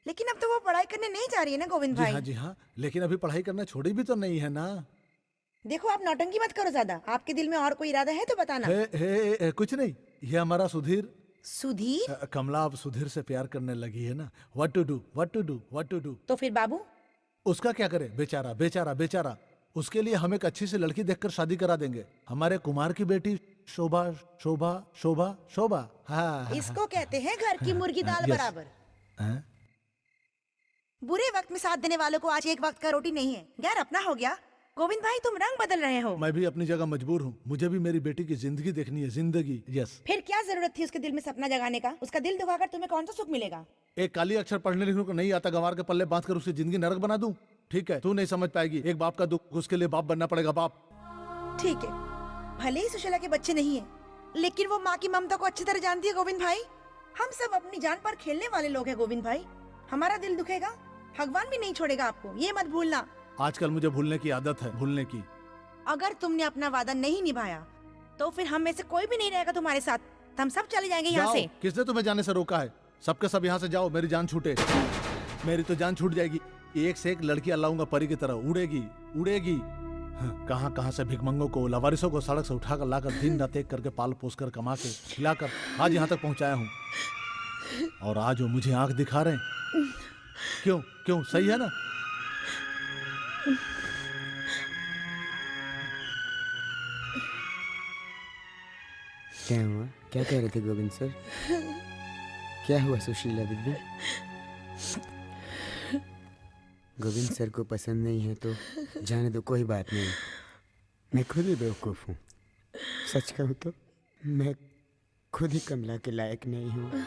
लेकिन अब तो वो पढ़ाई करने नहीं जा रही है ना गोविंद जी भाई? हाँ, जी हाँ, लेकिन अभी पढ़ाई करना छोड़ी भी तो नहीं है ना। देखो, आप नौटंकी मत करो ज्यादा। आपके दिल में और कोई इरादा है तो बताना। हे, कुछ नहीं, ये हमारा सुधीर। सुधीर? कमला अब सुधीर से प्यार करने लगी है ना। What to do, what to do, what to do. तो फिर बाबू? उसका क्या करे? बेचारा बेचारा बेचारा। उसके लिए हम एक अच्छी सी लड़की देखकर शादी करा देंगे। हमारे कुमार की बेटी शोभा शोभा शोभा शोभा। हाँ, इसको कहते हैं घर की मुर्गी दाल यस। बराबर। हाँ? बुरे वक्त में साथ देने वालों को आज एक वक्त का रोटी नहीं है। यार, अपना हो गया। गोविंद भाई, तुम रंग बदल रहे हो। मैं भी अपनी जगह मजबूर हूँ। मुझे भी मेरी बेटी की जिंदगी देखनी है, जिंदगी। यस। फिर क्या जरूरत थी उसके दिल में सपना जगाने का? उसका दिल दुखाकर तुम्हें कौन सा सुख मिलेगा? एक काली अक्षर पढ़ने लिखने को नहीं आता, गंवार के पल्ले बांध कर उसकी जिंदगी नरक बना दूं? ठीक है, तू नहीं समझ पाएगी। एक बाप का दुख, उसके लिए बाप बनना पड़ेगा, बाप। ठीक है, भले ही सुशीला के बच्चे नहीं है, लेकिन वो माँ की ममता को अच्छी तरह जानती है गोविंद भाई। हम सब अपनी जान पर खेलने वाले लोग हैं गोविंद भाई। हमारा दिल दुखेगा, भगवान भी नहीं छोड़ेगा आपको, ये मत भूलना। आजकल मुझे भूलने की आदत है, भूलने की। अगर तुमने अपना वादा नहीं निभाया तो फिर हम में से कोई भी नहीं रहेगा तुम्हारे साथ। हम सब चले जाएंगे यहाँ से। किसने तुम्हें जाने से रोका है? सबके सब यहाँ से जाओ, मेरी जान छूटे। मेरी तो जान छूट जाएगी। एक से एक लड़कियां लाऊंगा, परी की तरह उड़ेगी उड़ेगी। कहाँ कहाँ से भिखमंगों को, लवारिसों को सड़क से उठाकर लाकर दिन रात एक करके पाल पोस कर कमा के खिलाकर आज यहाँ तक पहुँचाया हूँ। और आज वो मुझे आंख दिखा रहे हैं। क्यों क्यों? सही है ना? क्या हुआ? क्या कह रहे थे गोविंद सर? क्या हुआ सुशीला दीदी? गोविंद सर को पसंद नहीं है तो जाने दो, कोई बात नहीं। मैं खुद ही बेवकूफ़ हूँ। सच कहूँ तो मैं खुद ही कमला के लायक नहीं हूँ।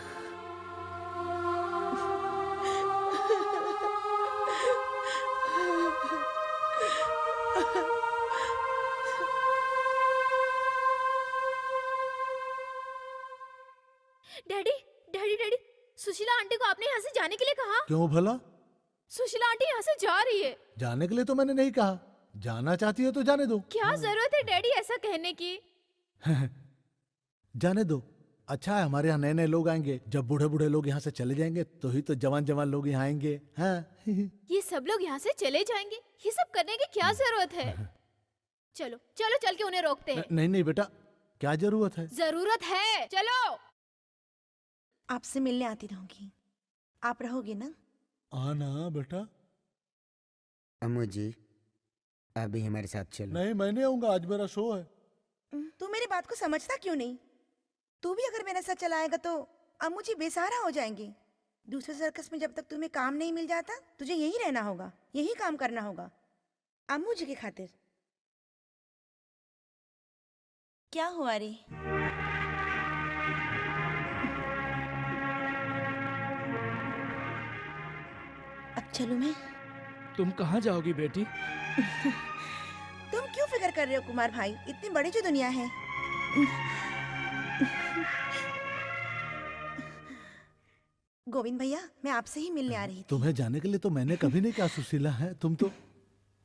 Daddy daddy daddy, Sushila aunty को आपने यहाँ से जाने के लिए कहा। क्यों भला? सुशीला आंटी यहाँ से जा रही है। जाने के लिए तो मैंने नहीं कहा। जाना चाहती हो तो जाने दो। क्या जरूरत है डैडी ऐसा कहने की? जाने दो। अच्छा है हमारे यहाँ नए नए लोग आएंगे। जब बूढ़े बूढ़े लोग यहाँ से चले जाएंगे तो ही तो जवान जवान लोग यहाँ आएंगे। हाँ। ये सब लोग यहाँ से चले जाएंगे, ये सब करने की क्या जरूरत है? चलो चलो चल के उन्हें रोकते हैं। नहीं नहीं बेटा, क्या जरूरत है? जरूरत है, चलो। आपसे मिलने आती रहूंगी, आप रहोगे ना? आना बेटा। अम्मू जी आप भी हमारे साथ चलो। नहीं मैं नहीं आऊंगा, आज मेरा शो है। तू मेरी बात को समझता क्यों नहीं? तू भी अगर मेरे साथ चला आएगा तो अम्मू जी बेसहारा हो जाएंगे। दूसरे सर्कस में जब तक तुम्हें काम नहीं मिल जाता तुझे यहीं रहना होगा, यही काम करना होगा अम्मू जी की खातिर। क्या हुआ रे? अब चलूं मैं? तुम कहाँ जाओगी बेटी? तुम क्यों फिक्र कर रहे हो कुमार भाई, इतनी बड़ी जो दुनिया है। गोविंद भैया मैं आपसे ही मिलने आ रही थी। तुम्हें जाने के लिए तो मैंने कभी नहीं कहा सुशीला है, तुम तो।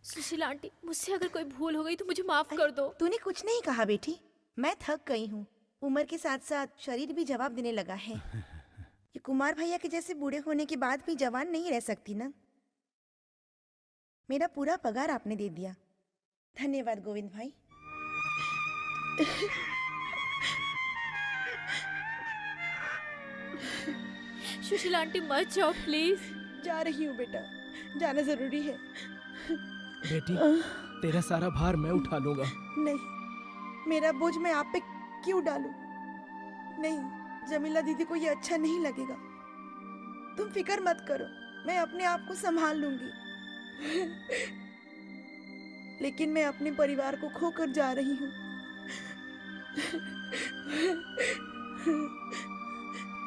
सुशीला आंटी मुझसे अगर कोई भूल हो गई तो मुझे माफ कर दो। तूने कुछ नहीं कहा बेटी, मैं थक गई हूँ। उम्र के साथ साथ शरीर भी जवाब देने लगा है। ये कुमार भैया के जैसे बूढ़े होने के बाद भी जवान नहीं रह सकती ना। मेरा पूरा पगार आपने दे दिया, धन्यवाद गोविंद भाई। सुशीला आंटी मत जाओ प्लीज। जा रही हूँ बेटा, जाना जरूरी है। बेटी तेरा सारा भार मैं उठा लूंगा। नहीं, मेरा बोझ मैं आप पे क्यों डालूं? नहीं, जमीला दीदी को ये अच्छा नहीं लगेगा। तुम फिक्र मत करो, मैं अपने आप को संभाल लूंगी। लेकिन मैं अपने परिवार को खोकर जा रही हूँ।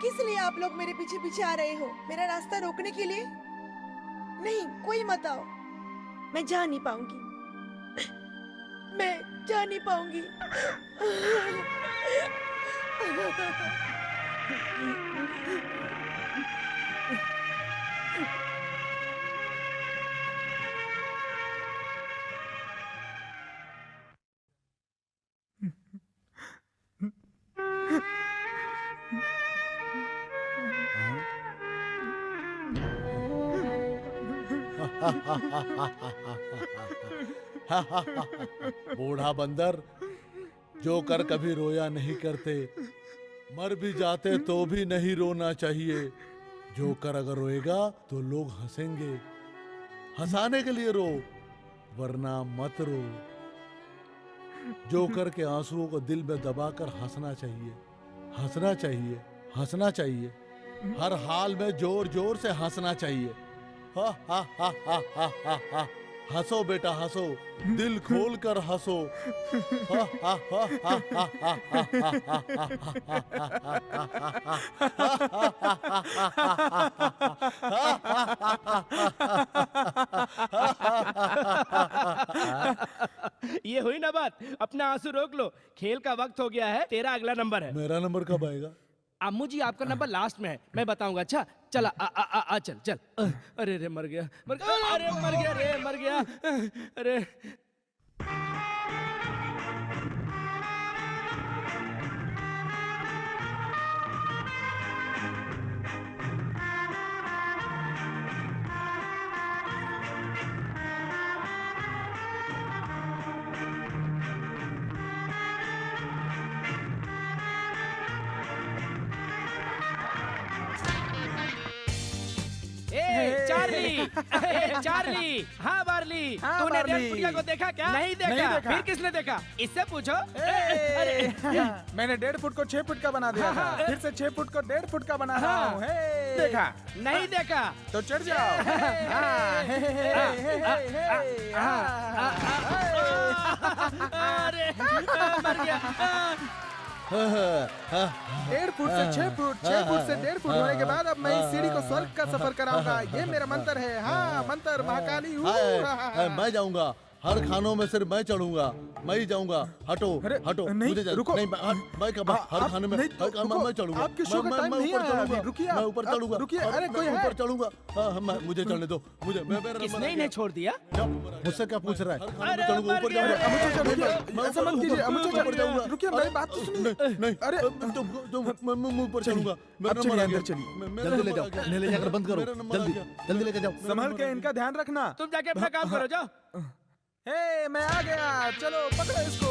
किस लिए आप लोग मेरे पीछे पीछे आ रहे हो? मेरा रास्ता रोकने के लिए? नहीं, कोई मत आओ। मैं जा नहीं पाऊंगी, मैं जा नहीं पाऊंगी। बूढ़ा बंदर, जोकर कभी रोया नहीं करते, मर भी जाते तो भी नहीं रोना चाहिए। जोकर अगर रोएगा तो लोग हंसेंगे, हंसाने के लिए रो, वरना मत रो। जोकर के आंसुओं को दिल में दबाकर हंसना चाहिए, हंसना चाहिए, हंसना चाहिए। हर हाल में जोर जोर से हंसना चाहिए। हा हा हा हा हा हा हा। हंसो बेटा हंसो, दिल खोल कर हंसो। हा हा हा हा हा हा ये हुई ना बात, अपना आंसू रोक लो। खेल का वक्त हो गया है, तेरा अगला नंबर है। मेरा नंबर कब आएगा? अम्मू जी आपका नंबर लास्ट में है, मैं बताऊंगा। अच्छा चला, आ, आ, आ, आ, चल चल। अरे रे मर गया, मर गया, अरे मर गया रे, मर गया। अरे चार्ली, चार्ली, हाँ बार्ली, तूने डेढ़ फुटिया को देखा क्या? नहीं देखा। फिर किसने देखा? इससे पूछो। अरे मैंने 1.5 फुट को 6 फुट का बना दिया था, फिर से 6 फुट को 1.5 फुट का बना रहा हूँ। देखा? नहीं देखा तो चढ़ जाओ। अरे मर गया। 1.5 फुट से 6 फुट, 6 फुट से 1.5 फुट होने के बाद अब मैं इस सीढ़ी को स्वर्ग का सफर कराऊंगा। ये मेरा मंत्र है। हाँ, मंत्र महाकाली। मैं जाऊंगा, हर खानों में सिर्फ मैं चढ़ूंगा, मैं ही जाऊंगा। हटो हटो, नहीं, मुझे रुको। नहीं, मैं कब हर खाने में नहीं, हर खाने में रुको। मैं चढ़ूंगा। आपके शो का मैं टाइम नहीं ऊपर आया चढ़ूंगा, अभी, रुकिए मैं आप। ऊपर आप चढ़ूंगा, रुकिए, और अरे कोई मैं है? ऊपर चढ़ूंगा। मुझे चढ़ने दो, मुझे मैं मेरा किसने इन्हें छोड़ दिया? मुझसे क्या पूछ रहा है? हर खाने में अरे चढ़ूंगा, मर ऊपर गया। जाऊंगा। अमुच चाचा, रुकिए, मैं ऐसा मत कीजिए, अमुच चाचा, ऊपर जाऊंगा। रुकिए, मेरी बात तो सुनिए। नहीं, अरे, मैं ऊपर चढ़ूंगा। मेरा अब चलिए, नंबर आ अंदर गया। चलिए। मेरा जल्दी ले नंबर जाओ, आ गया। इन्हें ले जाकर बंद करो। मेरा नंबर आ जल्दी गया। जल्दी लेके जाओ। संभल के इनका ध्यान रखना। तुम जाके अपना काम करो, जाओ। हे, मैं आ गया, चलो पकड़ो इसको।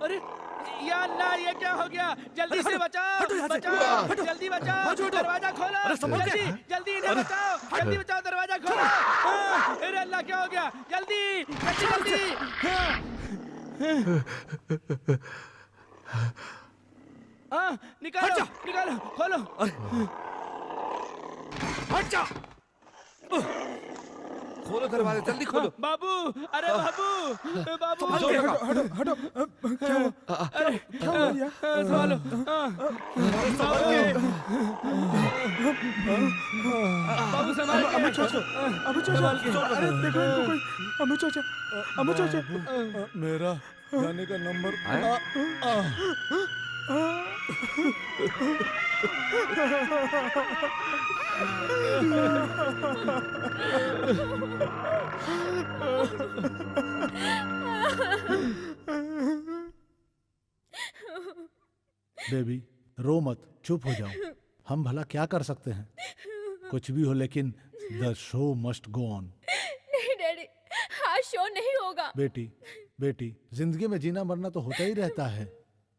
अरे या अल्लाह, ये क्या हो गया? जल्दी से बचाओ, बचाओ, जल्दी बचाओ, दरवाजा खोलो, जल्दी जल्दी इन्हें बचाओ, जल्दी बचाओ, दरवाजा खोलो। अरे अल्लाह, क्या हो गया? जल्दी जल्दी जल्दी। निकालो निकालो, खोलो। हट जा, खोलो दरवाजा, जल्दी खोलो। बाबू, अरे बाबू, बाबू, हटो हटो हटो, क्या हुआ? अरे क्या हुआ भैया? संभालो। बाबू संभाल के। अमुच चाचा, अमुच चाचा, अरे देखो इनको कोई। अमुच चाचा, अमुच चाचा। मेरा जाने का नंबर बेबी रो मत, चुप हो जाओ। हम भला क्या कर सकते हैं? कुछ भी हो, लेकिन the show must go on. नहीं डैडी, आज शो नहीं होगा। बेटी बेटी, जिंदगी में जीना मरना तो होता ही रहता है।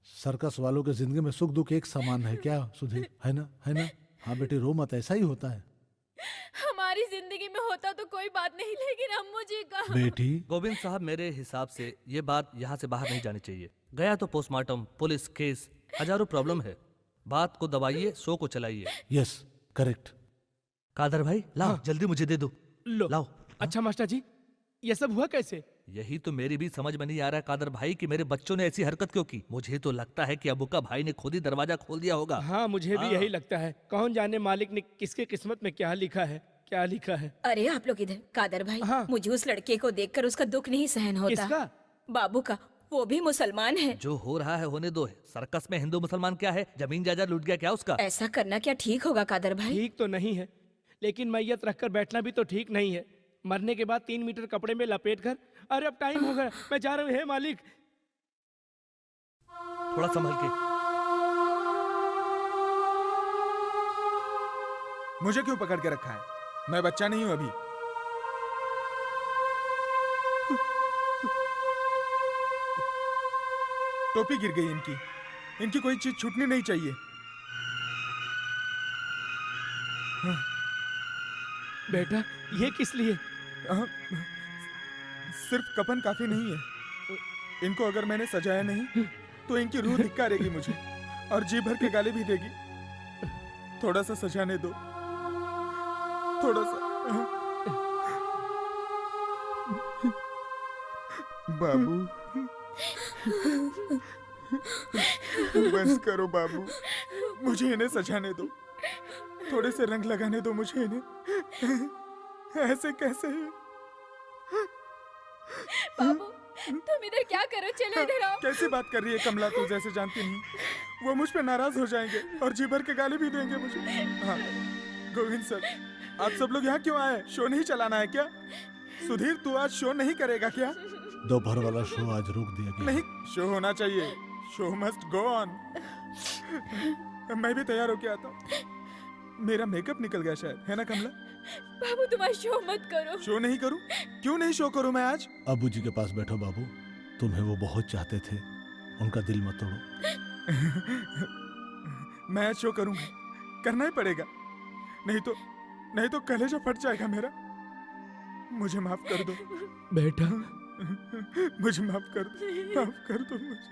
सर्कस वालों के जिंदगी में सुख दुख एक समान है क्या सुधीर? है ना, है ना? हाँ बेटी, रो मत, ऐसा ही होता है हमारी जिंदगी में होता तो कोई बात नहीं, लेकिन अम्मू जी का। बेटी। गोविंद साहब, मेरे हिसाब से ये बात यहाँ से बाहर नहीं जानी चाहिए। गया तो पोस्टमार्टम, पुलिस केस, हजारों प्रॉब्लम है। बात को दबाइए, शो को चलाइए। Yes, correct. कादर भाई, लाओ जल्दी मुझे दे दो। लो। लाओ। अच्छा मास्टर जी, ये सब हुआ कैसे? यही तो मेरी भी समझ में नहीं आ रहा है कादर भाई कि मेरे बच्चों ने ऐसी हरकत क्यों की। मुझे तो लगता है कि अबू का भाई ने खुद ही दरवाजा खोल दिया होगा। हाँ, मुझे भी यही लगता है। कौन जाने मालिक ने किसके किस्मत में क्या लिखा है, क्या लिखा है। अरे आप लोग इधर। कादर भाई, हाँ। मुझे उस लड़के को देखकर उसका दुख नहीं सहन होता। किसका? बाबू का। वो भी मुसलमान है। जो हो रहा है होने दो। सर्कस में हिंदू मुसलमान क्या है? जमीन जायदाद लूट गया क्या उसका? ऐसा करना क्या ठीक होगा कादर भाई? ठीक तो नहीं है, लेकिन मैयत रखकर बैठना भी तो ठीक नहीं है। मरने के बाद 3 मीटर कपड़े में लपेट कर। अरे अब टाइम हो गया, मैं जा रहा हूँ। हे मालिक, थोड़ा संभल के। मुझे क्यों पकड़ के रखा है? मैं बच्चा नहीं हूं अभी। टोपी गिर गई इनकी। इनकी कोई चीज छूटनी नहीं चाहिए। बेटा, ये किस लिए? सिर्फ कफन काफी नहीं है। इनको अगर मैंने सजाया नहीं तो इनकी रूह धिक्कारेगी मुझे और जी भर के गाली भी देगी। थोड़ा सा सजाने दो, थोड़ा सा। बाबू, बस करो बाबू, मुझे इन्हें सजाने दो। थोड़े से रंग लगाने दो मुझे इन्हें। ऐसे कैसे? बाबू, तुम इधर क्या करो? चलो इधर आओ। कैसी बात कर रही है कमला, तू जैसे जानती नहीं। वो मुझ पे नाराज हो जाएंगे और जी भर के गाली भी देंगे मुझे। हाँ गोविंद सर, आप सब लोग यहाँ क्यों आए? शो नहीं चलाना है क्या? सुधीर, तू आज शो नहीं करेगा क्या? दोपहर वाला शो आज रोक दिया गया। नहीं, शो होना चाहिए। Show must go on. मैं भी तैयार होके आता हूँ। मेरा मेकअप निकल गया शायद, है ना कमला? बाबू, तुम आज शो मत करो। शो नहीं करूं? क्यों नहीं शो करूं मैं आज? अबू जी के पास बैठो बाबू, तुम्हें वो बहुत चाहते थे, उनका दिल मत तोड़ो। मैं आज शो करूंगा, करना ही पड़ेगा। नहीं तो कलेजा फट जाएगा मेरा। मुझे माफ कर दो बेटा। मुझे माफ कर दो, माफ कर दो मुझे।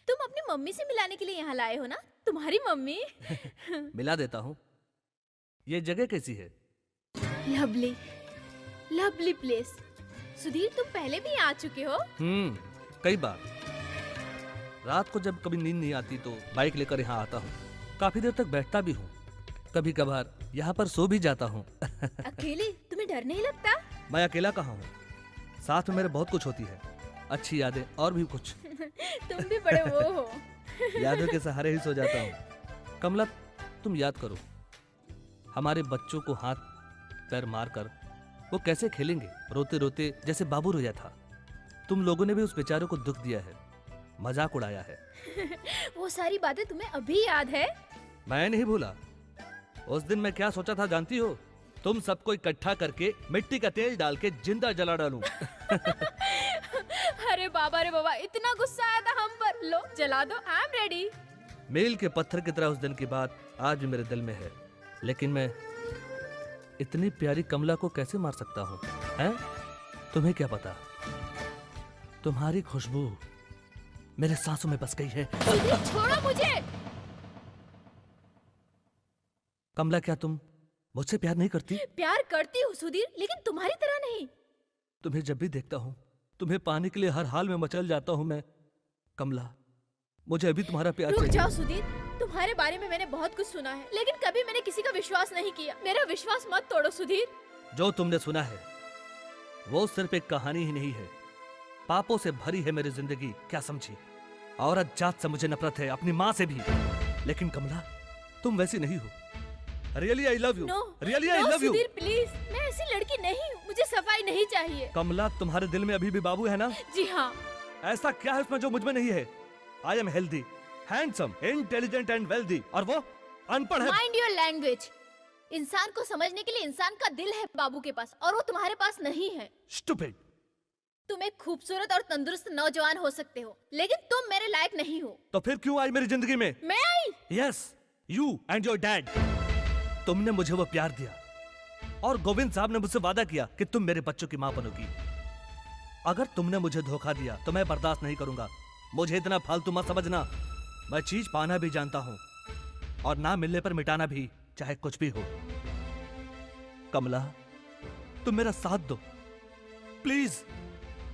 तुम अपनी मम्मी से मिलाने के लिए यहाँ लाए हो ना? तुम्हारी मम्मी? मिला देता हूँ। ये जगह कैसी है? Lovely, lovely place. सुधीर, तुम पहले भी आ चुके हो? कई बार। रात को जब कभी नींद नहीं आती तो बाइक लेकर यहाँ आता हूँ। काफी देर तक बैठता भी हूँ। कभी कभार यहाँ पर सो भी जाता हूँ। अकेले तुम्हें डर नहीं लगता? मैं अकेला कहाँ हूँ, साथ में मेरे बहुत कुछ होती है, अच्छी यादें और भी कुछ। तुम भी बड़े वो हो। यादों के सहारे ही सो जाता हूँ। कमला, तुम याद करो, हमारे बच्चों को हाथ पैर मारकर वो कैसे खेलेंगे, रोते रोते जैसे बाबू रोया था। तुम लोगों ने भी उस बेचारे को दुख दिया है, मजाक उड़ाया है। वो सारी बातें तुम्हें अभी याद है? मैं नहीं भूला। उस दिन मैं क्या सोचा था जानती हो? तुम सबको इकट्ठा करके मिट्टी का तेल डाल के जिंदा जला डालूं। अरे बाबा, रे बाबा, इतना गुस्सा आया था हम पर। लो जला दो, आई एम रेडी। मील के पत्थर की तरह उस दिन की बात आज भी मेरे दिल में है, लेकिन मैं इतनी प्यारी कमला को कैसे मार सकता हूँ? हैं? तुम्हें क्या पता, तुम्हारी खुशबू मेरे सांसों में बस गई है। छोड़ो मुझे। कमला, क्या तुम मुझसे प्यार नहीं करती? प्यार करती हूँ सुधीर, लेकिन तुम्हारी तरह नहीं। तुम्हें जब भी देखता हूँ, तुम्हें पाने के लिए हर हाल में मचल जाता हूँ मैं। कमला, मुझे अभी तुम्हारा प्यार रुक चाहिए। जाओ सुधीर, तुम्हारे बारे में मैंने बहुत कुछ सुना है, लेकिन कभी मैंने किसी का विश्वास नहीं किया। मेरा विश्वास मत तोड़ो सुधीर। जो तुमने सुना है वो सिर्फ एक कहानी ही नहीं है, पापों से भरी है मेरी जिंदगी, क्या समझी? औरत जात से मुझे नफरत है, अपनी माँ से भी। लेकिन कमला, तुम वैसी नहीं हो। Really I love you. Really I love you. Sudhir please, मैं ऐसी लड़की नहीं हूँ, मुझे सफाई नहीं चाहिए। कमला, तुम्हारे दिल में अभी भी बाबू है ना? जी हाँ। ऐसा क्या है उसमें जो मुझ में नहीं है? I am healthy, handsome, intelligent and wealthy, और वो अनपढ़ है। Mind your language. इंसान को समझने के लिए इंसान का दिल है बाबू के पास, और वो तुम्हारे पास नहीं है। स्टूपिड। तुम एक खूबसूरत और तंदुरुस्त नौजवान हो सकते हो, लेकिन तुम मेरे लायक नहीं हो। तो फिर क्यों आई मेरी जिंदगी में? मैं आई? Yes, you and your dad. तुमने मुझे वो प्यार दिया, और गोविंद साहब ने मुझसे वादा किया कि तुम मेरे बच्चों की मां बनोगी। अगर तुमने मुझे धोखा दिया तो मैं बर्दाश्त नहीं करूंगा। मुझे इतना फालतू मत समझना। मैं चीज पाना भी जानता हूं, और ना मिलने पर मिटाना भी, चाहे कुछ भी हो। कमला, तुम मेरा साथ दो प्लीज।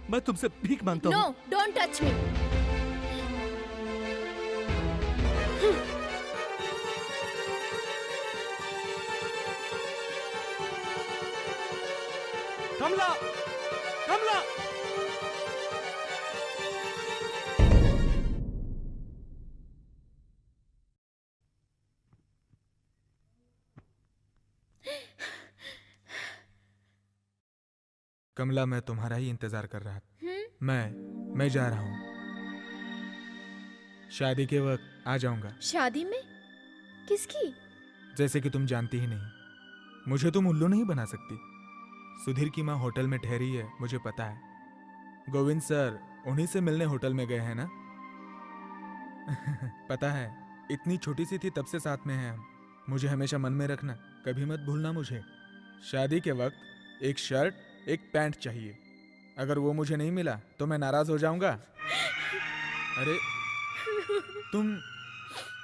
मैं तुमसे भीख मांगता हूं। No, don't touch me. Kamala, Kamala. Kamala, मैं तुम्हारा ही इंतजार कर रहा था। मैं जा रहा हूँ। शादी के वक्त आ जाऊंगा। शादी में? किसकी? जैसे कि तुम जानती ही नहीं, मुझे तुम उल्लू नहीं बना सकती। सुधीर की माँ होटल में ठहरी है, मुझे पता है। गोविंद सर उन्हीं से मिलने होटल में गए हैं ना? पता है, इतनी छोटी सी थी तब से साथ में हैं हम। मुझे हमेशा मन में रखना, कभी मत भूलना मुझे। शादी के वक्त एक शर्ट, एक पैंट चाहिए। अगर वो मुझे नहीं मिला तो मैं नाराज हो जाऊंगा। अरे तुम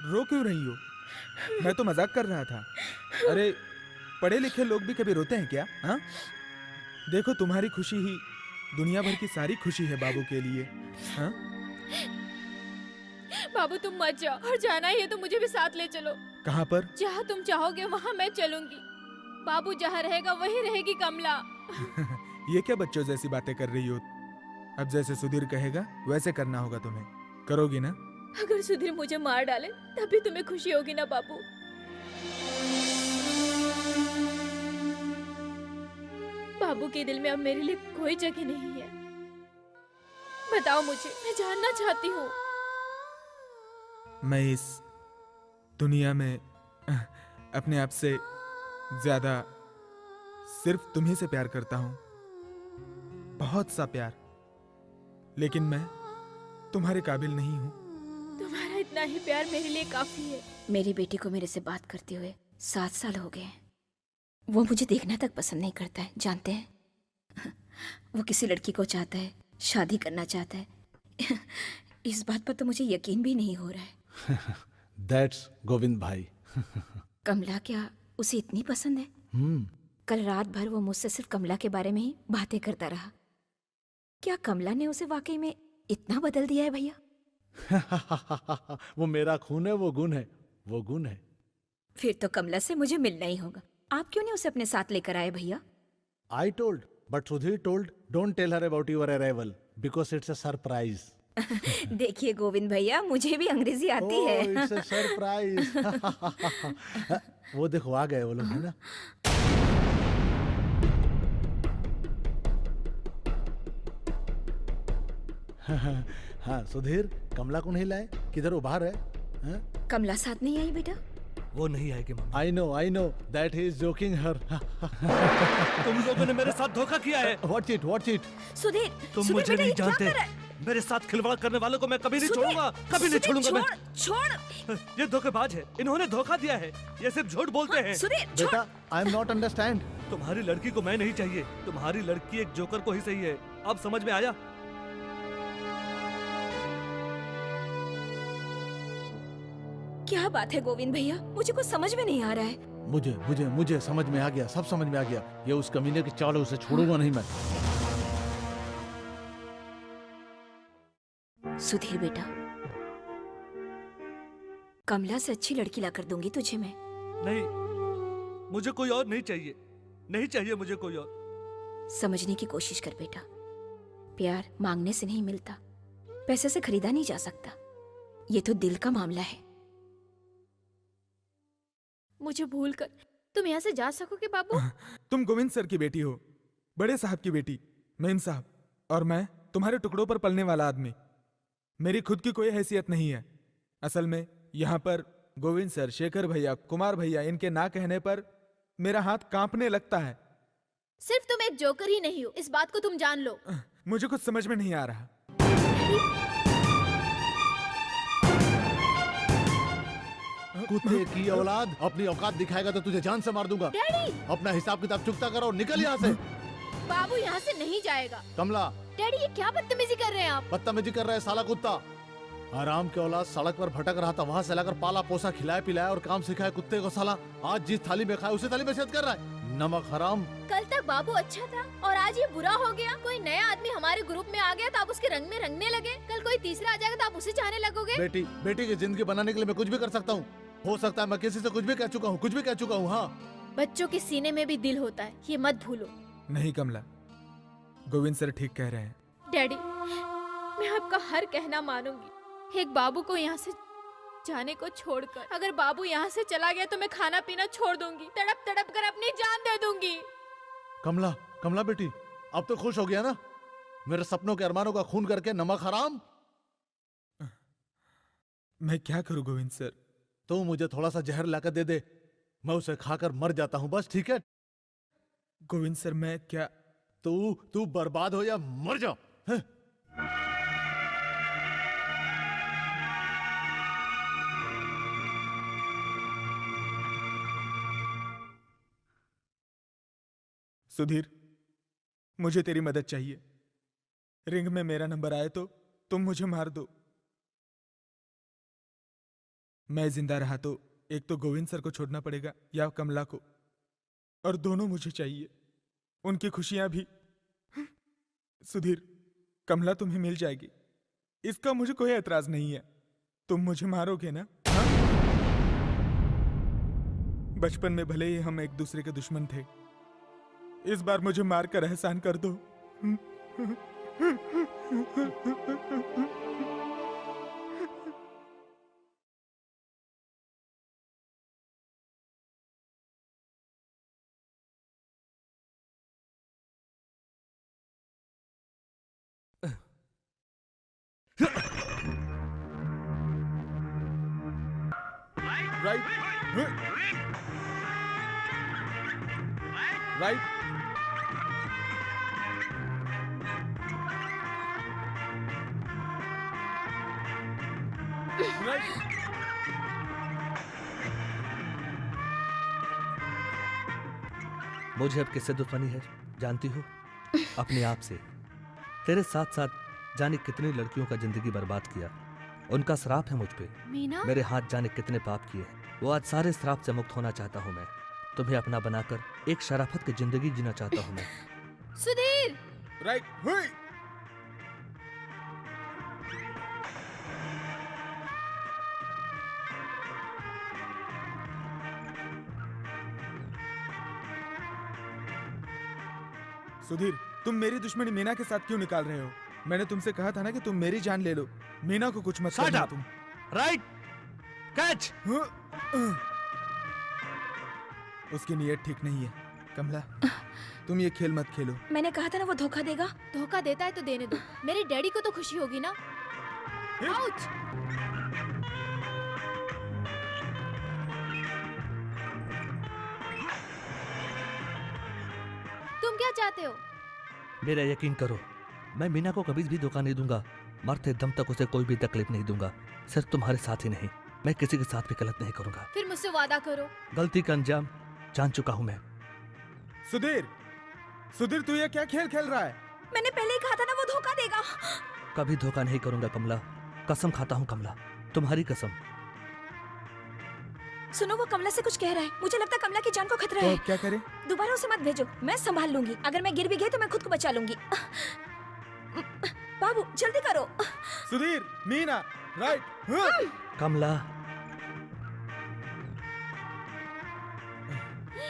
रो क्यों रही हो? मैं तो मजाक कर रहा था। अरे पढ़े लिखे लोग भी कभी रोते हैं क्या? हाँ, देखो तुम्हारी खुशी ही दुनिया भर की सारी खुशी है बाबू के लिए। हाँ? बाबू तुम मत जाओ, और जाना ही है तो मुझे भी साथ ले चलो। कहाँ पर? जहाँ तुम चाहोगे वहाँ मैं चलूंगी। बाबू जहाँ रहेगा वहीं रहेगी कमला। ये क्या बच्चों जैसी बातें कर रही हो? अब जैसे सुधीर कहेगा वैसे करना होगा तुम्हें। करोगी ना? अगर सुधीर मुझे मार डाले तब भी तुम्हें खुशी होगी ना बाबू? बाबू के दिल में अब मेरे लिए कोई जगह नहीं है। बताओ मुझे, मैं जानना चाहती हूँ। मैं इस दुनिया में अपने आप से ज्यादा सिर्फ तुम्ही से प्यार करता हूँ, बहुत सा प्यार। लेकिन मैं तुम्हारे काबिल नहीं हूँ। तुम्हारा इतना ही प्यार मेरे लिए काफी है। मेरी बेटी को मेरे से बात करते हुए 7 साल हो गए हैं। वो मुझे देखना तक पसंद नहीं करता है, जानते हैं? वो किसी लड़की को चाहता है शादी करना चाहता है। इस बात पर तो मुझे यकीन भी नहीं हो रहा है। दैट्स गोविंद भाई। कमला क्या उसे इतनी पसंद है? कल रात भर वो मुझसे सिर्फ कमला के बारे में ही बातें करता रहा। क्या कमला ने उसे वाकई में इतना बदल दिया है भैया? वो मेरा खून है, वो गुण है, वो गुण है। फिर तो कमला से मुझे मिलना ही होगा। आप क्यों नहीं उसे अपने साथ लेकर आए भैया? I told, but Sudhir told, don't tell her about your arrival because it's a surprise. देखिए गोविंद भैया, मुझे भी अंग्रेजी आती है। It's a surprise. वो देखो आ गए वो लोग, है ना? हाँ सुधीर, कमला को नहीं लाए? किधर वो बाहर है? हाँ? कमला साथ नहीं आई बेटा? वो नहीं आएगी mummy. I know that he is joking her. तुम लोगों ने मेरे साथ धोखा किया है। Watch it. सुधीर, तुम सुधीर मुझे बेटा, नहीं ये क्या जानते। कर रहा है? मेरे साथ खिलवाड़ करने वालों को मैं कभी नहीं सुधीर, छोड़ूंगा, कभी नहीं सुधीर, छोड़ूंगा मैं। छोड़। ये धोखेबाज है, इन्होंने धोखा दिया है, ये सिर्फ झूठ बोलते हैं। सुधीर, बेटा, I am not understand. तुम्हारी लड़की को मैं नहीं चाहिए, तुम्हारी लड़की एक जोकर को ही सही है। अब समझ में आया? क्या बात है गोविंद भैया, मुझे कुछ समझ में नहीं आ रहा है। मुझे समझ में आ गया, सब समझ में आ गया। ये उस कमीने की चाल है, उसे छोड़ूंगा नहीं मैं। सुधीर बेटा, कमला से अच्छी लड़की लाकर दूंगी तुझे मैं। नहीं, मुझे कोई और नहीं चाहिए, नहीं चाहिए मुझे कोई और। समझने की कोशिश कर बेटा, प्यार मांगने से नहीं मिलता, पैसे से खरीदा नहीं जा सकता। ये तो दिल का मामला है। मुझे भूल कर तुम यहाँ से जा सकोगे बाबू? तुम गोविंद सर की बेटी हो, बड़े साहब की बेटी, मेम साहब, और मैं तुम्हारे टुकड़ों पर पलने वाला आदमी। मेरी खुद की कोई हैसियत नहीं है। असल में यहाँ पर गोविंद सर, शेखर भैया, कुमार भैया, इनके ना कहने पर मेरा हाथ कांपने लगता है। सिर्फ तुम एक जोकर ही नहीं हो, इस बात को तुम जान लो। मुझे कुछ समझ में नहीं आ रहा। कुत्ते की औलाद, अपनी औकात दिखाएगा तो तुझे जान से मार दूंगा। डैडी! अपना हिसाब किताब चुकता करो और निकल यहाँ से। बाबू यहाँ से नहीं जाएगा। कमला, डैडी ये क्या बदतमीजी कर रहे हैं आप? बदतमीजी कर रहा है साला कुत्ता। आराम के औलाद सड़क पर भटक रहा था, वहाँ से लाकर पाला पोसा, खिलाया पिलाया और काम सिखाया कुत्ते को साला। आज जिस थाली में खाए उसी थाली में सेहत कर रहा है। नमक हराम। कल तक बाबू अच्छा था और आज ये बुरा हो गया। कोई नया आदमी हमारे ग्रुप में आ गया तो आप उसके रंग में रंगने लगे। कल कोई तीसरा आ जाएगा तो आप उसे चाहने लगोगे। बेटी की जिंदगी बनाने के लिए मैं कुछ भी कर सकता हूँ। हो सकता है मैं किसी से कुछ भी कह चुका हूँ। हाँ, बच्चों के सीने में भी दिल होता है, ये मत भूलो। नहीं कमला, गोविंद सर ठीक कह रहे हैं। डैडी, मैं आपका हर कहना मानूंगी। एक बाबू को यहाँ से जाने को छोड़कर, अगर बाबू यहाँ से चला गया तो मैं खाना पीना छोड़ दूंगी, तड़प तड़प कर अपनी जान दे दूंगी। कमला बेटी, अब तो खुश हो गया ना? मेरे सपनों के अरमानों का खून करके नमक हराम। मैं क्या करूं गोविंद सर? तो मुझे थोड़ा सा जहर लाकर दे दे, मैं उसे खाकर मर जाता हूँ बस, ठीक है? गोविंद सर मैं क्या? तू बर्बाद हो या मर जा। सुधीर, मुझे तेरी मदद चाहिए। रिंग में मेरा नंबर आए तो तुम मुझे मार दो। मैं जिंदा रहा तो एक तो गोविंद सर को छोड़ना पड़ेगा या कमला को, और दोनों मुझे चाहिए, उनकी खुशियां भी। सुधीर, कमला तुम्हें मिल जाएगी, इसका मुझे कोई एतराज नहीं है। तुम मुझे मारोगे ना? हाँ? बचपन में भले ही हम एक दूसरे के दुश्मन थे, इस बार मुझे मारकर एहसान कर दो। राइट, राइट, मुझे अब किससे दुश्मनी है जानती हो? अपने आप से। तेरे साथ साथ जाने कितनी लड़कियों का जिंदगी बर्बाद किया। उनका श्राप है मुझ पे। मीना, मेरे हाथ जाने कितने पाप किए। वो आज सारे श्राप से मुक्त होना चाहता हूँ मैं। तुम्हें अपना बनाकर एक शराफत की जिंदगी जीना चाहता हूँ मैं। सुधीर, राइट हुई। सुधीर, तुम मेरी दुश्मनी मीना के साथ क्यों निकाल रहे हो? मैंने तुमसे कहा था ना कि तुम मेरी जान ले लो, मीना को कुछ मत Shut करना up! तुम। Right, catch. उसकी नीयत ठीक नहीं है कमला, तुम ये खेल मत खेलो। मैंने कहा था ना वो धोखा देगा। धोखा देता है तो देने दो, मेरे डैडी को तो खुशी होगी ना। आउच! तुम क्या चाहते हो? मेरा यकीन करो, मैं मीना को कभी भी धोखा नहीं दूंगा। मरते दम तक उसे कोई भी तकलीफ नहीं दूंगा। सिर्फ तुम्हारे साथ ही नहीं, मैं किसी के साथ भी गलत नहीं करूंगा। फिर मुझसे वादा करो। गलती का अंजाम जान चुका हूं मैं। सुधीर, सुधीर तू ये क्या खेल खेल रहा है? मैंने पहले ही कहा था ना वो धोखा देगा। कभी धोखा नहीं करूंगा कमला, कसम खाता हूं कमला, तुम्हारी कसम। सुनो, वो कमला से कुछ कह रहा है। मुझे लगता है कमला की जान को खतरा तो है। अब क्या करें? दोबारा उसे मत भेजो, मैं संभाल लूंगी। अगर मैं गिर भी गई तो मैं खुद को बचा लूंगी। बाबू जल्दी करो। सुधीर, मीना, राइट। कमला,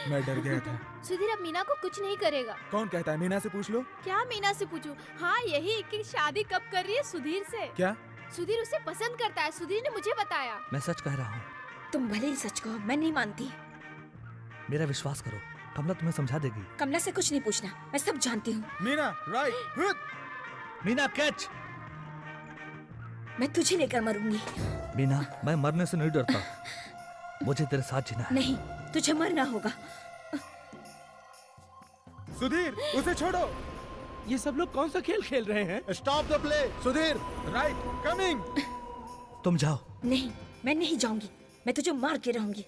मैं डर गया था। सुधीर अब मीना को कुछ नहीं करेगा। कौन कहता है? मीना से पूछ लो। क्या मीना से पूछूं? हाँ यही कि शादी कब कर रही है सुधीर से। क्या? सुधीर उसे पसंद करता है, सुधीर ने मुझे बताया। मैं सच कह रहा हूँ। तुम भले ही सच कहो, मैं नहीं मानती। मेरा विश्वास करो, कमला तुम्हें समझा देगी। कमला से कुछ नहीं पूछना, मैं सब जानती हूँ। मीना, राइट। मीना, कैच। मैं तुझे लेकर मरूंगी। मीना, मैं मरने से नहीं डरता, मुझे तेरे साथ जीना है। नहीं, तुझे मरना होगा। सुधीर, उसे छोड़ो। ये सब लोग कौन सा खेल खेल रहे हैं? Stop the play. Sudhir, right, coming. तुम जाओ। नहीं, मैं नहीं जाऊंगी। मैं तुझे मार के रहूंगी।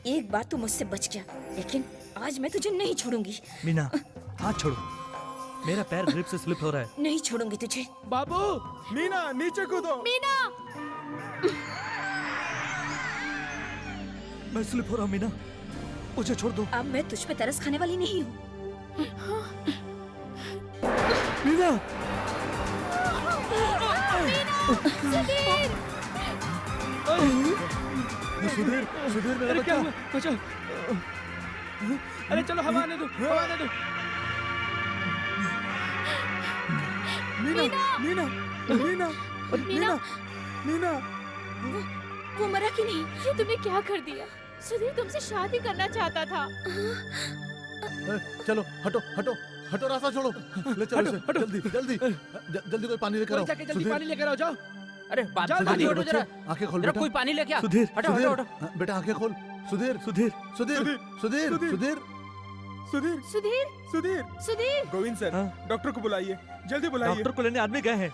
एक बार तू मुझसे बच गया, लेकिन आज मैं तुझे नहीं छोड़ूंगी। मीना, हाथ छोड़ो, मेरा पैर ग्रिप से स्लिप हो रहा है। नहीं छोड़ूंगी तुझे। बाबू, मीना नीचे कूदो। मीना, मैं स्लिप हो रहा हूँ। मीना, मुझे छोड़ दो। अब मैं तुझ पे तरस खाने वाली नहीं हूँ। मीना, सुधीर, सुधीर मेरा अरे क्या बच्चा। हुआ? बचाओ। अरे चलो हवा आने दो, हवा आने दो। मीना, मीना, मीना, मीना, मीना। वो मरा कि नहीं? ये तुमने क्या कर दिया? सुधीर तुमसे शादी करना चाहता था। चलो हटो हटो हटो, रास्ता छोड़ो। ले चलो इसे, हटो। जल्दी जल्दी जल्दी कोई पानी लेकर आओ। जाके जल्दी सुधीर, पानी लेकर आओ, जाओ। अरे बाप, जाओ, पानी जल्दी, हटो जरा, आंखें खोल जरा बेटा। कोई पानी लेके आ। सुधीर, हटो हटो हटो। हाँ, बेटा आंखें खोल। सुधीर, सुधीर, सुधीर, सुधीर, सुधीर। सुधीर, सुधीर, सुधीर। सुधीर, गोविंद सर, हाँ? डॉक्टर को बुलाइए, जल्दी बुलाइए। डॉक्टर को लेने आदमी गए हैं।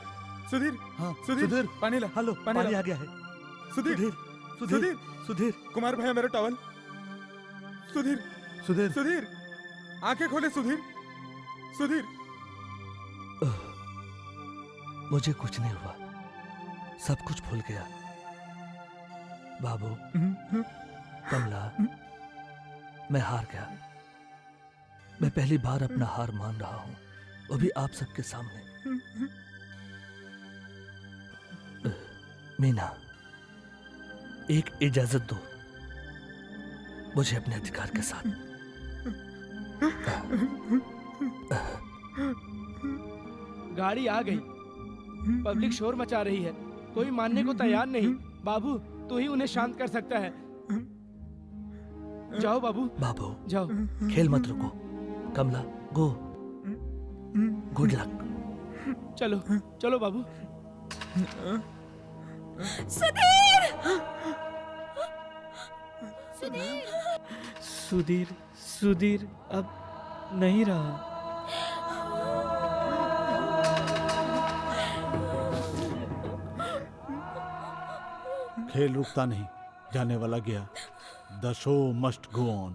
सुधीर, हाँ, सुधीर, सुधीर। पानी ला। हेलो, पानी पानी ला। आ गया है। सुधीर, सुधीर, सुधीर, सुधीर। सुधीर, कुमार भैया मेरा टॉवल। सुधीर, सुधीर, सुधीर, आंखें खोले। सुधीर, सुधीर। मुझे कुछ नहीं हुआ, सब कुछ भूल गया। बाबू, कमला, मैं हार गया। मैं पहली बार अपना हार मान रहा हूं, वो भी आप सबके सामने। मीना, एक इजाजत दो मुझे अपने अधिकार के साथ। गाड़ी आ गई, पब्लिक शोर मचा रही है, कोई मानने को तैयार नहीं। बाबू, तू ही उन्हें शांत कर सकता है। जाओ बाबू, बाबू, जाओ। खेल मत रुको। कमला, गो। Good luck. चलो चलो बाबू। सुधीर! सुधीर, सुधीर, सुधीर अब नहीं रहा। खेल रुकता नहीं, जाने वाला गया। The show must go on.